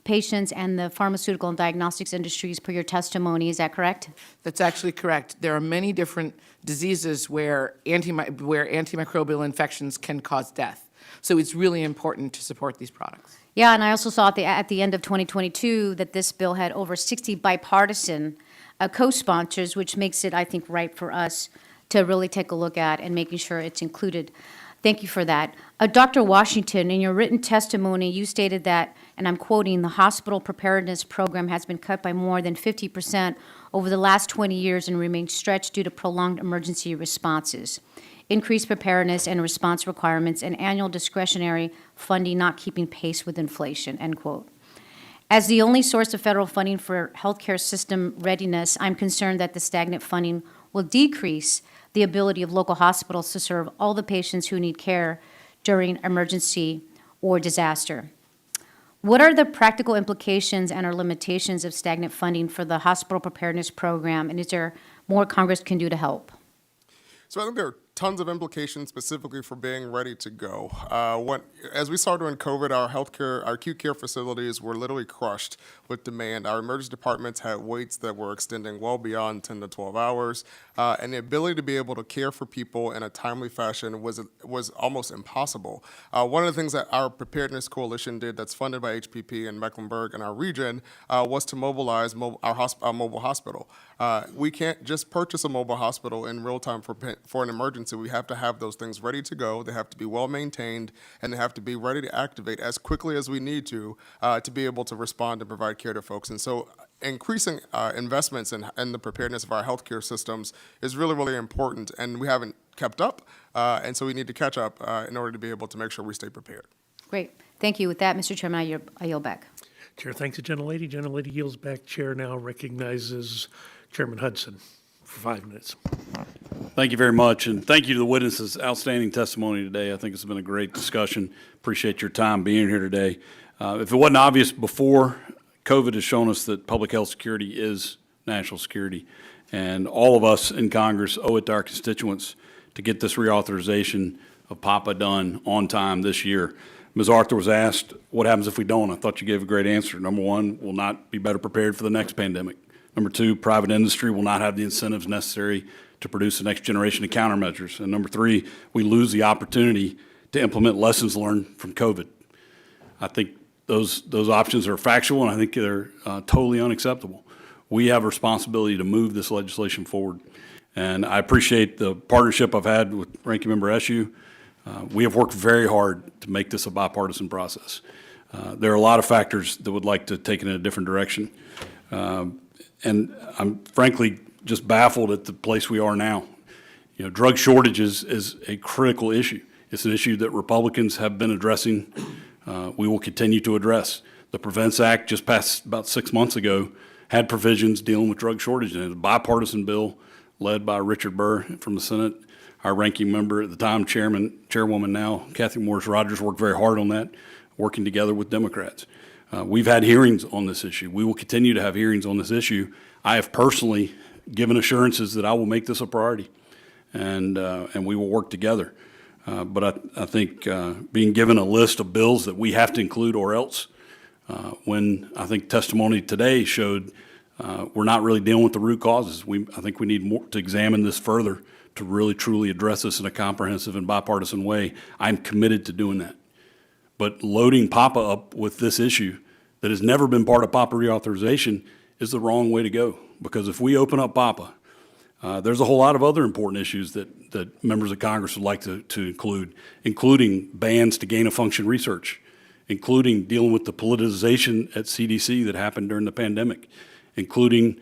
patients, and the pharmaceutical and diagnostics industries per your testimony. Is that correct? That's actually correct. There are many different diseases where antimicrobial infections can cause death. So it's really important to support these products. Yeah, and I also saw at the end of 2022 that this bill had over 60 bipartisan co-sponsors, which makes it, I think, right for us to really take a look at and making sure it's included. Thank you for that. Dr. Washington, in your written testimony, you stated that, and I'm quoting, "The hospital preparedness program has been cut by more than 50% over the last 20 years and remains stretched due to prolonged emergency responses, increased preparedness and response requirements, and annual discretionary funding not keeping pace with inflation," end quote. As the only source of federal funding for healthcare system readiness, I'm concerned that the stagnant funding will decrease the ability of local hospitals to serve all the patients who need care during emergency or disaster. What are the practical implications and or limitations of stagnant funding for the hospital preparedness program, and is there more Congress can do to help? So I think there are tons of implications specifically for being ready to go. As we saw during COVID, our acute care facilities were literally crushed with demand. Our emergency departments had waits that were extending well beyond 10 to 12 hours, and the ability to be able to care for people in a timely fashion was almost impossible. One of the things that our Preparedness Coalition did that's funded by HPP in Mecklenburg and our region was to mobilize our mobile hospital. We can't just purchase a mobile hospital in real time for an emergency. We have to have those things ready to go. They have to be well maintained, and they have to be ready to activate as quickly as we need to be able to respond and provide care to folks. And so increasing investments in the preparedness of our healthcare systems is really, really important, and we haven't kept up, and so we need to catch up in order to be able to make sure we stay prepared. Great. Thank you. With that, Mr. Chairman, I yield back. Chair thanks the gentlelady. Gentlelady yields back. Chair now recognizes Chairman Hudson for 5 minutes. Thank you very much, and thank you to the witnesses. Outstanding testimony today. I think it's been a great discussion. Appreciate your time being here today. If it wasn't obvious before, COVID has shown us that public health security is national security, and all of us in Congress owe it to our constituents to get this reauthorization of PAPA done on time this year. Ms. Arthur was asked, what happens if we don't? I thought you gave a great answer. Number one, we'll not be better prepared for the next pandemic. Number two, private industry will not have the incentives necessary to produce the next generation of countermeasures. And number three, we lose the opportunity to implement lessons learned from COVID. I think those options are factual, and I think they're totally unacceptable. We have a responsibility to move this legislation forward. And I appreciate the partnership I've had with Ranking Member Eshoo. We have worked very hard to make this a bipartisan process. There are a lot of factors that would like to take it in a different direction. And I'm frankly just baffled at the place we are now. You know, drug shortages is a critical issue. It's an issue that Republicans have been addressing. We will continue to address. The Prevents Act, just passed about 6 months ago, had provisions dealing with drug shortages. It was a bipartisan bill led by Richard Burr from the Senate. Our ranking member at the time, chairwoman now, Cathy Rodgers, worked very hard on that, working together with Democrats. We've had hearings on this issue. We will continue to have hearings on this issue. I have personally given assurances that I will make this a priority, and we will work together. But I think being given a list of bills that we have to include or else, when I think testimony today showed we're not really dealing with the root causes. I think we need more to examine this further to really truly address this in a comprehensive and bipartisan way. I'm committed to doing that. But loading PAPA up with this issue that has never been part of PAPA reauthorization is the wrong way to go. Because if we open up PAPA, there's a whole lot of other important issues that members of Congress would like to include, including bans to gain-of-function research, including dealing with the politicization at CDC that happened during the pandemic, including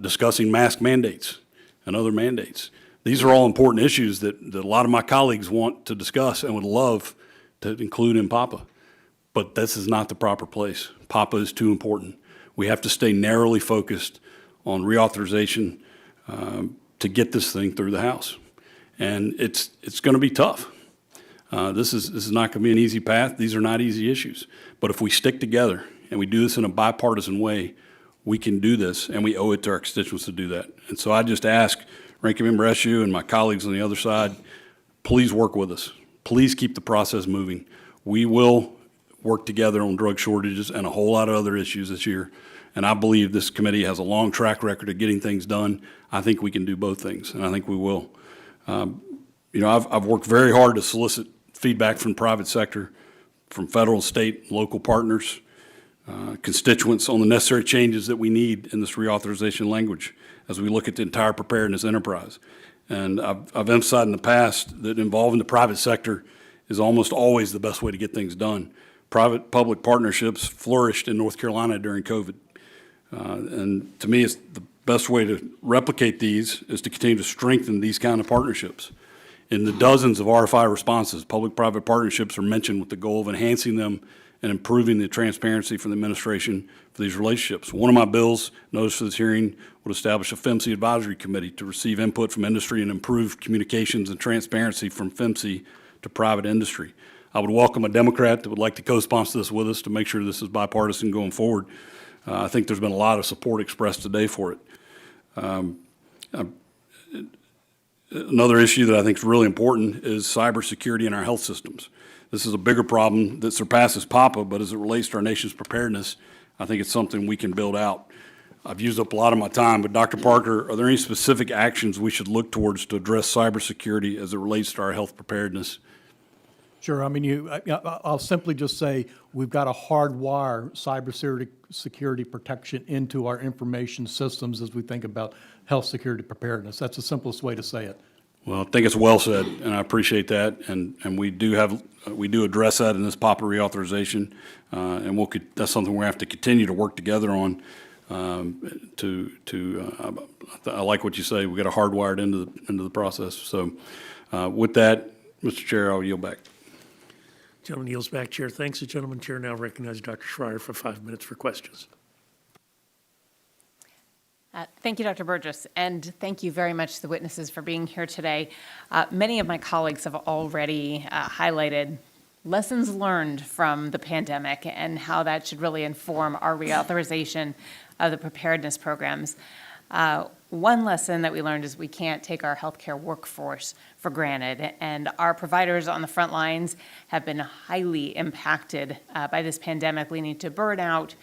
discussing mask mandates and other mandates. These are all important issues that a lot of my colleagues want to discuss and would love to include in PAPA. But this is not the proper place. PAPA is too important. We have to stay narrowly focused on reauthorization to get this thing through the House. And it's going to be tough. This is not going to be an easy path. These are not easy issues. But if we stick together and we do this in a bipartisan way, we can do this, and we owe it to our constituents to do that. And so I just ask Ranking Member Eshoo and my colleagues on the other side, please work with us. Please keep the process moving. We will work together on drug shortages and a whole lot of other issues this year. And I believe this committee has a long track record of getting things done. I think we can do both things, and I think we will. You know, I've worked very hard to solicit feedback from the private sector, from federal, state, local partners, constituents on the necessary changes that we need in this reauthorization language as we look at the entire preparedness enterprise. And I've emphasized in the past that involving the private sector is almost always the best way to get things done. Private-public partnerships flourished in North Carolina during COVID. And to me, it's the best way to replicate these is to continue to strengthen these kind of partnerships. In the dozens of RFI responses, public-private partnerships are mentioned with the goal of enhancing them and improving the transparency from the administration for these relationships. One of my bills, notice for this hearing, would establish a FEMC advisory committee to receive input from industry and improve communications and transparency from FEMC to private industry. I would welcome a Democrat that would like to co-sponsor this with us to make sure this is bipartisan going forward. I think there's been a lot of support expressed today for it. Another issue that I think is really important is cybersecurity in our health systems. This is a bigger problem that surpasses PAPA, but as it relates to our nation's preparedness, I think it's something we can build out. I've used up a lot of my time, but Dr. Parker, are there any specific actions we should look towards to address cybersecurity as it relates to our health preparedness? Sure. I mean, I'll simply just say we've got to hardwire cybersecurity protection into our information systems as we think about health security preparedness. That's the simplest way to say it. Well, I think it's well said, and I appreciate that. And we do address that in this PAPA reauthorization, and that's something we have to continue to work together on. I like what you say. We got to hardwire it into the process. So, with that, Mr. Chair, I'll yield back. Gentleman yields back. Chair thanks. The gentleman chair now recognizes Dr. Schreier for 5 minutes for questions. Thank you, Dr. Burgess, and thank you very much to the witnesses for being here today. Many of my colleagues have already highlighted lessons learned from the pandemic and how that should really inform our reauthorization of the preparedness programs. One lesson that we learned is we can't take our healthcare workforce for granted, and our providers on the front lines have been highly impacted by this pandemic, leading to burnout,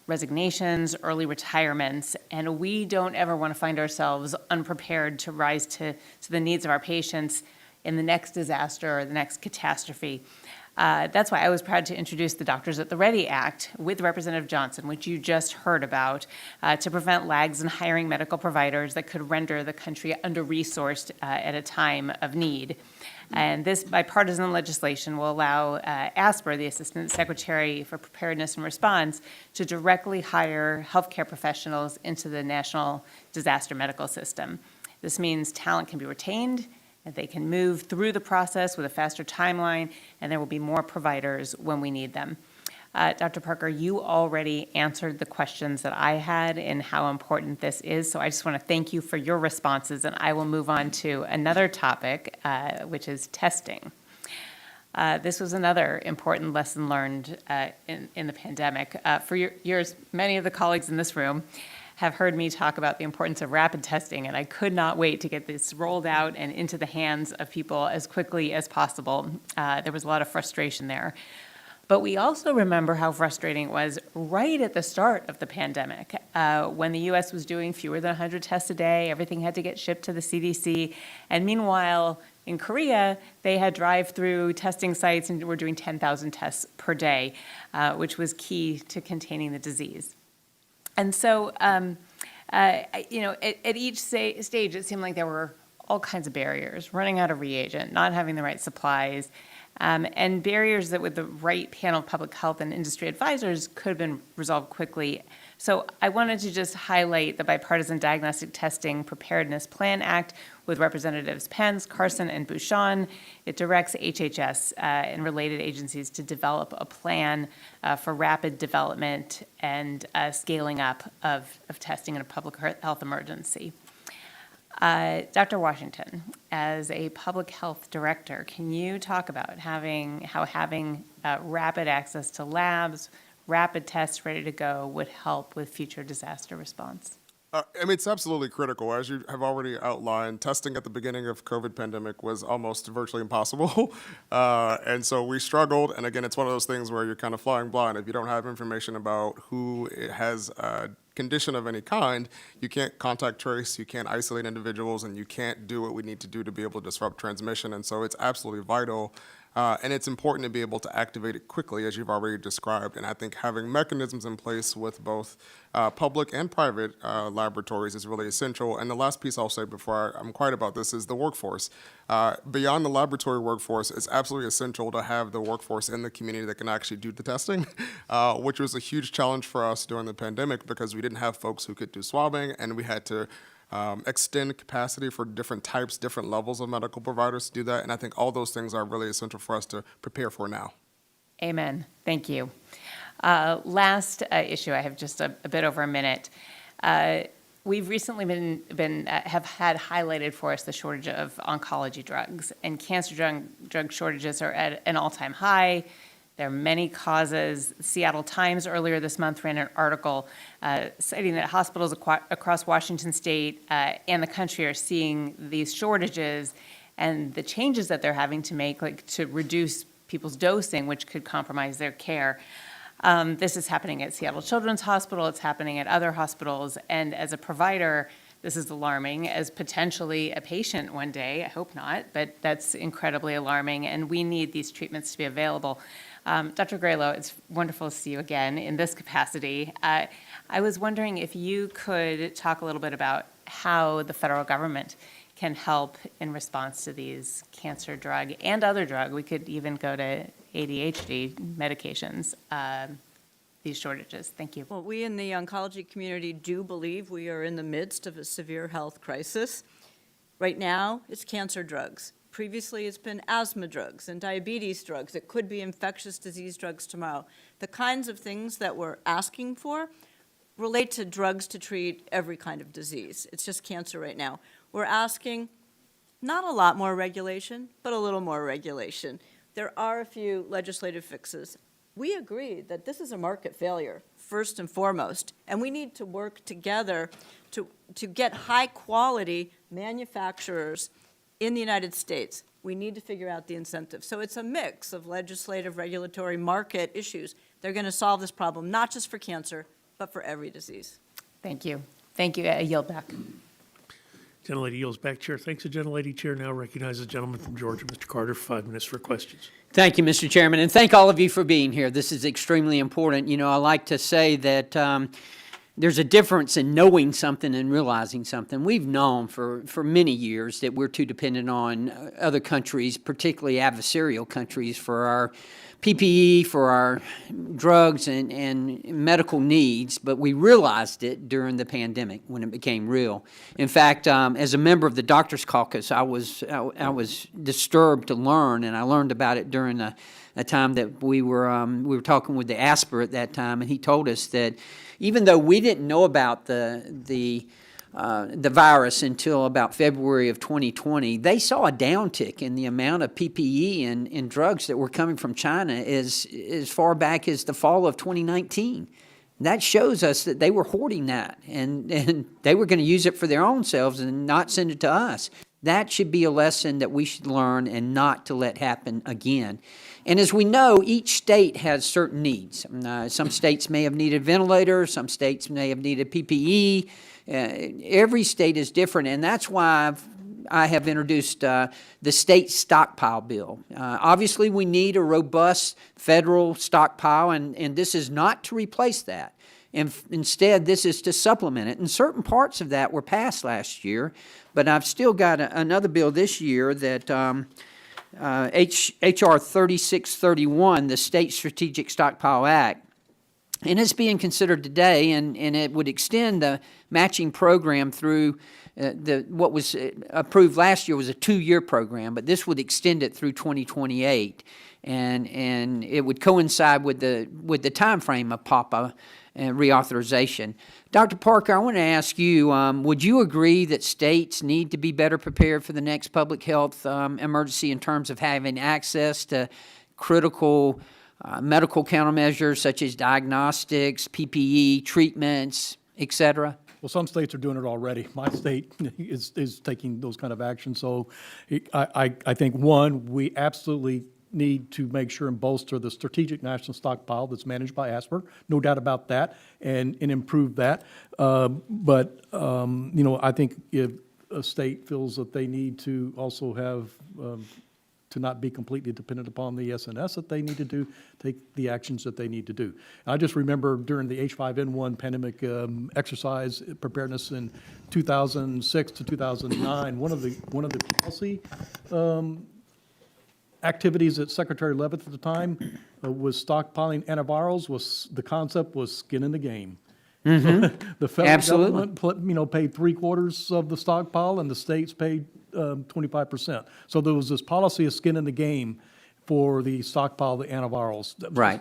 resignations, early retirements, and we don't ever want to find ourselves unprepared to rise to the needs of our patients in the next disaster or the next catastrophe. That's why I was proud to introduce the Doctors at the Ready Act with Representative Johnson, which you just heard about, to prevent lags in hiring medical providers that could render the country under-resourced at a time of need. And this bipartisan legislation will allow ASPR, the Assistant Secretary for Preparedness and Response, to directly hire healthcare professionals into the National Disaster Medical System. This means talent can be retained, and they can move through the process with a faster timeline, and there will be more providers when we need them. Dr. Parker, you already answered the questions that I had in how important this is, so I just want to thank you for your responses, and I will move on to another topic, which is testing. This was another important lesson learned in the pandemic. For years, many of the colleagues in this room have heard me talk about the importance of rapid testing, and I could not wait to get this rolled out and into the hands of people as quickly as possible. There was a lot of frustration there. But we also remember how frustrating it was right at the start of the pandemic, when the U.S. was doing fewer than 100 tests a day. Everything had to get shipped to the CDC. And meanwhile, in Korea, they had drive-through testing sites and were doing 10,000 tests per day, which was key to containing the disease. And so, at each stage, it seemed like there were all kinds of barriers: running out of reagent, not having the right supplies, and barriers that with the right panel of public health and industry advisors could have been resolved quickly. So I wanted to just highlight the Bipartisan Diagnostic Testing Preparedness Plan Act with Representatives Pence, Carson, and Bouchon. It directs HHS and related agencies to develop a plan for rapid development and scaling up of testing in a public health emergency. Dr. Washington, as a public health director, can you talk about how having rapid access to labs, rapid tests ready to go would help with future disaster response? It's absolutely critical. As you have already outlined, testing at the beginning of COVID pandemic was almost virtually impossible. And so we struggled. And again, it's one of those things where you're kind of flying blind. If you don't have information about who has a condition of any kind, you can't contact trace, you can't isolate individuals, and you can't do what we need to do to be able to disrupt transmission. And so it's absolutely vital And it's important to be able to activate it quickly, as you've already described. And I think having mechanisms in place with both public and private laboratories is really essential. And the last piece I'll say before I'm quiet about this is the workforce. Beyond the laboratory workforce, it's absolutely essential to have the workforce in the community that can actually do the testing, which was a huge challenge for us during the pandemic because we didn't have folks who could do swabbing, and we had to extend capacity for different types, different levels of medical providers to do that. And I think all those things are really essential for us to prepare for now. Amen. Thank you. Last issue, I have just a bit over a minute. We've recently have had highlighted for us the shortage of oncology drugs, and cancer drug shortages are at an all-time high. There are many causes. The Seattle Times earlier this month ran an article citing that hospitals across Washington state and the country are seeing these shortages and the changes that they're having to make, like to reduce people's dosing, which could compromise their care. This is happening at Seattle Children's Hospital. It's happening at other hospitals. And as a provider, this is alarming. As potentially a patient one day, I hope not, but that's incredibly alarming. And we need these treatments to be available. Dr. Graylow, it's wonderful to see you again in this capacity. I was wondering if you could talk a little bit about how the federal government can help in response to these cancer drug and other drug. We could even go to ADHD medications, these shortages. Thank you. Well, we in the oncology community do believe we are in the midst of a severe health crisis. Right now, it's cancer drugs. Previously, it's been asthma drugs and diabetes drugs. It could be infectious disease drugs tomorrow. The kinds of things that we're asking for relate to drugs to treat every kind of disease. It's just cancer right now. We're asking not a lot more regulation, but a little more regulation. There are a few legislative fixes. We agree that this is a market failure, first and foremost, and we need to work together to get high-quality manufacturers in the United States. We need to figure out the incentives. So it's a mix of legislative, regulatory, market issues. They're going to solve this problem, not just for cancer, but for every disease. Thank you. Thank you. I yield back. Gentlelady yields back. Chair thanks. The gentlelady chair now recognizes the gentleman from Georgia, Mr. Carter, 5 minutes for questions. Thank you, Mr. Chairman, and thank all of you for being here. This is extremely important. You know, I like to say that there's a difference in knowing something and realizing something. We've known for many years that we're too dependent on other countries, particularly adversarial countries, for our PPE, for our drugs and medical needs, but we realized it during the pandemic when it became real. In fact, as a member of the Doctors Caucus, I was disturbed to learn, and I learned about it during a time that we were talking with the ASPR at that time, and he told us that even though we didn't know about the virus until about February of 2020, they saw a downtick in the amount of PPE and drugs that were coming from China as far back as the fall of 2019. That shows us that they were hoarding that, and they were going to use it for their own selves and not send it to us. That should be a lesson that we should learn and not to let happen again. And as we know, each state has certain needs. Some states may have needed ventilators, some states may have needed PPE. Every state is different, and that's why I have introduced the state stockpile bill. Obviously, we need a robust federal stockpile, and this is not to replace that. Instead, this is to supplement it. And certain parts of that were passed last year, but I've still got another bill this year that H.R. 3631, the State Strategic Stockpile Act, and it's being considered today, and it would extend the matching program through what was approved last year was a 2-year program, but this would extend it through 2028, and it would coincide with the time frame of PAPA reauthorization. Dr. Parker, I want to ask you, would you agree that states need to be better prepared for the next public health emergency in terms of having access to critical medical countermeasures such as diagnostics, PPE, treatments, et cetera? Well, some states are doing it already. My state is taking those kind of actions. So I think, one, we absolutely need to make sure and bolster the strategic national stockpile that's managed by ASPR, no doubt about that, and improve that. But I think if a state feels that they need to also have to not be completely dependent upon the SNS that they need to do, take the actions that they need to do. And I just remember during the H5N1 pandemic exercise preparedness in 2006 to 2009, one of the policy activities that Secretary Leavitt at the time was stockpiling antivirals. The concept was skin in the game. The federal Absolutely. government, paid 3/4 of the stockpile, and the states paid 25%. So there was this policy of skin in the game for the stockpile of the antivirals.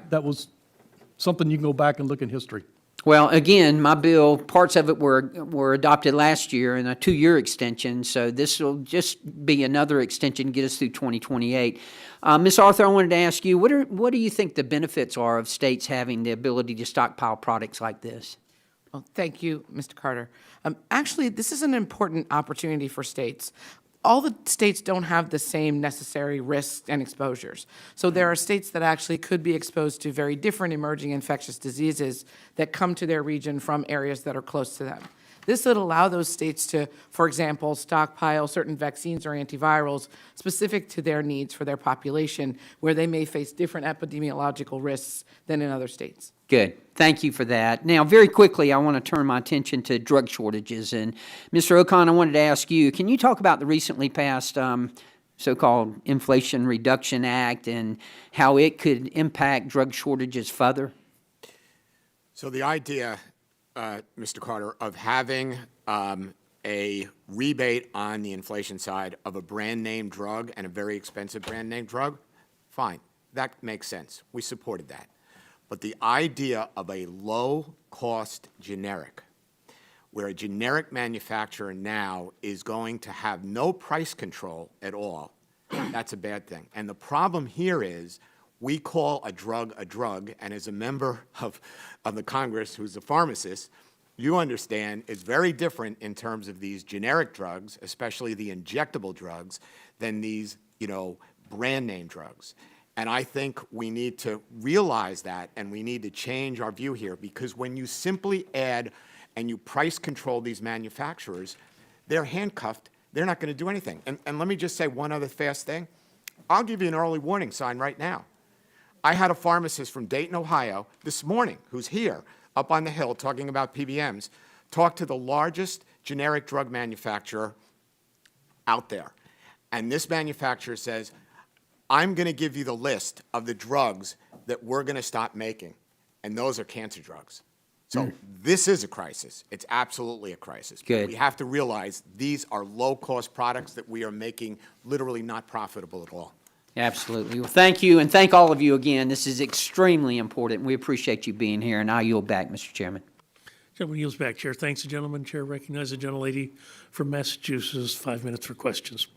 That was something you can go back and look in history. Well, again, my bill, parts of it were adopted last year in a 2-year extension, so this will just be another extension, get us through 2028. Ms. Arthur, I wanted to ask you, what do you think the benefits are of states having the ability to stockpile products like this? Well, thank you, Mr. Carter. Actually, this is an important opportunity for states. All the states don't have the same necessary risks and exposures. So there are states that actually could be exposed to very different emerging infectious diseases that come to their region from areas that are close to them. This would allow those states to, for example, stockpile certain vaccines or antivirals specific to their needs for their population, where they may face different epidemiological risks than in other states. Good. Thank you for that. Now, very quickly, I want to turn my attention to drug shortages. And Mr. O'Connor, I wanted to ask you, can you talk about the recently passed so-called Inflation Reduction Act and how it could impact drug shortages further? So the idea, Mr. Carter, of having a rebate on the inflation side of a brand name drug and a very expensive brand name drug, fine. That makes sense. We supported that. But the idea of a low-cost generic, where a generic manufacturer now is going to have no price control at all, that's a bad thing. And the problem here is we call a drug, and as a member of the Congress who's a pharmacist, you understand it's very different in terms of these generic drugs, especially the injectable drugs, than these, brand name drugs. And I think we need to realize that, and we need to change our view here, because when you simply add and you price control these manufacturers, they're handcuffed. They're not going to do anything. And let me just say one other fast thing. I'll give you an early warning sign right now. I had a pharmacist from Dayton, Ohio, this morning, who's here, up on the Hill, talking about PBMs, talk to the largest generic drug manufacturer out there. And this manufacturer says, I'm going to give you the list of the drugs that we're going to stop making, and those are cancer drugs. So this is a crisis. It's absolutely a crisis. Good. We have to realize these are low-cost products that we are making literally not profitable at all. Absolutely. Well, thank you, and thank all of you again. This is extremely important. We appreciate you being here, and I yield back, Mr. Chairman. Gentleman yields back. Chair thanks the gentleman. Chair recognizes the gentlelady from Massachusetts. 5 minutes for questions.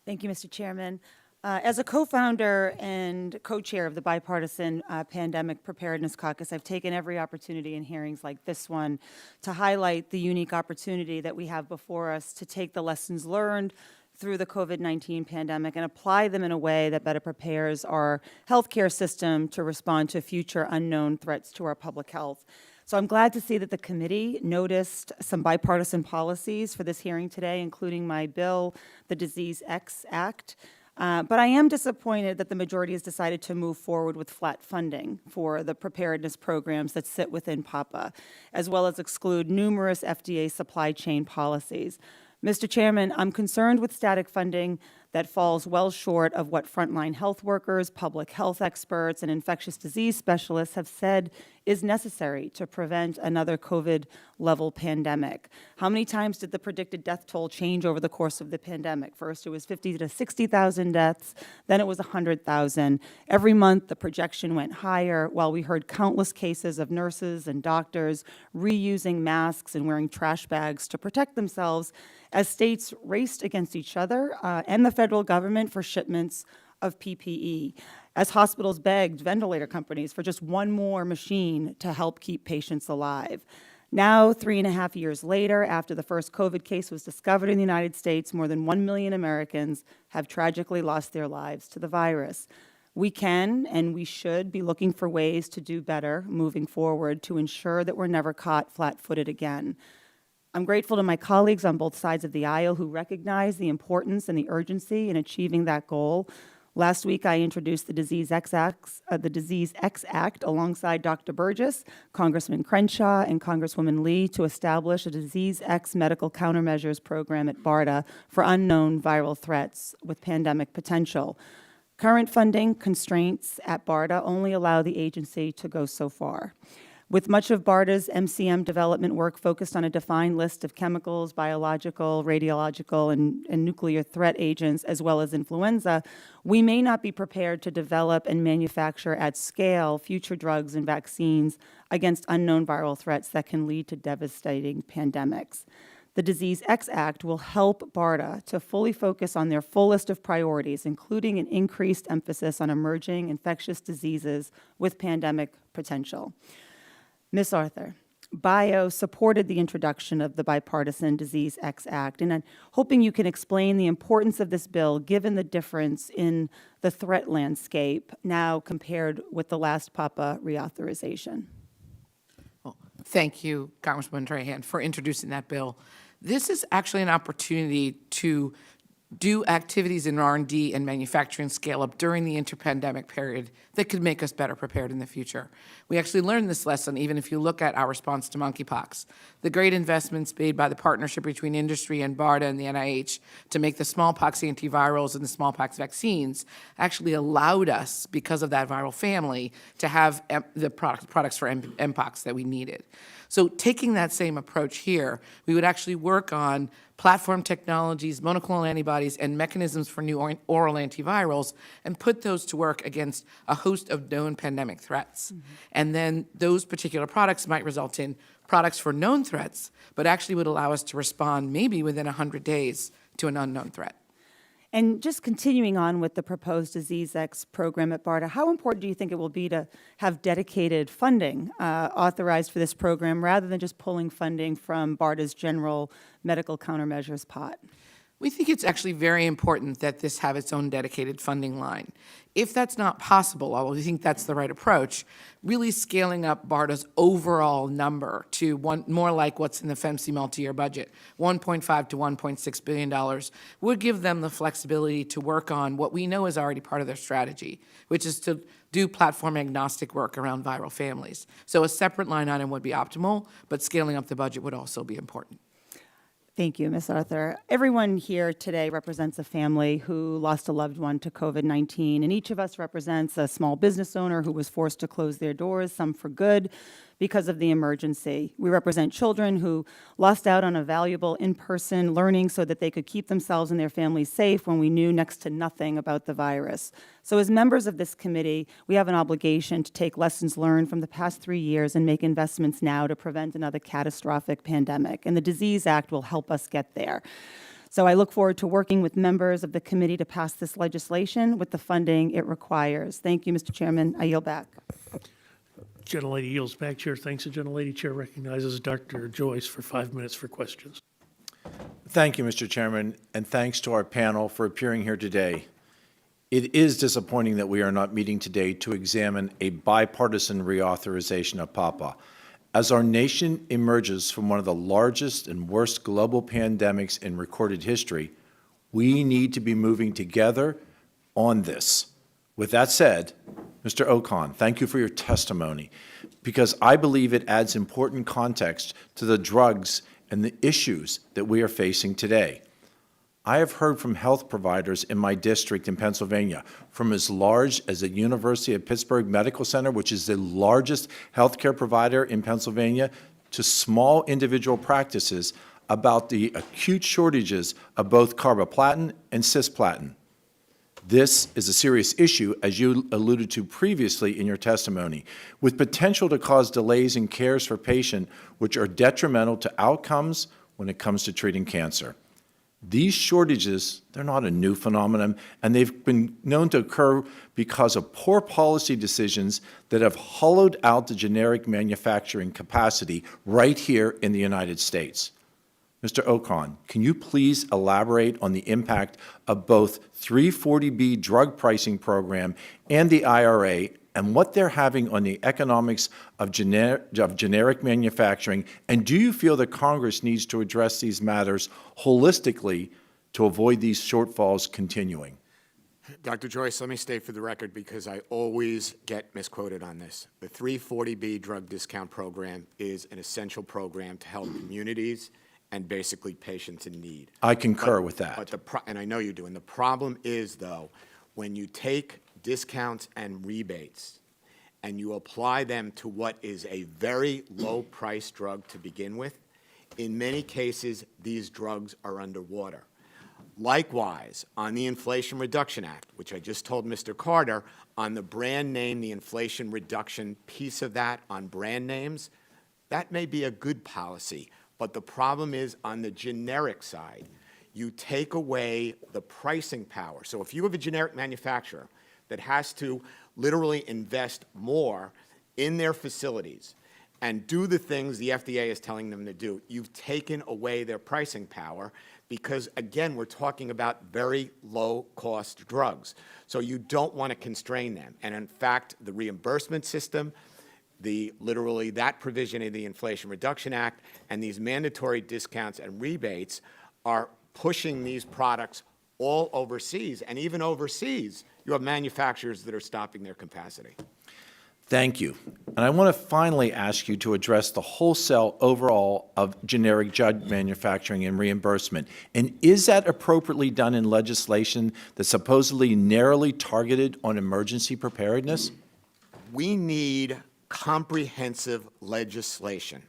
Thank you, Mr. Chairman. As a co-founder and co-chair of the Bipartisan Pandemic Preparedness Caucus, I've taken every opportunity in hearings like this one to highlight the unique opportunity that we have before us to take the lessons learned through the COVID-19 pandemic and apply them in a way that better prepares our healthcare system to respond to future unknown threats to our public health. So I'm glad to see that the committee noticed some bipartisan policies for this hearing today, including my bill, the Disease X Act. But I am disappointed that the majority has decided to move forward with flat funding for the preparedness programs that sit within PAPA, as well as exclude numerous FDA supply chain policies. Mr. Chairman, I'm concerned with static funding that falls well short of what frontline health workers, public health experts, and infectious disease specialists have said is necessary to prevent another COVID-level pandemic. How many times did the predicted death toll change over the course of the pandemic? First, it was 50 to 60,000 deaths, then it was 100,000. Every month, the projection went higher, while we heard countless cases of nurses and doctors reusing masks and wearing trash bags to protect themselves as states raced against each other and the federal government for shipments of PPE, as hospitals begged ventilator companies for just one more machine to help keep patients alive. Now, 3.5 years later, after the first COVID case was discovered in the United States, more than 1 million Americans have tragically lost their lives to the virus. We can and we should be looking for ways to do better moving forward to ensure that we're never caught flat-footed again. I'm grateful to my colleagues on both sides of the aisle who recognize the importance and the urgency in achieving that goal. Last week, I introduced the Disease X Act alongside Dr. Burgess, Congressman Crenshaw, and Congresswoman Lee to establish a Disease X medical countermeasures program at BARDA for unknown viral threats with pandemic potential. Current funding constraints at BARDA only allow the agency to go so far. With much of BARDA's MCM development work focused on a defined list of chemicals, biological, radiological, and nuclear threat agents, as well as influenza, we may not be prepared to develop and manufacture at scale future drugs and vaccines against unknown viral threats that can lead to devastating pandemics. The Disease X Act will help BARDA to fully focus on their full list of priorities, including an increased emphasis on emerging infectious diseases with pandemic potential. Ms. Arthur, BIO supported the introduction of the Bipartisan Disease X Act, and I'm hoping you can explain the importance of this bill given the difference in the threat landscape now compared with the last PAPA reauthorization. Well, thank you, Congresswoman Trahan, for introducing that bill. This is actually an opportunity to do activities in R&D and manufacturing scale up during the interpandemic period that could make us better prepared in the future. We actually learned this lesson even if you look at our response to monkeypox. The great investments made by the partnership between industry and BARDA and the NIH to make the smallpox antivirals and the smallpox vaccines actually allowed us, because of that viral family, to have the products for Mpox that we needed. So taking that same approach here, we would actually work on platform technologies, monoclonal antibodies, and mechanisms for new oral antivirals, and put those to work against a host of known pandemic threats. Mm-hmm. And then those particular products might result in products for known threats, but actually would allow us to respond maybe within 100 days to an unknown threat. And just continuing on with the proposed Disease X program at BARDA, how important do you think it will be to have dedicated funding authorized for this program rather than just pulling funding from BARDA's general medical countermeasures pot? We think it's actually very important that this have its own dedicated funding line. If that's not possible, although we think that's the right approach, really scaling up BARDA's overall number to more like what's in the FEMC multi-year budget, $1.5 to $1.6 billion, would give them the flexibility to work on what we know is already part of their strategy, which is to do platform agnostic work around viral families. So a separate line item would be optimal, but scaling up the budget would also be important. Thank you, Ms. Arthur. Everyone here today represents a family who lost a loved one to COVID-19, and each of us represents a small business owner who was forced to close their doors, some for good, because of the emergency. We represent children who lost out on a valuable in-person learning so that they could keep themselves and their families safe when we knew next to nothing about the virus. So as members of this committee, we have an obligation to take lessons learned from the past 3 years and make investments now to prevent another catastrophic pandemic. And the Disease Act will help us get there. So I look forward to working with members of the committee to pass this legislation with the funding it requires. Thank you, Mr. Chairman. I yield back. Gentlelady yields back. Chair thanks. The gentlelady. Chair recognizes Dr. Joyce for 5 minutes for questions. Thank you, Mr. Chairman, and thanks to our panel for appearing here today. It is disappointing that we are not meeting today to examine a bipartisan reauthorization of PAPA. As our nation emerges from one of the largest and worst global pandemics in recorded history, we need to be moving together on this. With that said, Mr. Ocon, thank you for your testimony, because I believe it adds important context to the drugs and the issues that we are facing today. I have heard from health providers in my district in Pennsylvania, from as large as the University of Pittsburgh Medical Center, which is the largest healthcare provider in Pennsylvania, to small individual practices about the acute shortages of both carboplatin and cisplatin. This is a serious issue, as you alluded to previously in your testimony, with potential to cause delays in cares for patients which are detrimental to outcomes when it comes to treating cancer. These shortages, they're not a new phenomenon, and they've been known to occur because of poor policy decisions that have hollowed out the generic manufacturing capacity right here in the United States. Mr. Ocon, can you please elaborate on the impact of both 340B drug pricing program and the IRA and what they're having on the economics of generic manufacturing? And do you feel that Congress needs to address these matters holistically to avoid these shortfalls continuing? Dr. Joyce, let me state for the record, because I always get misquoted on this. The 340B drug discount program is an essential program to help communities and basically patients in need. I concur with that. And I know you do. And the problem is, though, when you take discounts and rebates and you apply them to what is a very low-priced drug to begin with, in many cases, these drugs are underwater. Likewise, on the Inflation Reduction Act, which I just told Mr. Carter, on the brand name, the inflation reduction piece of that on brand names, that may be a good policy. But the problem is on the generic side, you take away the pricing power. So if you have a generic manufacturer that has to literally invest more in their facilities and do the things the FDA is telling them to do, you've taken away their pricing power because, again, we're talking about very low-cost drugs. So you don't want to constrain them. And in fact, the reimbursement system, literally that provision of the Inflation Reduction Act and these mandatory discounts and rebates are pushing these products all overseas. And even overseas, you have manufacturers that are stopping their capacity. Thank you. And I want to finally ask you to address the wholesale overall of generic drug manufacturing and reimbursement. And is that appropriately done in legislation that's supposedly narrowly targeted on emergency preparedness? We need comprehensive legislation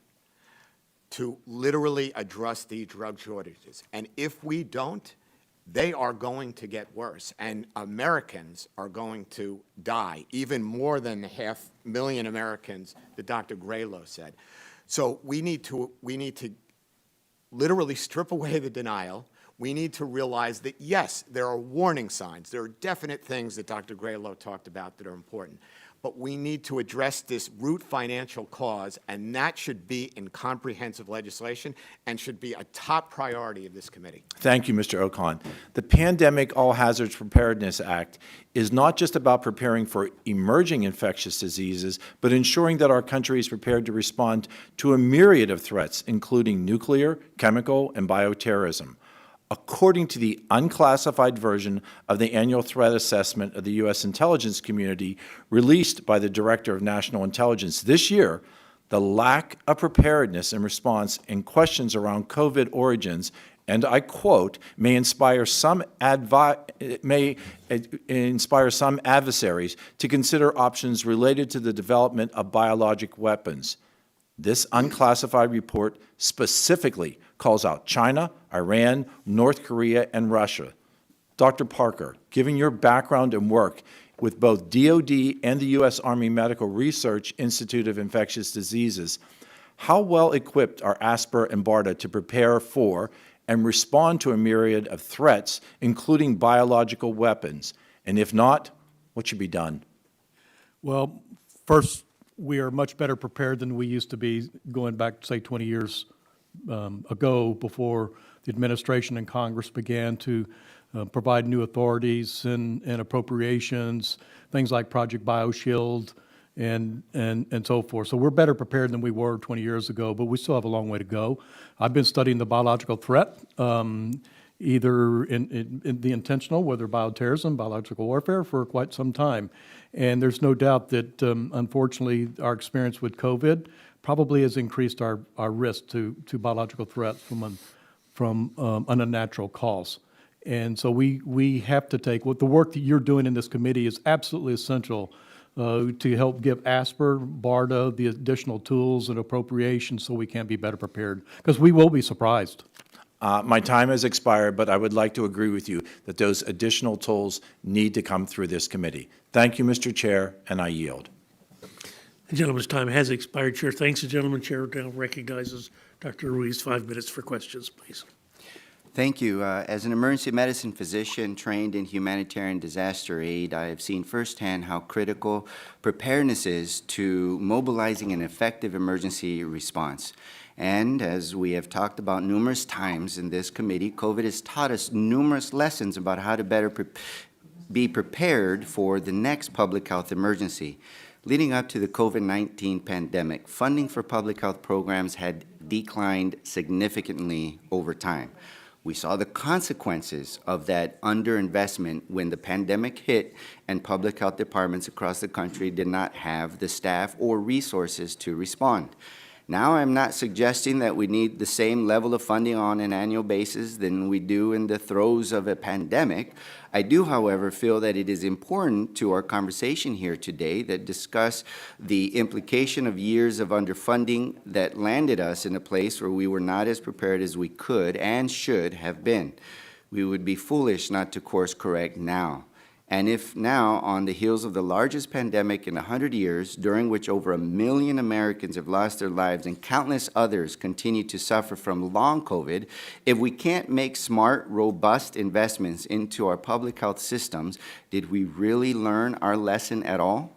to literally address these drug shortages. And if we don't, they are going to get worse, and Americans are going to die, even more than the 500,000 Americans that Dr. Graylow said. So we need to literally strip away the denial. We need to realize that, yes, there are warning signs. There are definite things that Dr. Graylow talked about that are important. But we need to address this root financial cause, and that should be in comprehensive legislation and should be a top priority of this committee. Thank you, Mr. Ocon. The Pandemic All Hazards Preparedness Act is not just about preparing for emerging infectious diseases, but ensuring that our country is prepared to respond to a myriad of threats, including nuclear, chemical, and bioterrorism. According to the unclassified version of the annual threat assessment of the U.S. intelligence community released by the Director of National Intelligence this year, the lack of preparedness and response in questions around COVID origins, and I quote, may inspire some adversaries to consider options related to the development of biologic weapons. This unclassified report specifically calls out China, Iran, North Korea, and Russia. Dr. Parker, given your background and work with both DoD and the U.S. Army Medical Research Institute of Infectious Diseases, how well equipped are ASPR and BARDA to prepare for and respond to a myriad of threats, including biological weapons? And if not, what should be done? Well, first, we are much better prepared than we used to be going back, say, 20 years ago, before the administration and Congress began to provide new authorities and appropriations, things like Project BioShield and so forth. So we're better prepared than we were 20 years ago, but we still have a long way to go. I've been studying the biological threat, either in the intentional, whether bioterrorism, biological warfare, for quite some time. And there's no doubt that, unfortunately, our experience with COVID probably has increased our risk to biological threats from an unnatural cause. And so we have to take, the work that you're doing in this committee is absolutely essential to help give ASPR, BARDA the additional tools and appropriations so we can be better prepared, because we will be surprised. My time has expired, but I would like to agree with you that those additional tools need to come through this committee. Thank you, Mr. Chair, and I yield. The gentleman's time has expired, Chair. Thanks. The gentleman chair now recognizes Dr. Ruiz. 5 minutes for questions, please. Thank you. As an emergency medicine physician trained in humanitarian disaster aid, I have seen firsthand how critical preparedness is to mobilizing an effective emergency response. And as we have talked about numerous times in this committee, COVID has taught us numerous lessons about how to better be prepared for the next public health emergency. Leading up to the COVID-19 pandemic, funding for public health programs had declined significantly over time. We saw the consequences of that underinvestment when the pandemic hit and public health departments across the country did not have the staff or resources to respond. Now, I'm not suggesting that we need the same level of funding on an annual basis than we do in the throes of a pandemic. I do, however, feel that it is important to our conversation here today that discuss the implication of years of underfunding that landed us in a place where we were not as prepared as we could and should have been. We would be foolish not to course correct now. And if now, on the heels of the largest pandemic in 100 years, during which over 1 million Americans have lost their lives and countless others continue to suffer from long COVID, if we can't make smart, robust investments into our public health systems, did we really learn our lesson at all?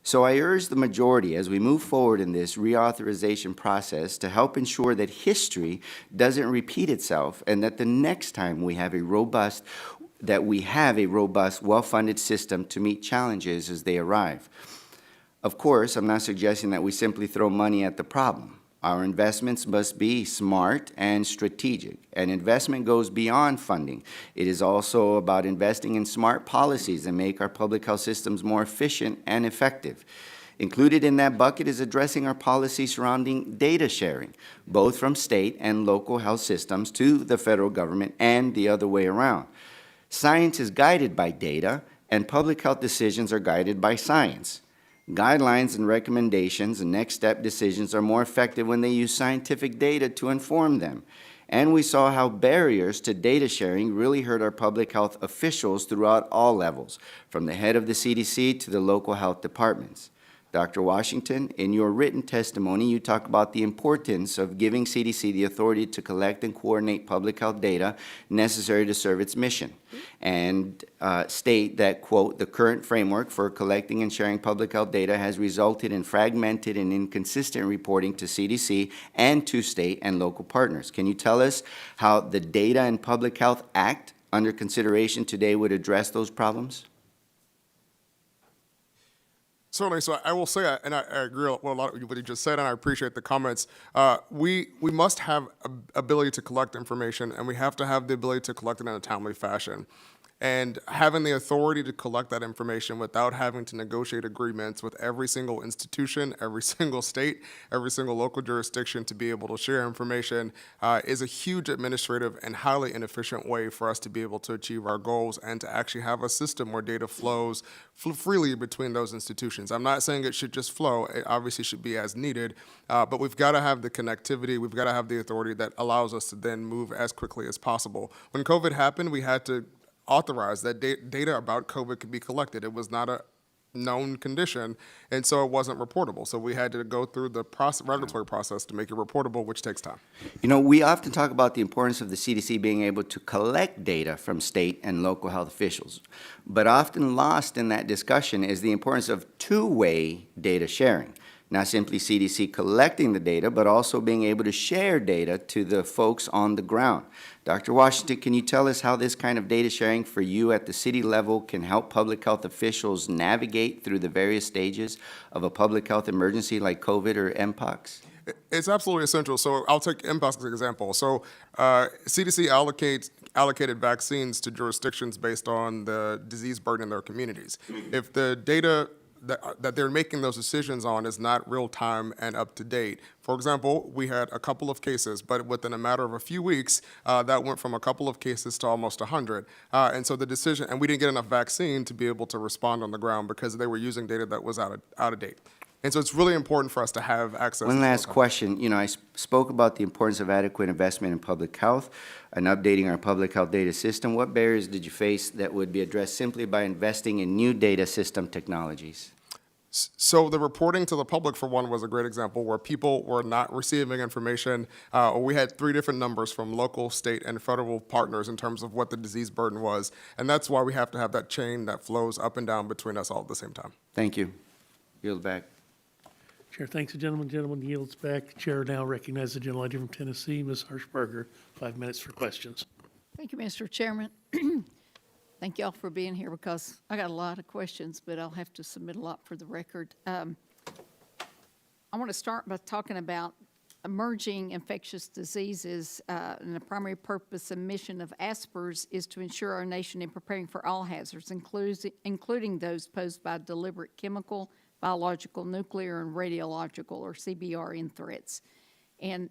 So I urge the majority, as we move forward in this reauthorization process, to help ensure that history doesn't repeat itself and that the next time we have a robust, well-funded system to meet challenges as they arrive. Of course, I'm not suggesting that we simply throw money at the problem. Our investments must be smart and strategic. And investment goes beyond funding. It is also about investing in smart policies that make our public health systems more efficient and effective. Included in that bucket is addressing our policy surrounding data sharing, both from state and local health systems to the federal government and the other way around. Science is guided by data, and public health decisions are guided by science. Guidelines and recommendations and next step decisions are more effective when they use scientific data to inform them. And we saw how barriers to data sharing really hurt our public health officials throughout all levels, from the head of the CDC to the local health departments. Dr. Washington, in your written testimony, you talk about the importance of giving CDC the authority to collect and coordinate public health data necessary to serve its mission, and state that, quote, the current framework for collecting and sharing public health data has resulted in fragmented and inconsistent reporting to CDC and to state and local partners. Can you tell us how the Data and Public Health Act under consideration today would address those problems? Certainly. So I will say, and I agree with a lot of what you just said, and I appreciate the comments. We must have ability to collect information, and we have to have the ability to collect it in a timely fashion. And having the authority to collect that information without having to negotiate agreements with every single institution, every single state, every single local jurisdiction to be able to share information is a huge administrative and highly inefficient way for us to be able to achieve our goals and to actually have a system where data flows freely between those institutions. I'm not saying it should just flow. It obviously should be as needed, but we've got to have the connectivity. We've got to have the authority that allows us to then move as quickly as possible. When COVID happened, we had to authorize that data about COVID could be collected. It was not a known condition, and so it wasn't reportable. So we had to go through the regulatory process to make it reportable, which takes time. You know, we often talk about the importance of the CDC being able to collect data from state and local health officials, but often lost in that discussion is the importance of two-way data sharing. Not simply CDC collecting the data, but also being able to share data to the folks on the ground. Dr. Washington, can you tell us how this kind of data sharing for you at the city level can help public health officials navigate through the various stages of a public health emergency like COVID or Mpox? It's absolutely essential. So I'll take Mpox as an example. So CDC allocated vaccines to jurisdictions based on the disease burden in their communities. If the data that they're making those decisions on is not real time and up to date. For example, we had a couple of cases, but within a matter of a few weeks, that went from a couple of cases to almost 100. And so the decision, and we didn't get enough vaccine to be able to respond on the ground because they were using data that was out of date. And so it's really important for us to have access. One last question. You know, I spoke about the importance of adequate investment in public health and updating our public health data system. What barriers did you face that would be addressed simply by investing in new data system technologies? So the reporting to the public, for one, was a great example where people were not receiving information. We had 3 different numbers from local, state, and federal partners in terms of what the disease burden was. And that's why we have to have that chain that flows up and down between us all at the same time. Thank you. Yield back. Chair thanks the gentleman. Gentleman yields back. Chair now recognizes the gentlelady from Tennessee, Ms. Hirschberger. 5 minutes for questions. Thank you, Mr. Chairman. Thank y'all for being here because I got a lot of questions, but I'll have to submit a lot for the record. I want to start by talking about emerging infectious diseases, and the primary purpose and mission of ASPRS is to ensure our nation in preparing for all hazards, including those posed by deliberate chemical, biological, nuclear, and radiological, or CBRN threats. And,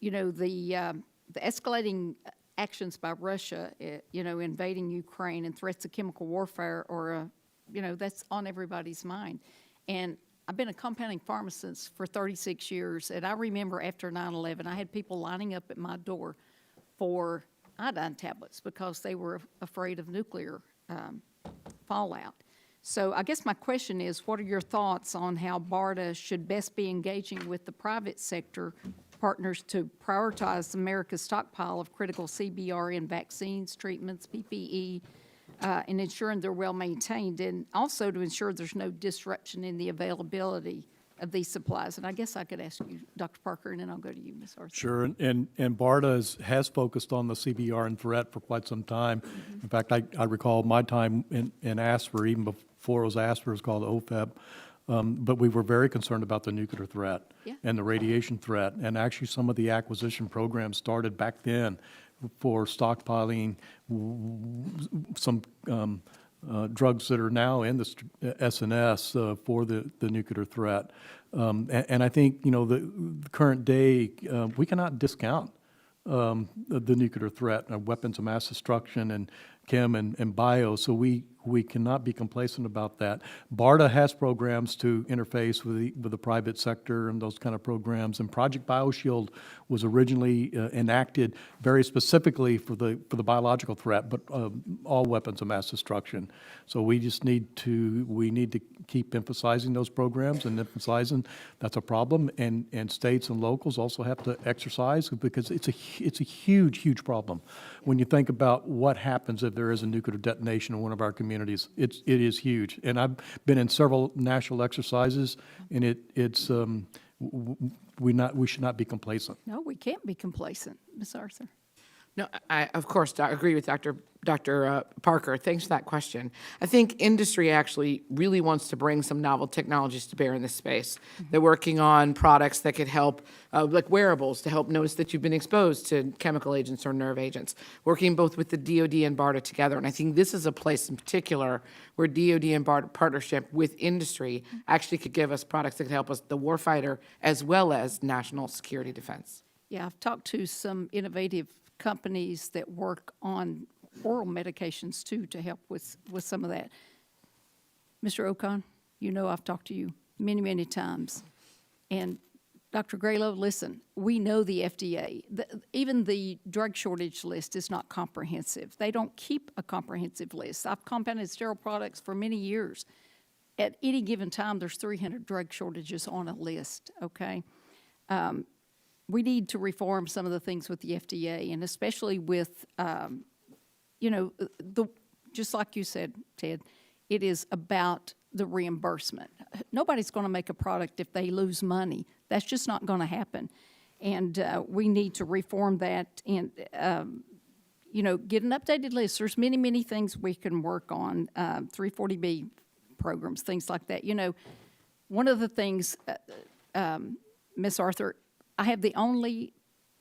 you know, the escalating actions by Russia, you know, invading Ukraine and threats of chemical warfare, or, you know, that's on everybody's mind. And I've been a compounding pharmacist for 36 years, and I remember after 9/11, I had people lining up at my door for iodine tablets because they were afraid of nuclear fallout. So I guess my question is, what are your thoughts on how BARDA should best be engaging with the private sector partners to prioritize America's stockpile of critical CBRN vaccines, treatments, PPE, and ensuring they're well maintained, and also to ensure there's no disruption in the availability of these supplies? And I guess I could ask you, Dr. Parker, and then I'll go to you, Ms. Arthur. Sure, and BARDA has focused on the CBRN threat for quite some time. In fact, I recall my time in ASPR, even before it was ASPR, it was called OFEB, but we were very concerned about the nuclear threat and the radiation threat, and actually some of the acquisition programs started back then for stockpiling some drugs that are now in the SNS for the nuclear threat. And I think, you know, the current day, we cannot discount the nuclear threat, weapons of mass destruction and chem and bio, so we cannot be complacent about that. BARDA has programs to interface with the private sector and those kind of programs, and Project BioShield was originally enacted very specifically for the biological threat, but all weapons of mass destruction. So we just need to keep emphasizing those programs and emphasizing that's a problem, and states and locals also have to exercise, because it's a huge problem. When you think about what happens if there is a nuclear detonation in one of our communities, it is huge. And I've been in several national exercises, and we should not be complacent. No, we can't be complacent. Ms. Arthur. No, I, of course, agree with Dr. Parker. Thanks for that question. I think industry actually really wants to bring some novel technologies to bear in this space. They're working on products that could help, like wearables, to help notice that you've been exposed to chemical agents or nerve agents, working both with the DoD and BARDA together. And I think this is a place in particular where DoD and BARDA partnership with industry actually could give us products that could help us, the warfighter, as well as national security defense. Yeah, I've talked to some innovative companies that work on oral medications too to help with some of that. Mr. Ocon, you know I've talked to you many times. And Dr. Graylow, listen, we know the FDA, even the drug shortage list is not comprehensive. They don't keep a comprehensive list. I've compounded sterile products for many years. At any given time, there's 300 drug shortages on a list, okay? We need to reform some of the things with the FDA, and especially with, you know, just like you said, Ted, it is about the reimbursement. Nobody's going to make a product if they lose money. That's just not going to happen. And we need to reform that and, you know, get an updated list. There's many things we can work on, 340B programs, things like that. You know, one of the things, Ms. Arthur, I have the only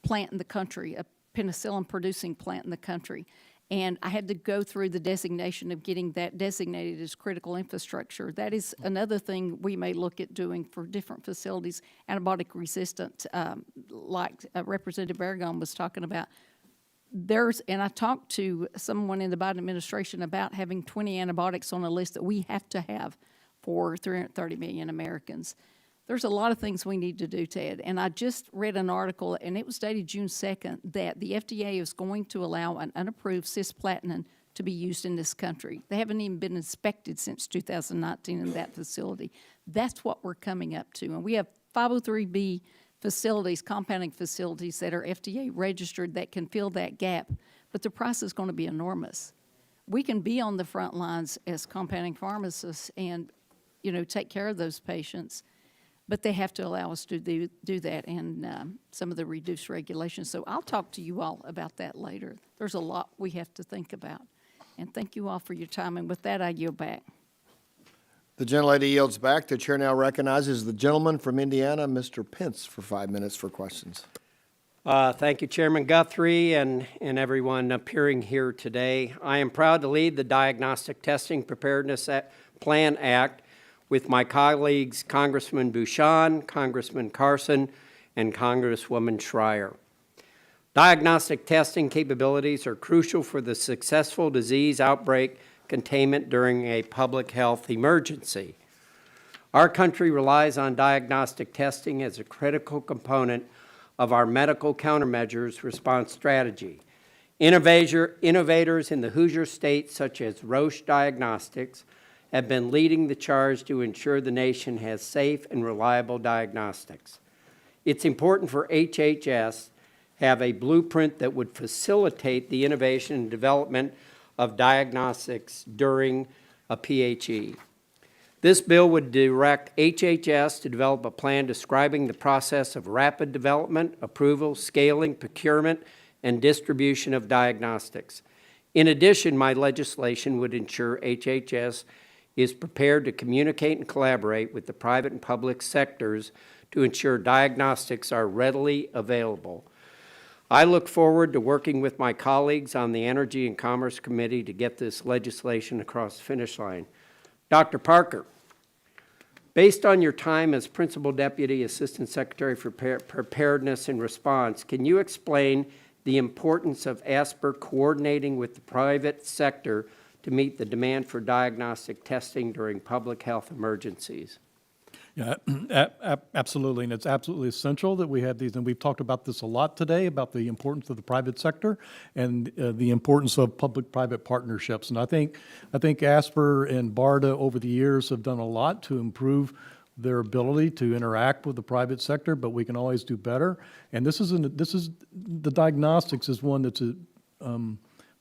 plant in the country, a penicillin-producing plant in the country, and I had to go through the designation of getting that designated as critical infrastructure. That is another thing we may look at doing for different facilities, antibiotic resistant, like Representative Aragon was talking about. And I talked to someone in the Biden administration about having 20 antibiotics on a list that we have to have for 330 million Americans. There's a lot of things we need to do, Ted. And I just read an article, and it was dated June 2nd, that the FDA is going to allow an unapproved cisplatin to be used in this country. They haven't even been inspected since 2019 in that facility. That's what we're coming up to. And we have 503B facilities, compounding facilities that are FDA registered that can fill that gap. But the price is going to be enormous. We can be on the front lines as compounding pharmacists and, you know, take care of those patients. But they have to allow us to do that and some of the reduced regulations. So I'll talk to you all about that later. There's a lot we have to think about. And thank you all for your time. And with that, I yield back. The gentlelady yields back. The chair now recognizes the gentleman from Indiana, Mr. Pence, for 5 minutes for questions. Thank you, Chairman Guthrie and everyone appearing here today. I am proud to lead the Diagnostic Testing Preparedness Plan Act with my colleagues Congressman Bouchon, Congressman Carson, and Congresswoman Schreier. Diagnostic testing capabilities are crucial for the successful disease outbreak containment during a public health emergency. Our country relies on diagnostic testing as a critical component of our medical countermeasures response strategy. Innovators in the Hoosier State, such as Roche Diagnostics, have been leading the charge to ensure the nation has safe and reliable diagnostics. It's important for HHS have a blueprint that would facilitate the innovation and development of diagnostics during a PHE. This bill would direct HHS to develop a plan describing the process of rapid development, approval, scaling, procurement, and distribution of diagnostics. In addition, my legislation would ensure HHS is prepared to communicate and collaborate with the private and public sectors to ensure diagnostics are readily available. I look forward to working with my colleagues on the Energy and Commerce Committee to get this legislation across the finish line. Dr. Parker, based on your time as Principal Deputy Assistant Secretary for Preparedness and Response, can you explain the importance of ASPR coordinating with the private sector to meet the demand for diagnostic testing during public health emergencies? Yeah, absolutely, and it's absolutely essential that we have these, and we've talked about this a lot today, about the importance of the private sector and the importance of public-private partnerships. And I think ASPR and BARDA over the years have done a lot to improve their ability to interact with the private sector, but we can always do better. And the diagnostics is one that's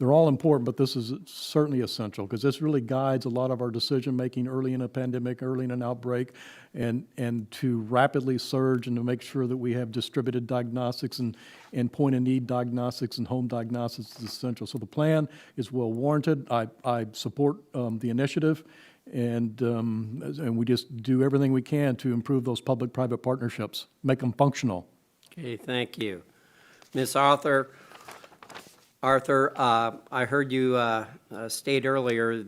they're all important, but this is certainly essential because this really guides a lot of our decision-making early in a pandemic, early in an outbreak, and to rapidly surge and to make sure that we have distributed diagnostics and point-of-need diagnostics and home diagnostics is essential. So the plan is well warranted. I support the initiative, and we just do everything we can to improve those public-private partnerships, make them functional. Okay, thank you. Ms. Arthur, I heard you state earlier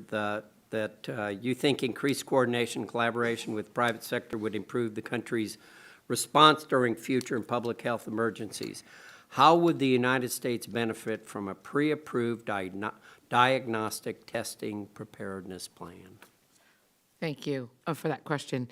that you think increased coordination and collaboration with the private sector would improve the country's response during future and public health emergencies. How would the United States benefit from a pre-approved diagnostic testing preparedness plan? Thank you for that question.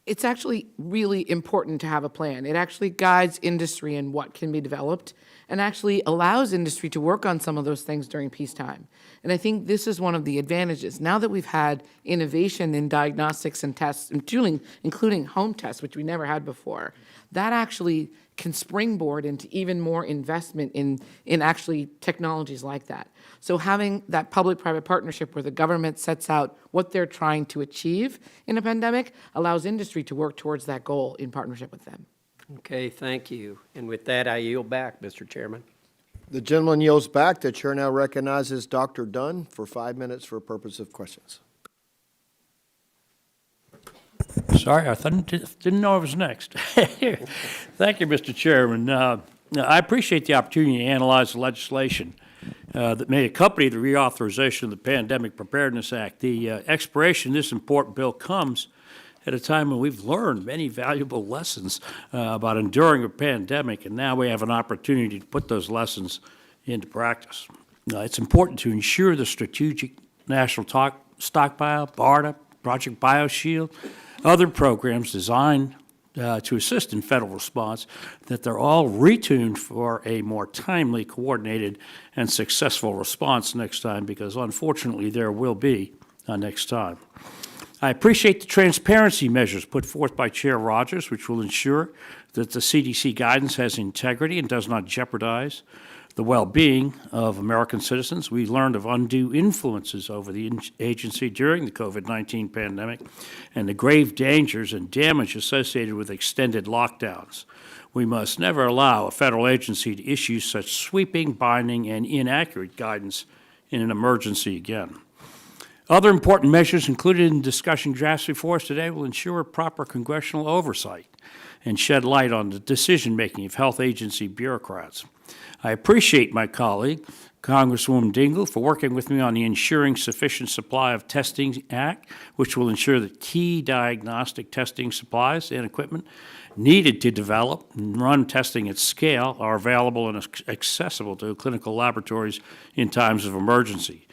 It's actually really important to have a plan. It actually guides industry in what can be developed and actually allows industry to work on some of those things during peacetime. And I think this is one of the advantages. Now that we've had innovation in diagnostics and tests, including home tests, which we never had before, that actually can springboard into even more investment in actually technologies like that. So having that public-private partnership where the government sets out what they're trying to achieve in a pandemic allows industry to work towards that goal in partnership with them. Okay, thank you. And with that, I yield back, Mr. Chairman. The gentleman yields back. The chair now recognizes Dr. Dunn for 5 minutes for purpose of questions. Sorry, I didn't know I was next. Thank you, Mr. Chairman. I appreciate the opportunity to analyze the legislation that may accompany the reauthorization of the Pandemic Preparedness Act. The expiration of this important bill comes at a time when we've learned many valuable lessons about enduring a pandemic, and now we have an opportunity to put those lessons into practice. It's important to ensure the Strategic National Stockpile, BARDA, Project BioShield, other programs designed to assist in federal response, that they're all retuned for a more timely, coordinated, and successful response next time, because unfortunately there will be a next time. I appreciate the transparency measures put forth by Chair Rodgers, which will ensure that the CDC guidance has integrity and does not jeopardize the well-being of American citizens. We learned of undue influences over the agency during the COVID-19 pandemic and the grave dangers and damage associated with extended lockdowns. We must never allow a federal agency to issue such sweeping, binding, and inaccurate guidance in an emergency again. Other important measures included in the discussion drafts before us today will ensure proper congressional oversight and shed light on the decision-making of health agency bureaucrats. I appreciate my colleague, Congresswoman Dingell, for working with me on the Ensuring Sufficient Supply of Testing Act, which will ensure that key diagnostic testing supplies and equipment needed to develop and run testing at scale are available and accessible to clinical laboratories in times of emergency.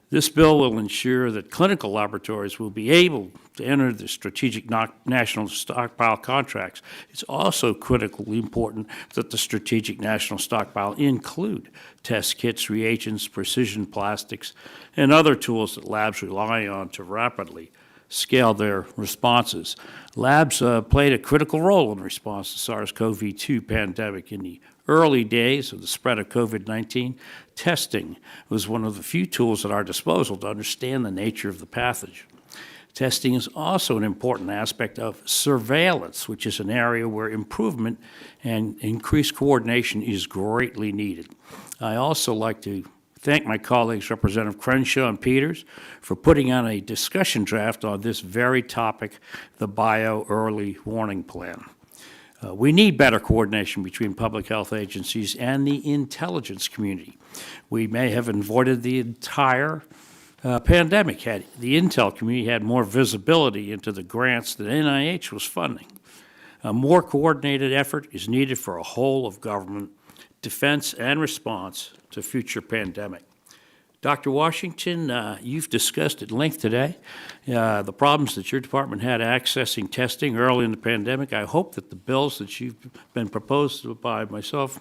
This bill will ensure that clinical laboratories will be able to enter the strategic national stockpile contracts. It's also critically important that the strategic national stockpile include test kits, reagents, precision plastics, and other tools that labs rely on to rapidly scale their responses. Labs played a critical role in response to SARS-CoV-2 pandemic in the early days of the spread of COVID-19. Testing was one of the few tools at our disposal to understand the nature of the pathogen. Testing is also an important aspect of surveillance, which is an area where improvement and increased coordination is greatly needed. I also like to thank my colleagues, Representative Crenshaw and Peters, for putting on a discussion draft on this very topic, the Bio Early Warning Plan. We need better coordination between public health agencies and the intelligence community. We may have avoided the entire pandemic had the intel community had more visibility into the grants that NIH was funding. A more coordinated effort is needed for a whole of government defense and response to future pandemic. Dr. Washington, you've discussed at length today the problems that your department had accessing testing early in the pandemic. I hope that the bills that you've been proposed by myself,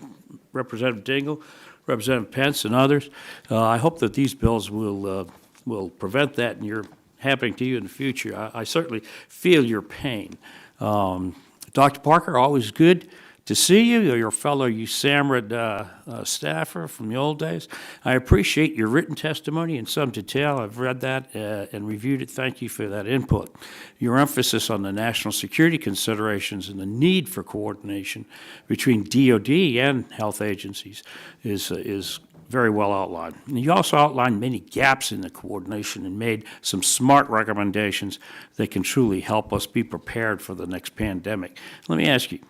Representative Dingell, Representative Pence, and others, I hope that these bills will prevent that and you're happening to you in the future. I certainly feel your pain. Dr. Parker, always good to see you. You're your fellow USAMRIID staffer from the old days. I appreciate your written testimony in some detail. I've read that and reviewed it. Thank you for that input. Your emphasis on the national security considerations and the need for coordination between DOD and health agencies is very well outlined. And you also outlined many gaps in the coordination and made some smart recommendations that can truly help us be prepared for the next pandemic. Let me ask you,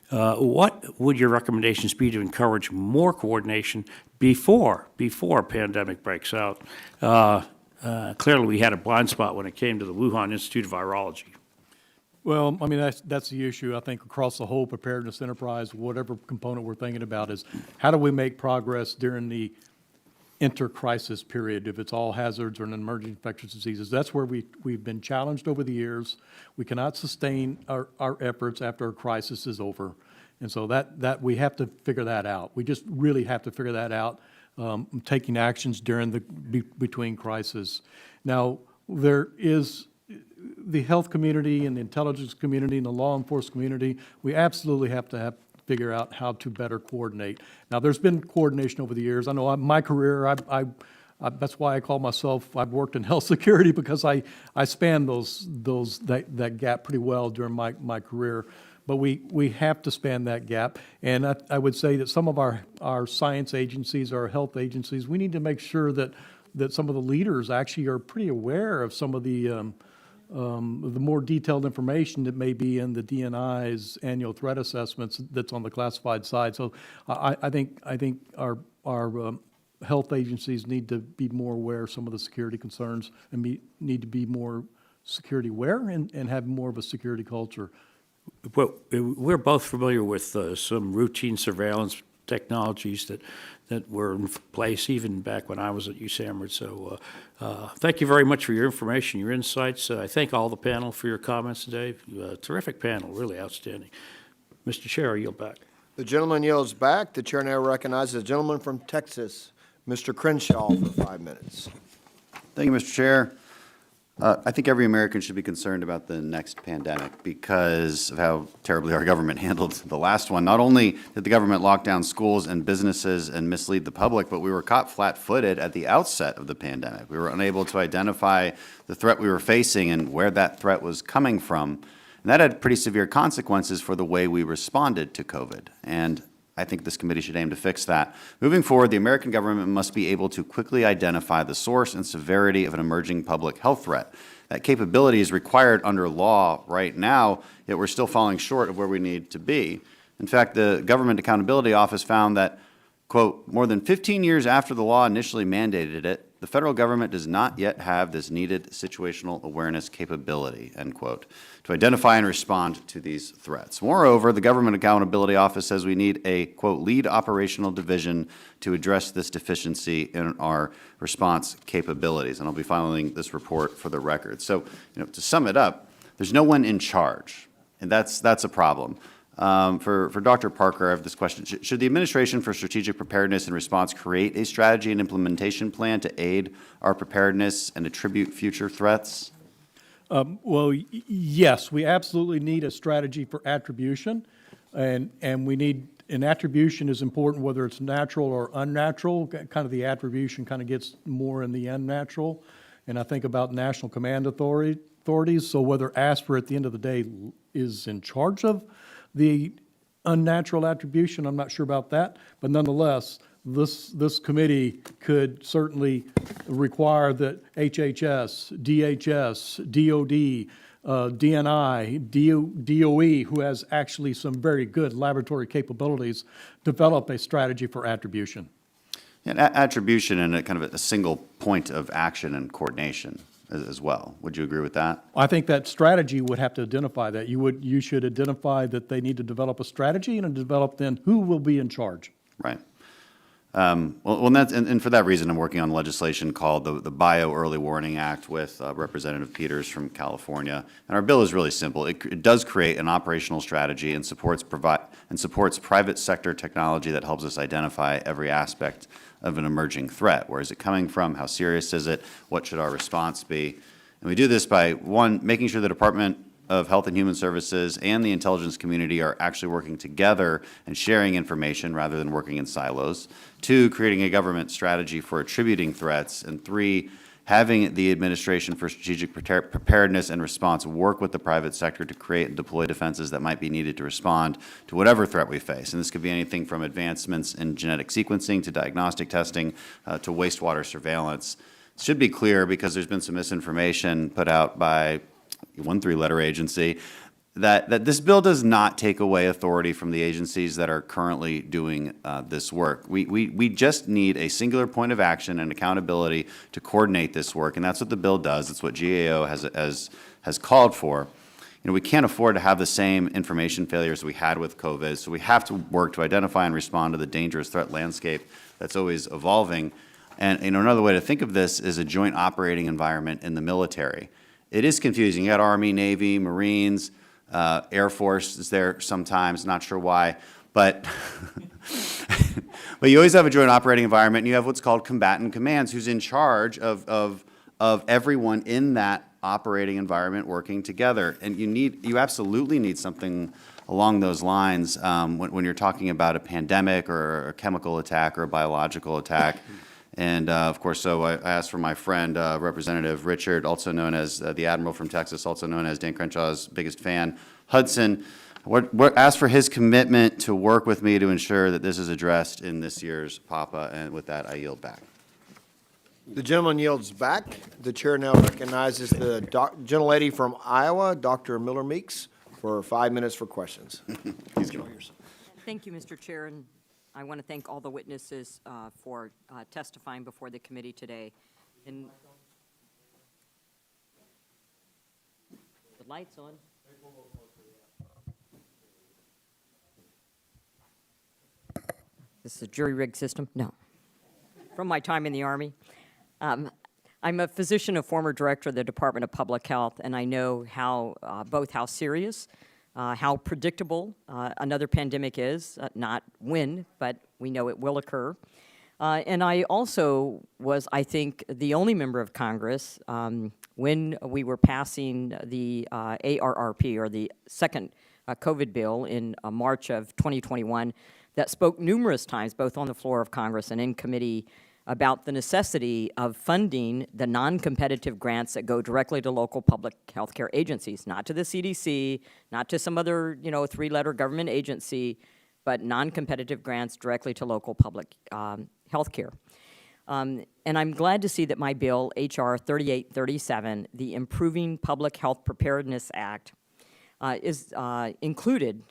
what would your recommendations be to encourage more coordination before a pandemic breaks out? Clearly, we had a blind spot when it came to the Wuhan Institute of Virology. Well, I mean, that's the issue, I think, across the whole preparedness enterprise. Whatever component we're thinking about is how do we make progress during the inter-crisis period, if it's all hazards or an emerging infectious diseases. That's where we've been challenged over the years. We cannot sustain our efforts after a crisis is over. And so that we have to figure that out. We just really have to figure that out, taking actions during between crises. Now, there is the health community and the intelligence community and the law enforcement community. We absolutely have to figure out how to better coordinate. Now, there's been coordination over the years. I know my career, that's why I call myself, I've worked in health security because I span that gap pretty well during my career. But we have to span that gap. And I would say that some of our science agencies, our health agencies, we need to make sure that some of the leaders actually are pretty aware of some of the more detailed information that may be in the DNI's annual threat assessments that's on the classified side. So I think our health agencies need to be more aware of some of the security concerns and need to be more security aware and have more of a security culture. Well, we're both familiar with some routine surveillance technologies that were in place even back when I was at USAMRIID. So thank you very much for your information, your insights. I thank all the panel for your comments today. Terrific panel, really outstanding. Mr. Chair, I yield back. The gentleman yields back. The chair now recognizes the gentleman from Texas, Mr. Crenshaw, for 5 minutes. Thank you, Mr. Chair. I think every American should be concerned about the next pandemic because of how terribly our government handled the last one. Not only did the government lock down schools and businesses and mislead the public, but we were caught flat-footed at the outset of the pandemic. We were unable to identify the threat we were facing and where that threat was coming from. And that had pretty severe consequences for the way we responded to COVID. And I think this committee should aim to fix that. Moving forward, the American government must be able to quickly identify the source and severity of an emerging public health threat. That capability is required under law right now, yet we're still falling short of where we need to be. In fact, the Government Accountability Office found that, quote, more than 15 years after the law initially mandated it, the federal government does not yet have this needed situational awareness capability, end quote, to identify and respond to these threats. Moreover, the Government Accountability Office says we need a, quote, lead operational division to address this deficiency in our response capabilities. And I'll be filing this report for the record. So, to sum it up, there's no one in charge, and that's a problem. For Dr. Parker, I have this question. Should the Administration for Strategic Preparedness and Response create a strategy and implementation plan to aid our preparedness and attribute future threats? Well, yes, we absolutely need a strategy for attribution, and we need, and attribution is important whether it's natural or unnatural. Kind of the attribution kind of gets more in the unnatural, and I think about national command authorities, so whether ASPR at the end of the day is in charge of the unnatural attribution, I'm not sure about that, but nonetheless, this committee could certainly require that HHS, DHS, DOD, DNI, DOE, who has actually some very good laboratory capabilities, develop a strategy for attribution. And attribution and a kind of a single point of action and coordination as well. Would you agree with that? I think that strategy would have to identify that. You should identify that they need to develop a strategy and develop then who will be in charge. Right. And for that reason, I'm working on legislation called the Bio Early Warning Act with Representative Peters from California. And our bill is really simple. It does create an operational strategy and supports private sector technology that helps us identify every aspect of an emerging threat. Where is it coming from? How serious is it? What should our response be? And we do this by, one, making sure the Department of Health and Human Services and the intelligence community are actually working together and sharing information rather than working in silos. Two, creating a government strategy for attributing threats. And three, having the Administration for Strategic Preparedness and Response work with the private sector to create and deploy defenses that might be needed to respond to whatever threat we face. And this could be anything from advancements in genetic sequencing to diagnostic testing to wastewater surveillance. It should be clear because there's been some misinformation put out by one three-letter agency that this bill does not take away authority from the agencies that are currently doing this work. We just need a singular point of action and accountability to coordinate this work, and that's what the bill does. It's what GAO has called for. We can't afford to have the same information failures we had with COVID, so we have to work to identify and respond to the dangerous threat landscape that's always evolving. And another way to think of this is a joint operating environment in the military. It is confusing. You got Army, Navy, Marines, Air Force is there sometimes, not sure why, but but you always have a joint operating environment, and you have what's called combatant commands, who's in charge of everyone in that operating environment working together. And you absolutely need something along those lines when you're talking about a pandemic or a chemical attack or a biological attack. And, of course, so I asked for my friend, Representative Richard, also known as the Admiral from Texas, also known as Dan Crenshaw's biggest fan, Hudson, asked for his commitment to work with me to ensure that this is addressed in this year's PAPA. And with that, I yield back. The gentleman yields back. The chair now recognizes the gentlelady from Iowa, Dr. Miller Meeks, for 5 minutes for questions. Please get on yours. Thank you, Mr. Chair, and I want to thank all the witnesses for testifying before the committee today. And the light's on. This is a jury-rigged system? No. From my time in the Army. I'm a physician, a former director of the Department of Public Health, and I know both how serious, how predictable another pandemic is, not when, but we know it will occur. And I also was, I think, the only member of Congress when we were passing the ARRP, or the second COVID bill in March of 2021, that spoke numerous times, both on the floor of Congress and in committee, about the necessity of funding the non-competitive grants that go directly to local public health care agencies, not to the CDC, not to some other, three-letter government agency, but non-competitive grants directly to local public health care. And I'm glad to see that my bill, H.R. 3837, the Improving Public Health Preparedness Act, is included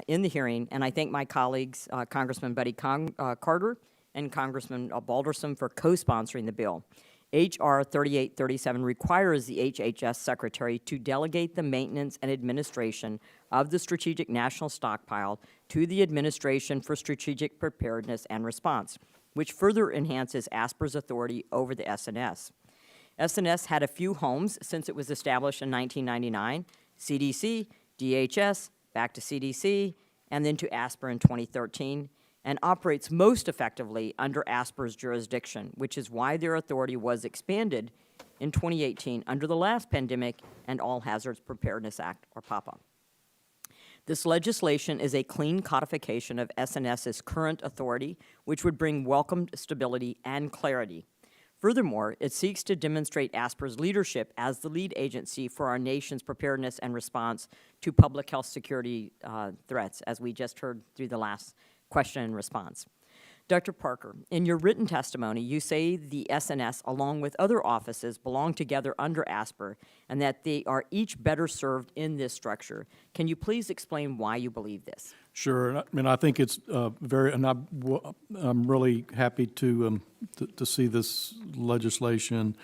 in the hearing, and I thank my colleagues, Congressman Buddy Carter and Congressman Balderson, for co-sponsoring the bill. H.R. 3837 requires the HHS Secretary to delegate the maintenance and administration of the Strategic National Stockpile to the Administration for Strategic Preparedness and Response, which further enhances ASPR's authority over the SNS. SNS had a few homes since it was established in 1999, CDC, DHS, back to CDC, and then to ASPR in 2013, and operates most effectively under ASPR's jurisdiction, which is why their authority was expanded in 2018 under the last Pandemic and All Hazards Preparedness Act, or PAPA. This legislation is a clean codification of SNS's current authority, which would bring welcomed stability and clarity. Furthermore, it seeks to demonstrate ASPR's leadership as the lead agency for our nation's preparedness and response to public health security threats, as we just heard through the last question and response. Dr. Parker, in your written testimony, you say the SNS, along with other offices, belong together under ASPR and that they are each better served in this structure. Can you please explain why you believe this? Sure. And I mean, I think it's and I'm really happy to see this legislation.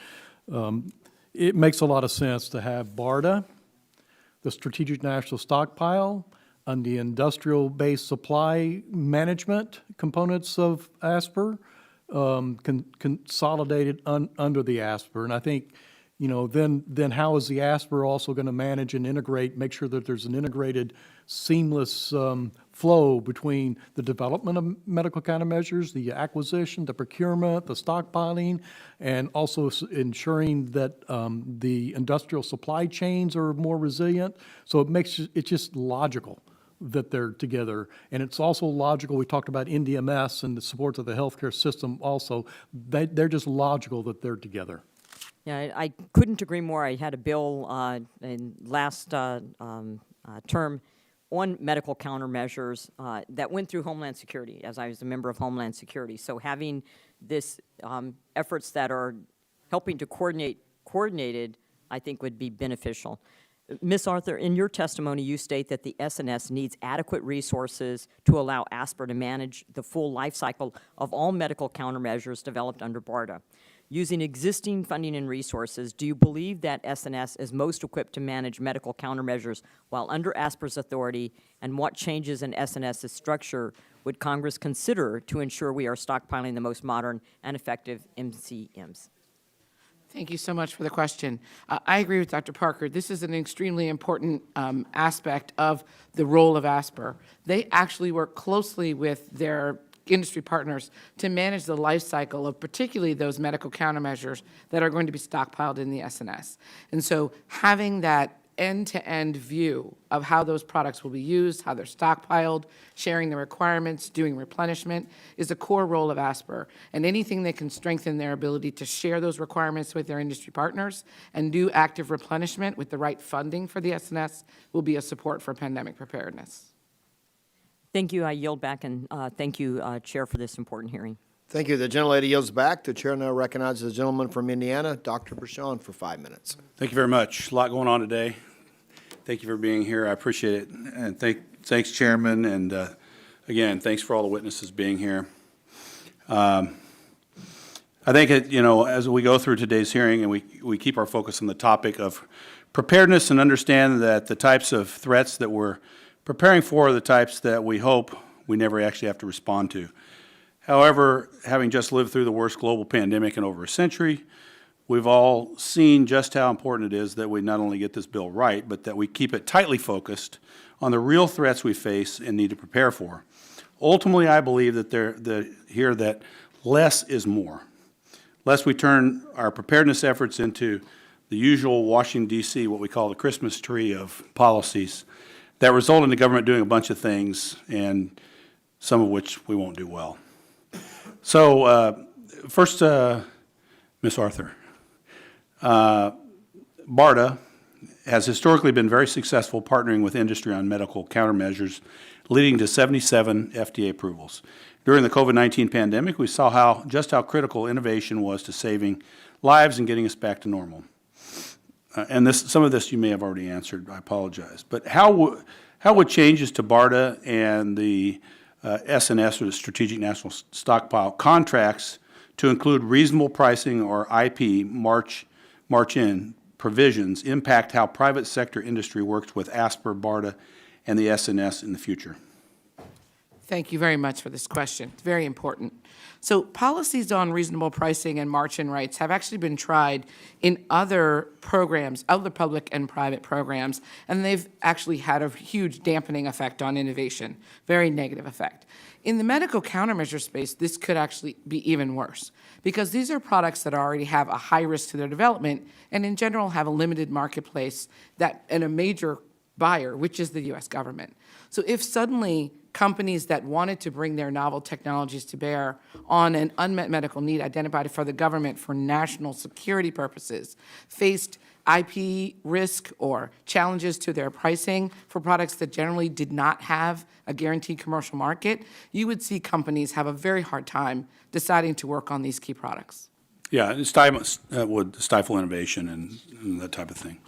It makes a lot of sense to have BARDA, the Strategic National Stockpile, and the industrial-based supply management components of ASPR consolidated under the ASPR. And I think, you know, then how is the ASPR also going to manage and integrate, make sure that there's an integrated, seamless flow between the development of medical countermeasures, the acquisition, the procurement, the stockpiling, and also ensuring that the industrial supply chains are more resilient. So it makes it just logical that they're together. And it's also logical, we talked about NDMS and the support of the healthcare system also, they're just logical that they're together. Yeah, I couldn't agree more. I had a bill in last term on medical countermeasures that went through Homeland Security, as I was a member of Homeland Security. So having this efforts that are helping to coordinated, I think would be beneficial. Ms. Arthur, in your testimony, you state that the SNS needs adequate resources to allow ASPR to manage the full life cycle of all medical countermeasures developed under BARDA. Using existing funding and resources, do you believe that SNS is most equipped to manage medical countermeasures while under ASPR's authority, and what changes in SNS's structure would Congress consider to ensure we are stockpiling the most modern and effective MCMs? Thank you so much for the question. I agree with Dr. Parker. This is an extremely important aspect of the role of ASPR. They actually work closely with their industry partners to manage the life cycle of particularly those medical countermeasures that are going to be stockpiled in the SNS. And so having that end-to-end view of how those products will be used, how they're stockpiled, sharing the requirements, doing replenishment is a core role of ASPR. And anything that can strengthen their ability to share those requirements with their industry partners and do active replenishment with the right funding for the SNS will be a support for pandemic preparedness. Thank you. I yield back, and thank you, Chair, for this important hearing. Thank you. The gentlelady yields back. The chair now recognizes the gentleman from Indiana, Dr. Pallone, for 5 minutes. Thank you very much. A lot going on today. Thank you for being here. I appreciate it. And thanks, Chairman. And again, thanks for all the witnesses being here. I think, as we go through today's hearing and we keep our focus on the topic of preparedness and understand that the types of threats that we're preparing for are the types that we hope we never actually have to respond to. However, having just lived through the worst global pandemic in over a century, we've all seen just how important it is that we not only get this bill right, but that we keep it tightly focused on the real threats we face and need to prepare for. Ultimately, I believe that that less is more. Lest we turn our preparedness efforts into the usual Washington, D.C., what we call the Christmas tree of policies that result in the government doing a bunch of things, and some of which we won't do well. So first, Ms. Arthur, BARDA has historically been very successful partnering with industry on medical countermeasures, leading to 77 FDA approvals. During the COVID-19 pandemic, we saw just how critical innovation was to saving lives and getting us back to normal. And some of this you may have already answered. I apologize. But how would changes to BARDA and the SNS, or the Strategic National Stockpile contracts, to include reasonable pricing or IP march-in provisions impact how private sector industry works with ASPR, BARDA, and the SNS in the future? Thank you very much for this question. It's very important. So policies on reasonable pricing and march-in rights have actually been tried in other programs, other public and private programs, and they've actually had a huge dampening effect on innovation, very negative effect. In the medical countermeasure space, this could actually be even worse, because these are products that already have a high risk to their development and in general have a limited marketplace and a major buyer, which is the U.S. government. So if suddenly companies that wanted to bring their novel technologies to bear on an unmet medical need identified for the government for national security purposes faced IP risk or challenges to their pricing for products that generally did not have a guaranteed commercial market, you would see companies have a very hard time deciding to work on these key products. Yeah, it would stifle innovation and that type of thing.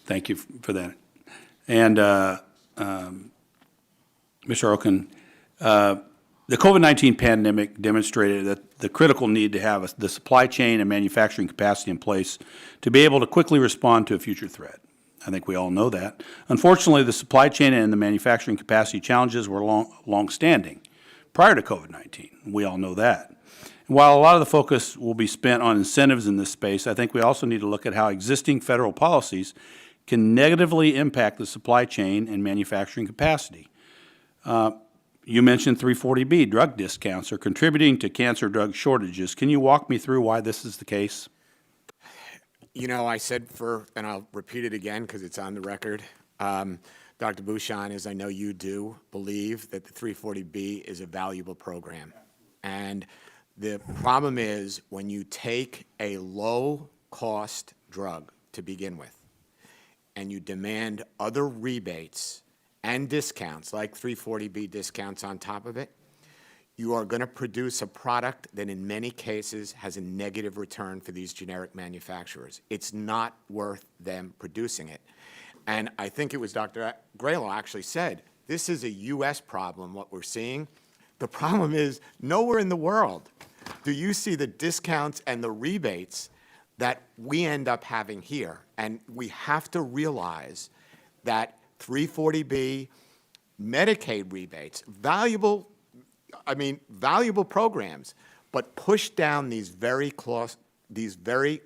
Thank you for that. And Mr. Oken, the COVID-19 pandemic demonstrated that the critical need to have the supply chain and manufacturing capacity in place to be able to quickly respond to a future threat. I think we all know that. Unfortunately, the supply chain and the manufacturing capacity challenges were long-standing prior to COVID-19. We all know that. And while a lot of the focus will be spent on incentives in this space, I think we also need to look at how existing federal policies can negatively impact the supply chain and manufacturing capacity. You mentioned 340B drug discounts are contributing to cancer drug shortages. Can you walk me through why this is the case? You know, I said and I'll repeat it again because it's on the record, Dr. Bouchon, as I know you do, believe that the 340B is a valuable program. And the problem is when you take a low-cost drug to begin with and you demand other rebates and discounts, like 340B discounts on top of it, you are going to produce a product that in many cases has a negative return for these generic manufacturers. It's not worth them producing it. And I think it was Dr. Graylow actually said, this is a U.S. problem, what we're seeing. The problem is nowhere in the world do you see the discounts and the rebates that we end up having here. And we have to realize that 340B, Medicaid rebates, valuable programs, but push down these very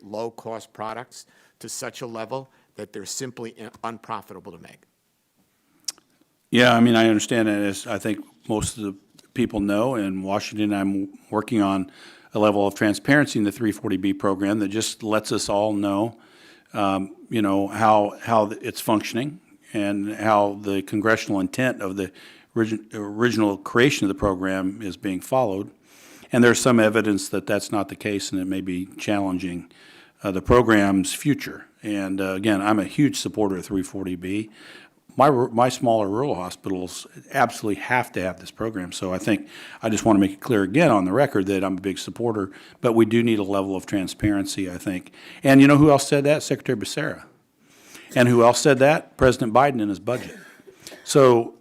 low-cost products to such a level that they're simply unprofitable to make. Yeah, I mean, I understand that. As I think most of the people know, in Washington, I'm working on a level of transparency in the 340B program that just lets us all know, how it's functioning and how the congressional intent of the original creation of the program is being followed. And there's some evidence that that's not the case, and it may be challenging the program's future. And again, I'm a huge supporter of 340B. My smaller rural hospitals absolutely have to have this program. So I think I just want to make it clear again on the record that I'm a big supporter, but we do need a level of transparency, I think. And you know who else said that? Secretary Becerra. And who else said that? President Biden in his budget. So,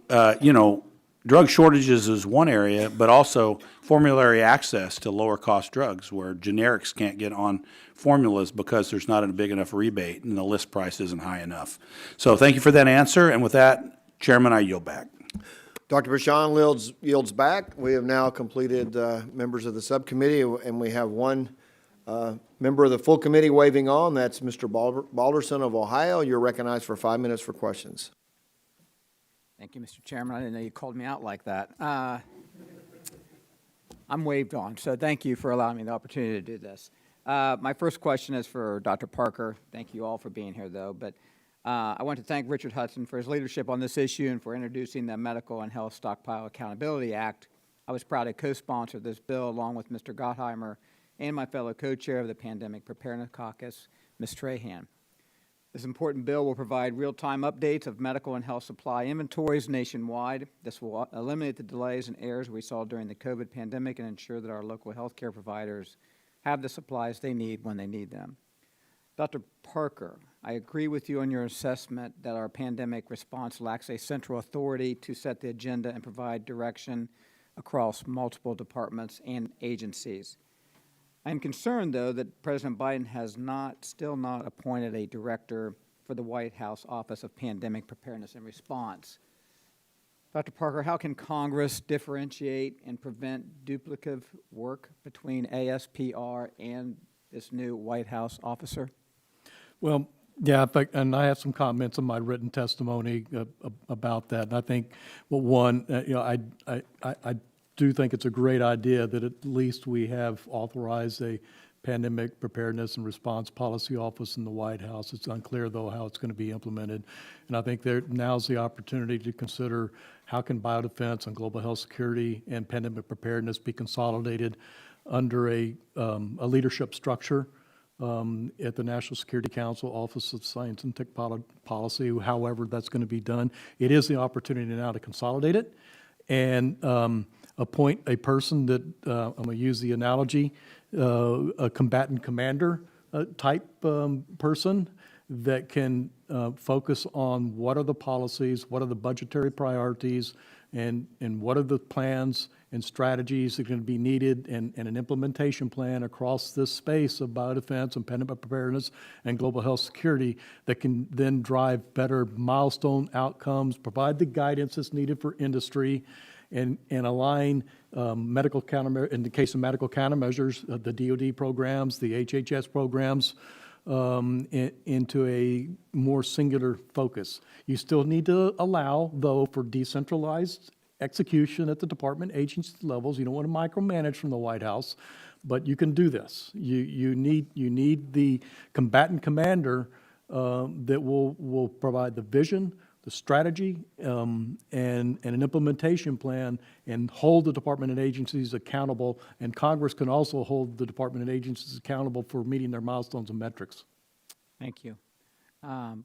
drug shortages is one area, but also formulary access to lower-cost drugs where generics can't get on formulas because there's not a big enough rebate and the list price isn't high enough. So thank you for that answer. And with that, Chairman, I yield back. Dr. Bouchon yields back. We have now completed members of the subcommittee, and we have one member of the full committee waving on. That's Mr. Balderson of Ohio. You're recognized for 5 minutes for questions. Thank you, Mr. Chairman. I didn't know you called me out like that. I'm waved on, so thank you for allowing me the opportunity to do this. My first question is for Dr. Parker. Thank you all for being here, though. But I want to thank Richard Hudson for his leadership on this issue and for introducing the Medical and Health Stockpile Accountability Act. I was proud to co-sponsor this bill along with Mr. Gottheimer and my fellow co-chair of the Pandemic Preparedness Caucus, Ms. Trahan. This important bill will provide real-time updates of medical and health supply inventories nationwide. This will eliminate the delays and errors we saw during the COVID pandemic and ensure that our local healthcare providers have the supplies they need when they need them. Dr. Parker, I agree with you on your assessment that our pandemic response lacks a central authority to set the agenda and provide direction across multiple departments and agencies. I am concerned, though, that President Biden has still not appointed a director for the White House Office of Pandemic Preparedness and Response. Dr. Parker, how can Congress differentiate and prevent duplicative work between ASPR and this new White House officer? Well, yeah, and I have some comments in my written testimony about that. And I think, well, one, I do think it's a great idea that at least we have authorized a pandemic preparedness and response policy office in the White House. It's unclear, though, how it's going to be implemented. And I think now's the opportunity to consider how can biodefense and global health security and pandemic preparedness be consolidated under a leadership structure at the National Security Council, Office of Science and Policy, however that's going to be done. It is the opportunity now to consolidate it and appoint a person that, I'm going to use the analogy, a combatant commander type person that can focus on what are the policies, what are the budgetary priorities, and what are the plans and strategies that are going to be needed, and an implementation plan across this space of biodefense and pandemic preparedness and global health security that can then drive better milestone outcomes, provide the guidance that's needed for industry, and align medical in the case of medical countermeasures, the DoD programs, the HHS programs, into a more singular focus. You still need to allow, though, for decentralized execution at the department agency levels. You don't want to micromanage from the White House, but you can do this. You need the combatant commander that will provide the vision, the strategy, and an implementation plan, and hold the department and agencies accountable. And Congress can also hold the department and agencies accountable for meeting their milestones and metrics. Thank you.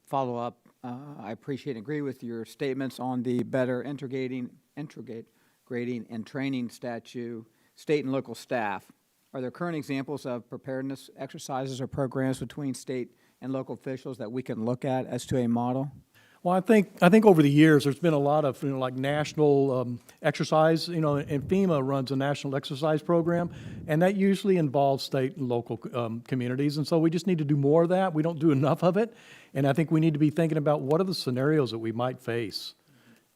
Follow up. I appreciate and agree with your statements on the better integrating and training state and local staff. Are there current examples of preparedness exercises or programs between state and local officials that we can look at as to a model? Well, I think over the years, there's been a lot of, like national exercise, and FEMA runs a national exercise program, and that usually involves state and local communities, and so we just need to do more of that. We don't do enough of it, and I think we need to be thinking about what are the scenarios that we might face,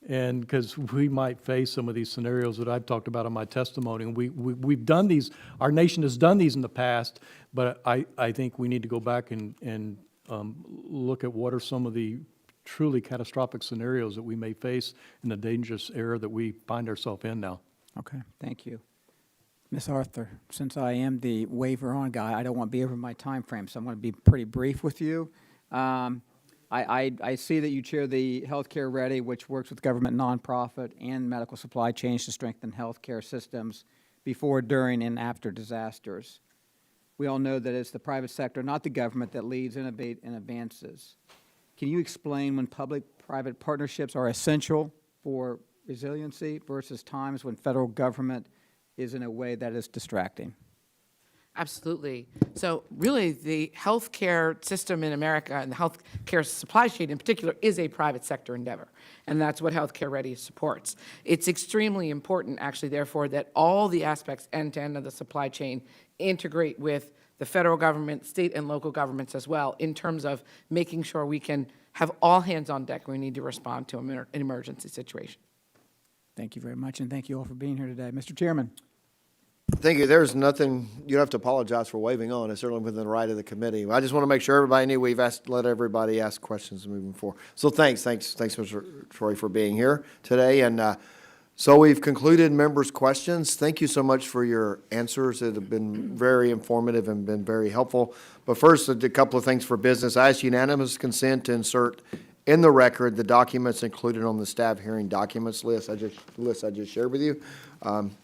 and because we might face some of these scenarios that I've talked about in my testimony, and we've done these, our nation has done these in the past, but I think we need to go back and look at what are some of the truly catastrophic scenarios that we may face in the dangerous era that we find ourselves in now. Okay, thank you. Ms. Arthur, since I am the waiver on guy, I don't want to be over my time frame, so I'm going to be pretty brief with you. I see that you chair the Healthcare Ready, which works with government, nonprofit, and medical supply chains to strengthen healthcare systems before, during, and after disasters. We all know that it's the private sector, not the government, that leads, innovate, and advances. Can you explain when public-private partnerships are essential for resiliency versus times when federal government is in a way that is distracting? Absolutely. So really, the healthcare system in America and the healthcare supply chain in particular is a private sector endeavor, and that's what Healthcare Ready supports. It's extremely important, actually, therefore, that all the aspects end-to-end of the supply chain integrate with the federal government, state and local governments as well, in terms of making sure we can have all hands on deck when we need to respond to an emergency situation. Thank you very much, and thank you all for being here today. Mr. Chairman. Thank you. There's nothing, you don't have to apologize for waving on. It's certainly within the right of the committee. I just want to make sure everybody knew we've let everybody ask questions moving forward. So thanks, Mr. Troy, for being here today. And so we've concluded members' questions. Thank you so much for your answers that have been very informative and been very helpful. But first, a couple of things for business. I ask unanimous consent to insert in the record the documents included on the staff hearing documents list I just shared with you.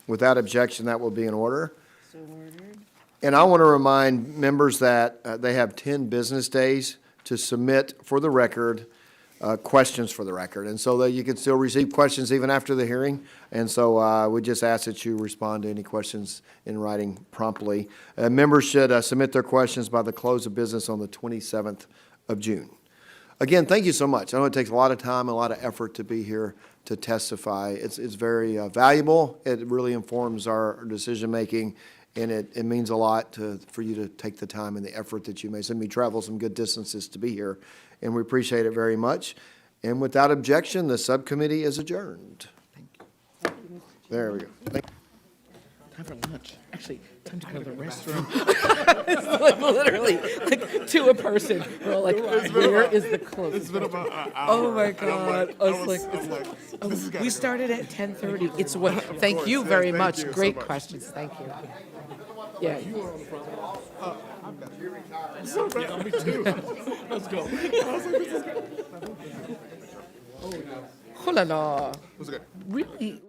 Without objection, that will be in order. So ordered. And I want to remind members that they have 10 business days to submit for the record questions for the record, and so that you can still receive questions even after the hearing. And so we just ask that you respond to any questions in writing promptly. Members should submit their questions by the close of business on the 27th of June. Again, thank you so much. I know it takes a lot of time, a lot of effort to be here to testify. It's very valuable. It really informs our decision-making, and it means a lot for you to take the time and the effort that you may send me travel some good distances to be here, and we appreciate it very much. And without objection, the subcommittee is adjourned. Thank you. There we go. Time for lunch. Actually, time to go to the restroom. It's literally like to a person. We're all like, where is the closest? It's been about an hour. Oh my God. We started at 10:30. It's what, thank you very much. Great questions. Thank you. Yeah. Me too. Let's go. Oh la la. It was good. Really?